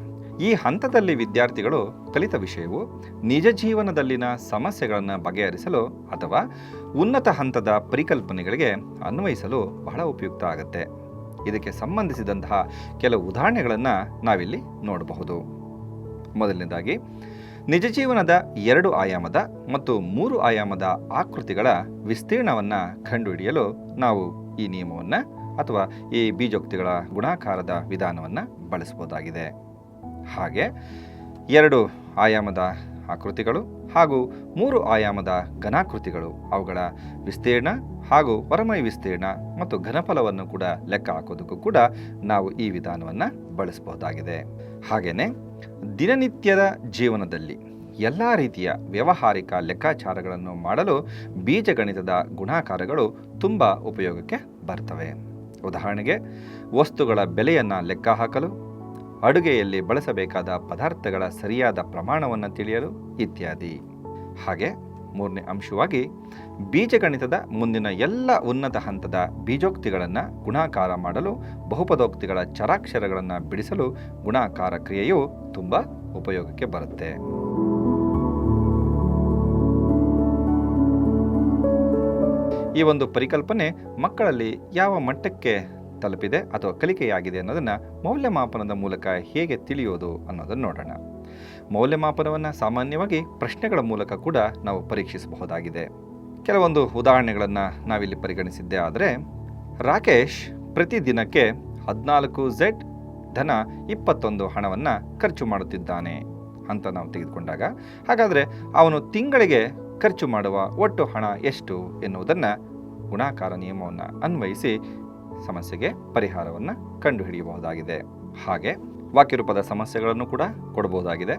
ಈ ಹಂತದಲ್ಲಿ ವಿದ್ಯಾರ್ಥಿಗಳು ಕಲಿತ ವಿಷಯವು ನಿಜ ಜೀವನದಲ್ಲಿನ ಸಮಸ್ಯೆಗಳನ್ನು ಬಗೆಹರಿಸಲು ಅಥವಾ ಉನ್ನತ ಹಂತದ ಪರಿಕಲ್ಪನೆಗಳಿಗೆ ಅನ್ವಯಿಸಲು ಬಹಳ ಉಪಯುಕ್ತ ಆಗುತ್ತೆ. ಇದಕ್ಕೆ ಸಂಬಂಧಿಸಿದಂತಹ ಕೆಲವು ಉದಾಹರಣೆಗಳನ್ನು ನಾವಿಲ್ಲಿ ನೋಡಬಹುದು. ಮೊದಲನೇದಾಗಿ, ನಿಜ ಜೀವನದ 2 ಆಯಾಮದ ಮತ್ತು 3 ಆಯಾಮದ ಆಕೃತಿಗಳ ವಿಸ್ತೀರ್ಣವನ್ನು ಕಂಡುಹಿಡಿಯಲು ನಾವು ಈ ನಿಯಮವನ್ನು ಅಥವಾ ಈ ಬೀಜೋಕ್ತಿಗಳ ಗುಣಾಕಾರದ ವಿಧಾನವನ್ನು ಬಳಸಬಹುದಾಗಿದೆ. ಹಾಗೆ 2 ಆಯಾಮದ ಆಕೃತಿಗಳು ಹಾಗೂ 3 ಆಯಾಮದ ಘನಾಕೃತಿಗಳು, ಅವುಗಳ ವಿಸ್ತೀರ್ಣ ಹಾಗೂ ಹೊರಮೈ ವಿಸ್ತೀರ್ಣ ಮತ್ತು ಘನಫಲವನ್ನು ಕೂಡ ಲೆಕ್ಕ ಹಾಕೋದಕ್ಕೂ ಕೂಡ ನಾವು ಈ ವಿಧಾನವನ್ನು ಬಳಸಬಹುದಾಗಿದೆ. ಹಾಗೆಯೇ ದಿನನಿತ್ಯದ ಜೀವನದಲ್ಲಿ ಎಲ್ಲ ರೀತಿಯ ವ್ಯಾವಹಾರಿಕ ಲೆಕ್ಕಾಚಾರಗಳನ್ನು ಮಾಡಲು ಬೀಜಗಣಿತದ ಗುಣಾಕಾರಗಳು ತುಂಬ ಉಪಯೋಗಕ್ಕೆ ಬರ್ತವೆ. ಉದಾಹರಣೆಗೆ, ವಸ್ತುಗಳ ಬೆಲೆಯನ್ನು ಲೆಕ್ಕ ಹಾಕಲು, ಅಡುಗೆಯಲ್ಲಿ ಬಳಸಬೇಕಾದ ಪದಾರ್ಥಗಳ ಸರಿಯಾದ ಪ್ರಮಾಣವನ್ನು ತಿಳಿಯಲು ಇತ್ಯಾದಿ. ಹಾಗೆ 3ನೇ ಅಂಶವಾಗಿ, ಬೀಜಗಣಿತದ ಮುಂದಿನ ಎಲ್ಲ ಉನ್ನತ ಹಂತದ ಬೀಜೋಕ್ತಿಗಳನ್ನು ಗುಣಾಕಾರ ಮಾಡಲು ಬಹುಪದೋಕ್ತಿಗಳ ಚರಾಕ್ಷರಗಳನ್ನು ಬಿಡಿಸಲು ಗುಣಾಕಾರ ಕ್ರಿಯೆಯು ತುಂಬ ಉಪಯೋಗಕ್ಕೆ ಬರುತ್ತೆ. ಈ ಒಂದು ಪರಿಕಲ್ಪನೆ ಮಕ್ಕಳಲ್ಲಿ ಯಾವ ಮಟ್ಟಕ್ಕೆ ತಲುಪಿದೆ ಅಥವಾ ಕಲಿಕೆಯಾಗಿದೆ ಅನ್ನೋದನ್ನು ಮೌಲ್ಯಮಾಪನದ ಮೂಲಕ ಹೇಗೆ ತಿಳಿಯೋದು ಅನ್ನೋದನ್ನು ನೋಡೋಣ. ಮೌಲ್ಯಮಾಪನವನ್ನು ಸಾಮಾನ್ಯವಾಗಿ ಪ್ರಶ್ನೆಗಳ ಮೂಲಕ ಕೂಡ ನಾವು ಪರೀಕ್ಷಿಸಬಹುದಾಗಿದೆ. ಕೆಲವೊಂದು ಉದಾಹರಣೆಗಳನ್ನು ನಾವಿಲ್ಲಿ ಪರಿಗಣಿಸಿದ್ದೇ ಆದರೆ, ರಾಕೇಶ್ ಪ್ರತಿದಿನಕ್ಕೆ 14Z ಧನ 21 ಹಣವನ್ನು ಖರ್ಚು ಮಾಡುತ್ತಿದ್ದಾನೆ ಅಂತ ನಾವು ತೆಗೆದುಕೊಂಡಾಗ, ಹಾಗಾದರೆ ಅವನು ತಿಂಗಳಿಗೆ ಖರ್ಚು ಮಾಡುವ ಒಟ್ಟು ಹಣ ಎಷ್ಟು ಎನ್ನುವುದನ್ನು ಗುಣಾಕಾರ ನಿಯಮವನ್ನು ಅನ್ವಯಿಸಿ ಸಮಸ್ಯೆಗೆ ಪರಿಹಾರವನ್ನು ಕಂಡುಹಿಡಿಯಬಹುದಾಗಿದೆ. ಹಾಗೆ ವಾಕ್ಯರೂಪದ ಸಮಸ್ಯೆಗಳನ್ನು ಕೂಡ ಕೊಡಬಹುದಾಗಿದೆ.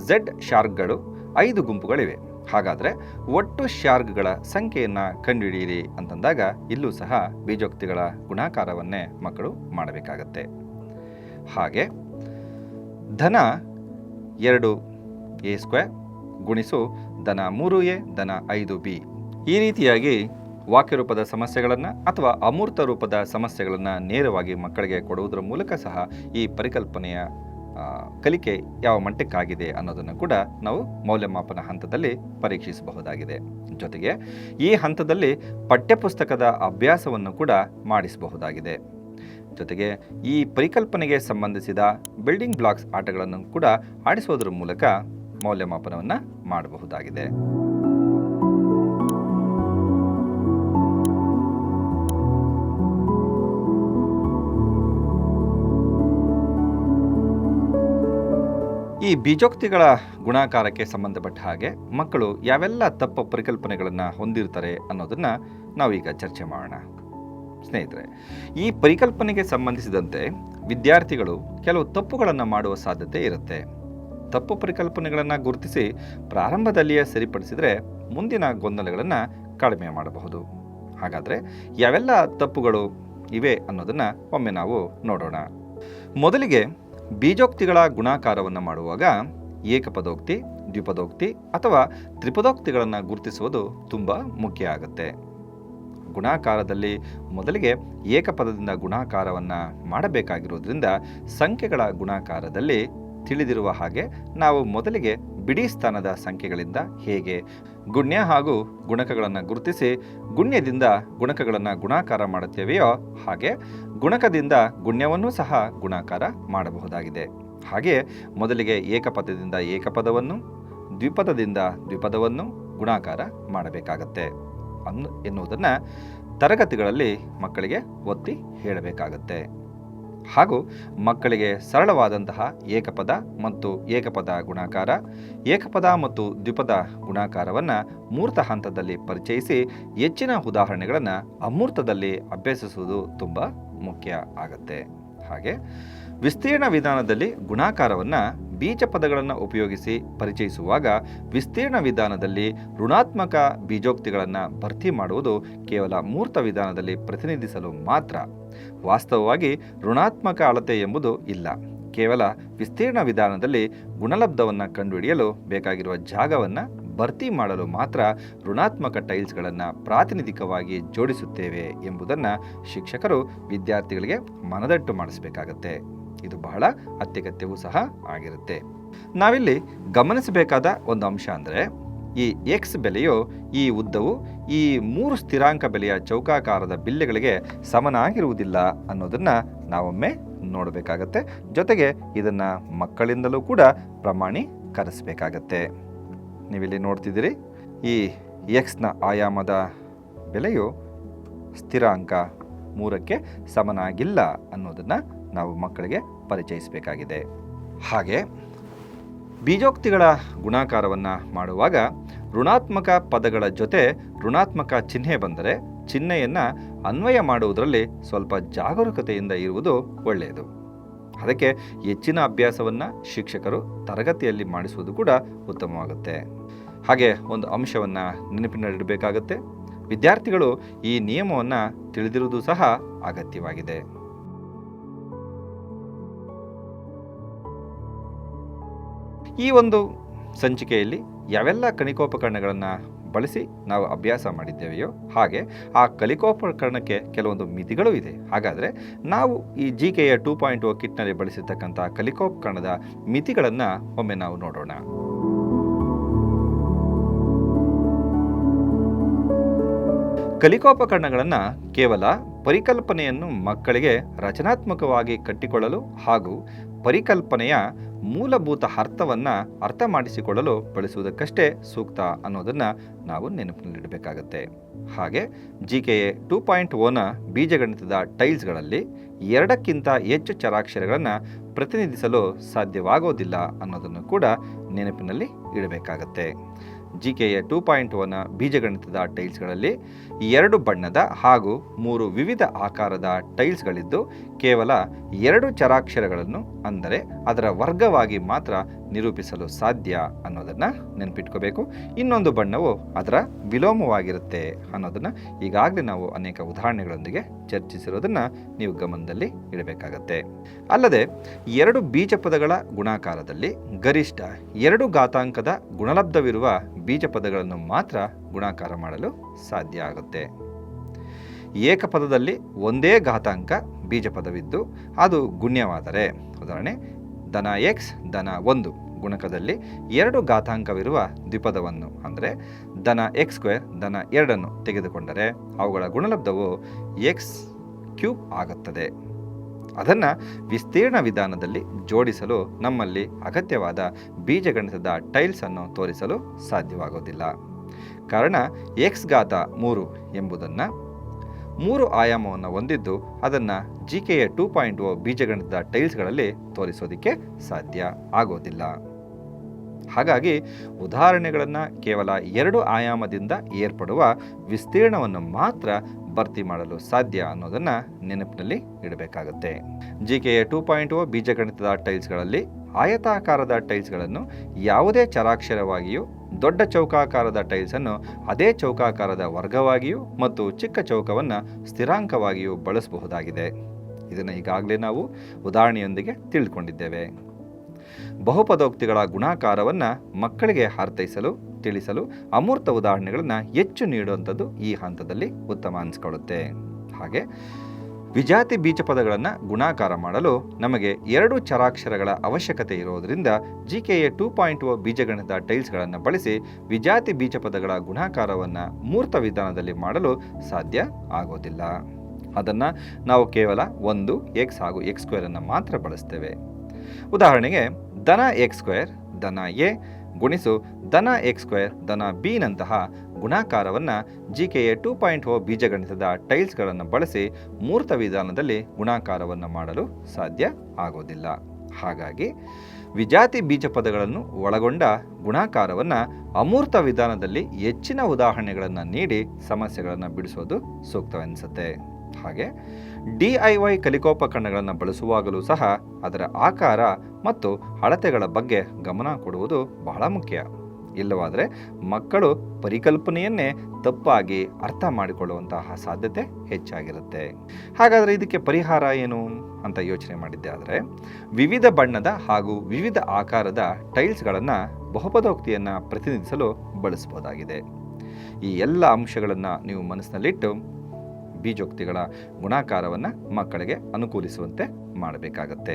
Z ಶಾರ್ಕ್ಗಳು 5 ಗುಂಪುಗಳಿವೆ. ಹಾಗಾದರೆ ಒಟ್ಟು ಶಾರ್ಕ್ಗಳ ಸಂಖ್ಯೆಯನ್ನು ಕಂಡುಹಿಡಿಯಿರಿ ಅಂತಂದಾಗ ಇಲ್ಲೂ ಸಹ ಬೀಜೋಕ್ತಿಗಳ ಗುಣಾಕಾರವನ್ನೇ ಮಕ್ಕಳು ಮಾಡಬೇಕಾಗತ್ತೆ. ಹಾಗೆ ಧನ 2a² ಗುಣಿಸು ಧನ 3a ಧನ 5b, ಈ ರೀತಿಯಾಗಿ ವಾಕ್ಯರೂಪದ ಸಮಸ್ಯೆಗಳನ್ನು ಅಥವಾ ಅಮೂರ್ತ ರೂಪದ ಸಮಸ್ಯೆಗಳನ್ನು ನೇರವಾಗಿ ಮಕ್ಕಳಿಗೆ ಕೊಡುವುದರ ಮೂಲಕ ಸಹ ಈ ಪರಿಕಲ್ಪನೆಯ ಕಲಿಕೆ ಯಾವ ಮಟ್ಟಕ್ಕಾಗಿದೆ ಅನ್ನೋದನ್ನು ಕೂಡ ನಾವು ಮೌಲ್ಯಮಾಪನ ಹಂತದಲ್ಲಿ ಪರೀಕ್ಷಿಸಬಹುದಾಗಿದೆ. ಜೊತೆಗೆ ಈ ಹಂತದಲ್ಲಿ ಪಠ್ಯಪುಸ್ತಕದ ಅಭ್ಯಾಸವನ್ನು ಕೂಡ ಮಾಡಿಸಬಹುದಾಗಿದೆ. ಜೊತೆಗೆ ಈ ಪರಿಕಲ್ಪನೆಗೆ ಸಂಬಂಧಿಸಿದ ಬಿಲ್ಡಿಂಗ್ ಬ್ಲಾಕ್ಸ್ ಆಟಗಳನ್ನು ಕೂಡ ಆಡಿಸೋದ್ರ ಮೂಲಕ ಮೌಲ್ಯಮಾಪನವನ್ನು ಮಾಡಬಹುದಾಗಿದೆ. ಈ ಬೀಜೋಕ್ತಿಗಳ ಗುಣಾಕಾರಕ್ಕೆ ಸಂಬಂಧಪಟ್ಟ ಹಾಗೆ ಮಕ್ಕಳು ಯಾವೆಲ್ಲ ತಪ್ಪು ಪರಿಕಲ್ಪನೆಗಳನ್ನು ಹೊಂದಿರ್ತಾರೆ ಅನ್ನೋದನ್ನು ನಾವೀಗ ಚರ್ಚೆ ಮಾಡೋಣ. ಸ್ನೇಹಿತರೆ, ಈ ಪರಿಕಲ್ಪನೆಗೆ ಸಂಬಂಧಿಸಿದಂತೆ ವಿದ್ಯಾರ್ಥಿಗಳು ಕೆಲವು ತಪ್ಪುಗಳನ್ನು ಮಾಡುವ ಸಾಧ್ಯತೆ ಇರುತ್ತೆ. ತಪ್ಪು ಪರಿಕಲ್ಪನೆಗಳನ್ನು ಗುರುತಿಸಿ ಪ್ರಾರಂಭದಲ್ಲಿಯೇ ಸರಿಪಡಿಸಿದರೆ ಮುಂದಿನ ಗೊಂದಲಗಳನ್ನು ಕಡಿಮೆ ಮಾಡಬಹುದು. ಹಾಗಾದರೆ ಯಾವೆಲ್ಲ ತಪ್ಪುಗಳು ಇವೆ ಅನ್ನೋದನ್ನು ಒಮ್ಮೆ ನಾವು ನೋಡೋಣ. ಮೊದಲಿಗೆ, ಬೀಜೋಕ್ತಿಗಳ ಗುಣಾಕಾರವನ್ನು ಮಾಡುವಾಗ ಏಕಪದೋಕ್ತಿ, ದ್ವಿಪದೋಕ್ತಿ ಅಥವಾ ತ್ರಿಪದೋಕ್ತಿಗಳನ್ನು ಗುರುತಿಸುವುದು ತುಂಬ ಮುಖ್ಯ ಆಗುತ್ತೆ. ಗುಣಾಕಾರದಲ್ಲಿ ಮೊದಲಿಗೆ ಏಕಪದದಿಂದ ಗುಣಾಕಾರವನ್ನು ಮಾಡಬೇಕಾಗಿರುವುದರಿಂದ ಸಂಖ್ಯೆಗಳ ಗುಣಾಕಾರದಲ್ಲಿ ತಿಳಿದಿರುವ ಹಾಗೆ ನಾವು ಮೊದಲಿಗೆ ಬಿಡಿ ಸ್ಥಾನದ ಸಂಖ್ಯೆಗಳಿಂದ ಹೇಗೆ ಗುಣ್ಯ ಹಾಗೂ ಗುಣಕಗಳನ್ನು ಗುರುತಿಸಿ ಗುಣ್ಯದಿಂದ ಗುಣಕಗಳನ್ನು ಗುಣಾಕಾರ ಮಾಡುತ್ತೇವೆಯೋ ಹಾಗೆ ಗುಣಕದಿಂದ ಗುಣ್ಯವನ್ನೂ ಸಹ ಗುಣಾಕಾರ ಮಾಡಬಹುದಾಗಿದೆ. ಹಾಗೆಯೇ ಮೊದಲಿಗೆ ಏಕಪದದಿಂದ ಏಕಪದವನ್ನು, ದ್ವಿಪದದಿಂದ ದ್ವಿಪದವನ್ನು ಗುಣಾಕಾರ ಮಾಡಬೇಕಾಗತ್ತೆ ಎನ್ನುವುದನ್ನು ತರಗತಿಗಳಲ್ಲಿ ಮಕ್ಕಳಿಗೆ ಒತ್ತಿ ಹೇಳಬೇಕಾಗತ್ತೆ. ಹಾಗೂ ಮಕ್ಕಳಿಗೆ ಸರಳವಾದಂತಹ ಏಕಪದ ಮತ್ತು ಏಕಪದ ಗುಣಾಕಾರ, ಏಕಪದ ಮತ್ತು ದ್ವಿಪದ ಗುಣಾಕಾರವನ್ನು ಮೂರ್ತ ಹಂತದಲ್ಲಿ ಪರಿಚಯಿಸಿ ಹೆಚ್ಚಿನ ಉದಾಹರಣೆಗಳನ್ನು ಅಮೂರ್ತದಲ್ಲಿ ಅಭ್ಯಸಿಸುವುದು ತುಂಬ ಮುಖ್ಯ ಆಗುತ್ತೆ. ಹಾಗೆ ವಿಸ್ತೀರ್ಣ ವಿಧಾನದಲ್ಲಿ ಗುಣಾಕಾರವನ್ನು ಬೀಜ ಪದಗಳನ್ನು ಉಪಯೋಗಿಸಿ ಪರಿಚಯಿಸುವಾಗ ವಿಸ್ತೀರ್ಣ ವಿಧಾನದಲ್ಲಿ ಋಣಾತ್ಮಕ ಬೀಜೋಕ್ತಿಗಳನ್ನು ಭರ್ತಿ ಮಾಡುವುದು ಕೇವಲ ಮೂರ್ತ ವಿಧಾನದಲ್ಲಿ ಪ್ರತಿನಿಧಿಸಲು ಮಾತ್ರ. ವಾಸ್ತವವಾಗಿ ಋಣಾತ್ಮಕ ಅಳತೆ ಎಂಬುದು ಇಲ್ಲ. ಕೇವಲ ವಿಸ್ತೀರ್ಣ ವಿಧಾನದಲ್ಲಿ ಗುಣಲಬ್ಧವನ್ನು ಕಂಡುಹಿಡಿಯಲು ಬೇಕಾಗಿರುವ ಜಾಗವನ್ನು ಭರ್ತಿ ಮಾಡಲು ಮಾತ್ರ ಋಣಾತ್ಮಕ ಟೈಲ್ಸ್ಗಳನ್ನು ಪ್ರಾತಿನಿಧಿಕವಾಗಿ ಜೋಡಿಸುತ್ತೇವೆ ಎಂಬುದನ್ನು ಶಿಕ್ಷಕರು ವಿದ್ಯಾರ್ಥಿಗಳಿಗೆ ಮನದಟ್ಟು ಮಾಡಿಸಬೇಕಾಗತ್ತೆ. ಇದು ಬಹಳ ಅತ್ಯಗತ್ಯವೂ ಸಹ ಆಗಿರುತ್ತೆ. ನಾವಿಲ್ಲಿ ಗಮನಿಸಬೇಕಾದ ಒಂದು ಅಂಶ ಅಂದರೆ ಈ ಎಕ್ಸ್ ಬೆಲೆಯು ಈ ಉದ್ದವು ಈ 3 ಸ್ಥಿರಾಂಕ ಬೆಲೆಯ ಚೌಕಾಕಾರದ ಬಿಲ್ಲೆಗಳಿಗೆ ಸಮನಾಗಿರುವುದಿಲ್ಲ ಅನ್ನೋದನ್ನು ನಾವೊಮ್ಮೆ ನೋಡಬೇಕಾಗತ್ತೆ. ಜೊತೆಗೆ ಇದನ್ನು ಮಕ್ಕಳಿಂದಲೂ ಕೂಡ ಪ್ರಮಾಣೀಕರಿಸಬೇಕಾಗತ್ತೆ. ನೀವಿಲ್ಲಿ ನೋಡ್ತಿದ್ದೀರಿ, ಈ ಎಕ್ಸ್ನ ಆಯಾಮದ ಬೆಲೆಯು ಸ್ಥಿರಾಂಕ 3ಕ್ಕೆ ಸಮನಾಗಿಲ್ಲ ಅನ್ನೋದನ್ನು ನಾವು ಮಕ್ಕಳಿಗೆ ಪರಿಚಯಿಸಬೇಕಾಗಿದೆ. ಹಾಗೆ ಬೀಜೋಕ್ತಿಗಳ ಗುಣಾಕಾರವನ್ನು ಮಾಡುವಾಗ ಋಣಾತ್ಮಕ ಪದಗಳ ಜೊತೆ ಋಣಾತ್ಮಕ ಚಿಹ್ನೆ ಬಂದರೆ ಚಿಹ್ನೆಯನ್ನು ಅನ್ವಯ ಮಾಡುವುದರಲ್ಲಿ ಸ್ವಲ್ಪ ಜಾಗರೂಕತೆಯಿಂದ ಇರುವುದು ಒಳ್ಳೆಯದು. ಅದಕ್ಕೆ ಹೆಚ್ಚಿನ ಅಭ್ಯಾಸವನ್ನು ಶಿಕ್ಷಕರು ತರಗತಿಯಲ್ಲಿ ಮಾಡಿಸುವುದು ಕೂಡ ಉತ್ತಮವಾಗುತ್ತೆ. ಹಾಗೆ ಒಂದು ಅಂಶವನ್ನು ನೆನಪಿನಲ್ಲಿಡಬೇಕಾಗತ್ತೆ. ವಿದ್ಯಾರ್ಥಿಗಳು ಈ ನಿಯಮವನ್ನು ತಿಳಿದಿರುವುದು ಸಹ ಅಗತ್ಯವಾಗಿದೆ. ಈ ಒಂದು ಸಂಚಿಕೆಯಲ್ಲಿ ಯಾವೆಲ್ಲ ಕಲಿಕೋಪಕರಣಗಳನ್ನು ಬಳಸಿ ನಾವು ಅಭ್ಯಾಸ ಮಾಡಿದ್ದೇವೆಯೋ ಹಾಗೆ ಆ ಕಲಿಕೋಪಕರಣಕ್ಕೆ ಕೆಲವೊಂದು ಮಿತಿಗಳು ಇದೆ. ಹಾಗಾದರೆ ನಾವು ಈ GKಯ 2.0 ಕಿಟ್ನಲ್ಲಿ ಬಳಸಿರ್ತಕ್ಕಂಥ ಕಲಿಕೋಪಕರಣದ ಮಿತಿಗಳನ್ನು ಒಮ್ಮೆ ನಾವು ನೋಡೋಣ. ಕಲಿಕೋಪಕರಣಗಳನ್ನು ಕೇವಲ ಪರಿಕಲ್ಪನೆಯನ್ನು ಮಕ್ಕಳಿಗೆ ರಚನಾತ್ಮಕವಾಗಿ ಕಟ್ಟಿಕೊಳ್ಳಲು ಹಾಗೂ ಪರಿಕಲ್ಪನೆಯ ಮೂಲಭೂತ ಅರ್ಥವನ್ನು ಅರ್ಥ ಮಾಡಿಸಿಕೊಳ್ಳಲು ಬಳಸುವುದಕ್ಕಷ್ಟೇ ಸೂಕ್ತ ಅನ್ನೋದನ್ನು ನಾವು ನೆನಪಿನಲ್ಲಿಡಬೇಕಾಗತ್ತೆ. ಹಾಗೆ GKA 2.0ನ ಬೀಜಗಣಿತದ ಟೈಲ್ಸ್ಗಳಲ್ಲಿ 2ಕ್ಕಿಂತ ಹೆಚ್ಚು ಚರಾಕ್ಷರಗಳನ್ನು ಪ್ರತಿನಿಧಿಸಲು ಸಾಧ್ಯವಾಗೋದಿಲ್ಲ ಅನ್ನೋದನ್ನು ಕೂಡ ನೆನಪಿನಲ್ಲಿ ಇಡಬೇಕಾಗತ್ತೆ. GKA 2.0ನ ಬೀಜಗಣಿತದ ಟೈಲ್ಸ್ಗಳಲ್ಲಿ 2 ಬಣ್ಣದ ಹಾಗೂ 3 ವಿವಿಧ ಆಕಾರದ ಟೈಲ್ಸ್ಗಳಿದ್ದು ಕೇವಲ 2 ಚರಾಕ್ಷರಗಳನ್ನು ಅಂದರೆ ಅದರ ವರ್ಗವಾಗಿ ಮಾತ್ರ ನಿರೂಪಿಸಲು ಸಾಧ್ಯ ಅನ್ನೋದನ್ನು ನೆನಪಿಟ್ಕೋಬೇಕು. ಇನ್ನೊಂದು ಬಣ್ಣವು ಅದರ ವಿಲೋಮವಾಗಿರುತ್ತೆ ಅನ್ನೋದನ್ನು ಈಗಾಗಲೇ ನಾವು ಅನೇಕ ಉದಾಹರಣೆಗಳೊಂದಿಗೆ ಚರ್ಚಿಸಿರೋದನ್ನು ನೀವು ಗಮನದಲ್ಲಿ ಇಡಬೇಕಾಗತ್ತೆ. ಅಲ್ಲದೆ 2 ಬೀಜ ಪದಗಳ ಗುಣಾಕಾರದಲ್ಲಿ ಗರಿಷ್ಠ 2 ಘಾತಾಂಕದ ಗುಣಲಬ್ಧವಿರುವ ಬೀಜ ಪದಗಳನ್ನು ಮಾತ್ರ ಗುಣಾಕಾರ ಮಾಡಲು ಸಾಧ್ಯ ಆಗುತ್ತೆ. ಏಕಪದದಲ್ಲಿ ಒಂದೇ ಘಾತಾಂಕ ಬೀಜ ಪದವಿದ್ದು ಅದು ಗುಣ್ಯವಾದರೆ, ಉದಾಹರಣೆ ಧನ x ಧನ 1 ಗುಣಕದಲ್ಲಿ 2 ಘಾತಾಂಕವಿರುವ ದ್ವಿಪದವನ್ನು ಅಂದರೆ ಧನ x² ಧನ 2 ತೆಗೆದುಕೊಂಡರೆ ಅವುಗಳ ಗುಣಲಬ್ಧವು x³ ಆಗುತ್ತದೆ. ಅದನ್ನು ವಿಸ್ತೀರ್ಣ ವಿಧಾನದಲ್ಲಿ ಜೋಡಿಸಲು ನಮ್ಮಲ್ಲಿ ಅಗತ್ಯವಾದ ಬೀಜಗಣಿತದ ಟೈಲ್ಸನ್ನು ತೋರಿಸಲು ಸಾಧ್ಯವಾಗೋದಿಲ್ಲ. ಕಾರಣ x⁻3 ಎಂಬುದನ್ನು 3 ಆಯಾಮವನ್ನು ಹೊಂದಿದ್ದು ಅದನ್ನು GKA 2.0 ಬೀಜಗಣಿತದ ಟೈಲ್ಸ್ಗಳಲ್ಲಿ ತೋರಿಸೋದಕ್ಕೆ ಸಾಧ್ಯ ಆಗೋದಿಲ್ಲ. ಹಾಗಾಗಿ ಉದಾಹರಣೆಗಳನ್ನು ಕೇವಲ 2 ಆಯಾಮದಿಂದ ಏರ್ಪಡುವ ವಿಸ್ತೀರ್ಣವನ್ನು ಮಾತ್ರ ಭರ್ತಿ ಮಾಡಲು ಸಾಧ್ಯ ಅನ್ನೋದನ್ನು ನೆನಪಿನಲ್ಲಿ ಇಡಬೇಕಾಗುತ್ತೆ. GKA 2.0 ಬೀಜಗಣಿತದ ಟೈಲ್ಸ್ಗಳಲ್ಲಿ ಆಯತಾಕಾರದ ಟೈಲ್ಸ್ಗಳನ್ನು ಯಾವುದೇ ಚರಾಕ್ಷರವಾಗಿಯೂ ದೊಡ್ಡ ಚೌಕಾಕಾರದ ಟೈಲ್ಸನ್ನು ಅದೇ ಚೌಕಾಕಾರದ ವರ್ಗವಾಗಿಯೂ ಮತ್ತು ಚಿಕ್ಕ ಚೌಕವನ್ನು ಸ್ಥಿರಾಂಕವಾಗಿಯೂ ಬಳಸಬಹುದಾಗಿದೆ. ಇದನ್ನು ಈಗಾಗಲೇ ನಾವು ಉದಾಹರಣೆಯೊಂದಿಗೆ ತಿಳಿದುಕೊಂಡಿದ್ದೇವೆ. ಬಹುಪದೋಕ್ತಿಗಳ ಗುಣಾಕಾರವನ್ನು ಮಕ್ಕಳಿಗೆ ಅರ್ಥೈಸಲು ತಿಳಿಸಲು ಅಮೂರ್ತ ಉದಾಹರಣೆಗಳನ್ನು ಹೆಚ್ಚು ನೀಡುವಂಥದ್ದು ಈ ಹಂತದಲ್ಲಿ ಉತ್ತಮ ಅನಿಸ್ಕೊಳ್ಳುತ್ತೆ. ಹಾಗೆ ವಿಜಾತಿ ಬೀಜ ಪದಗಳನ್ನು ಗುಣಾಕಾರ ಮಾಡಲು ನಮಗೆ 2 ಚರಾಕ್ಷರಗಳ ಅವಶ್ಯಕತೆ ಇರೋದರಿಂದ GKA 2.0 ಬೀಜಗಣಿತ ಟೈಲ್ಸ್ಗಳನ್ನು ಬಳಸಿ ವಿಜಾತಿ ಬೀಜ ಪದಗಳ ಗುಣಾಕಾರವನ್ನು ಮೂರ್ತ ವಿಧಾನದಲ್ಲಿ ಮಾಡಲು ಸಾಧ್ಯ ಆಗೋದಿಲ್ಲ. ಅದನ್ನು ನಾವು ಕೇವಲ 1 x ಹಾಗೂ x² ಅನ್ನು ಮಾತ್ರ ಬಳಸ್ತೇವೆ. ಉದಾಹರಣೆಗೆ ಧನ x² ಧನ a ಗುಣಿಸು ಧನ x² ಧನ b ನಂತಹ ಗುಣಾಕಾರವನ್ನು GKA 2.0 ಬೀಜಗಣಿತದ ಟೈಲ್ಸ್ಗಳನ್ನು ಬಳಸಿ ಮೂರ್ತ ವಿಧಾನದಲ್ಲಿ ಗುಣಾಕಾರವನ್ನು ಮಾಡಲು ಸಾಧ್ಯ ಆಗೋದಿಲ್ಲ. ಹಾಗಾಗಿ ವಿಜಾತಿ ಬೀಜ ಪದಗಳನ್ನು ಒಳಗೊಂಡ ಗುಣಾಕಾರವನ್ನು ಅಮೂರ್ತ ವಿಧಾನದಲ್ಲಿ ಹೆಚ್ಚಿನ ಉದಾಹರಣೆಗಳನ್ನು ನೀಡಿ ಸಮಸ್ಯೆಗಳನ್ನು ಬಿಡಿಸೋದು ಸೂಕ್ತವೆನಿಸುತ್ತೆ. ಹಾಗೆ DIY ಕಲಿಕೋಪಕರಣಗಳನ್ನು ಬಳಸುವಾಗಲೂ ಸಹ ಅದರ ಆಕಾರ ಮತ್ತು ಅಳತೆಗಳ ಬಗ್ಗೆ ಗಮನ ಕೊಡುವುದು ಬಹಳ ಮುಖ್ಯ. ಇಲ್ಲವಾದರೆ ಮಕ್ಕಳು ಪರಿಕಲ್ಪನೆಯನ್ನೇ ತಪ್ಪಾಗಿ ಅರ್ಥ ಮಾಡಿಕೊಳ್ಳುವಂತಹ ಸಾಧ್ಯತೆ ಹೆಚ್ಚಾಗಿರುತ್ತೆ. ಹಾಗಾದರೆ ಇದಕ್ಕೆ ಪರಿಹಾರ ಏನು ಅಂತ ಯೋಚನೆ ಮಾಡಿದ್ದೆ ಆದರೆ ವಿವಿಧ ಬಣ್ಣದ ಹಾಗೂ ವಿವಿಧ ಆಕಾರದ ಟೈಲ್ಸ್ಗಳನ್ನು ಬಹುಪದೋಕ್ತಿಯನ್ನು ಪ್ರತಿನಿಧಿಸಲು ಬಳಸಬಹುದಾಗಿದೆ. ಈ ಎಲ್ಲ ಅಂಶಗಳನ್ನು ನೀವು ಮನಸ್ಸಿನಲ್ಲಿಟ್ಟು ಬೀಜೋಕ್ತಿಗಳ ಗುಣಾಕಾರವನ್ನು ಮಕ್ಕಳಿಗೆ ಅನುಕೂಲಿಸುವಂತೆ ಮಾಡಬೇಕಾಗತ್ತೆ.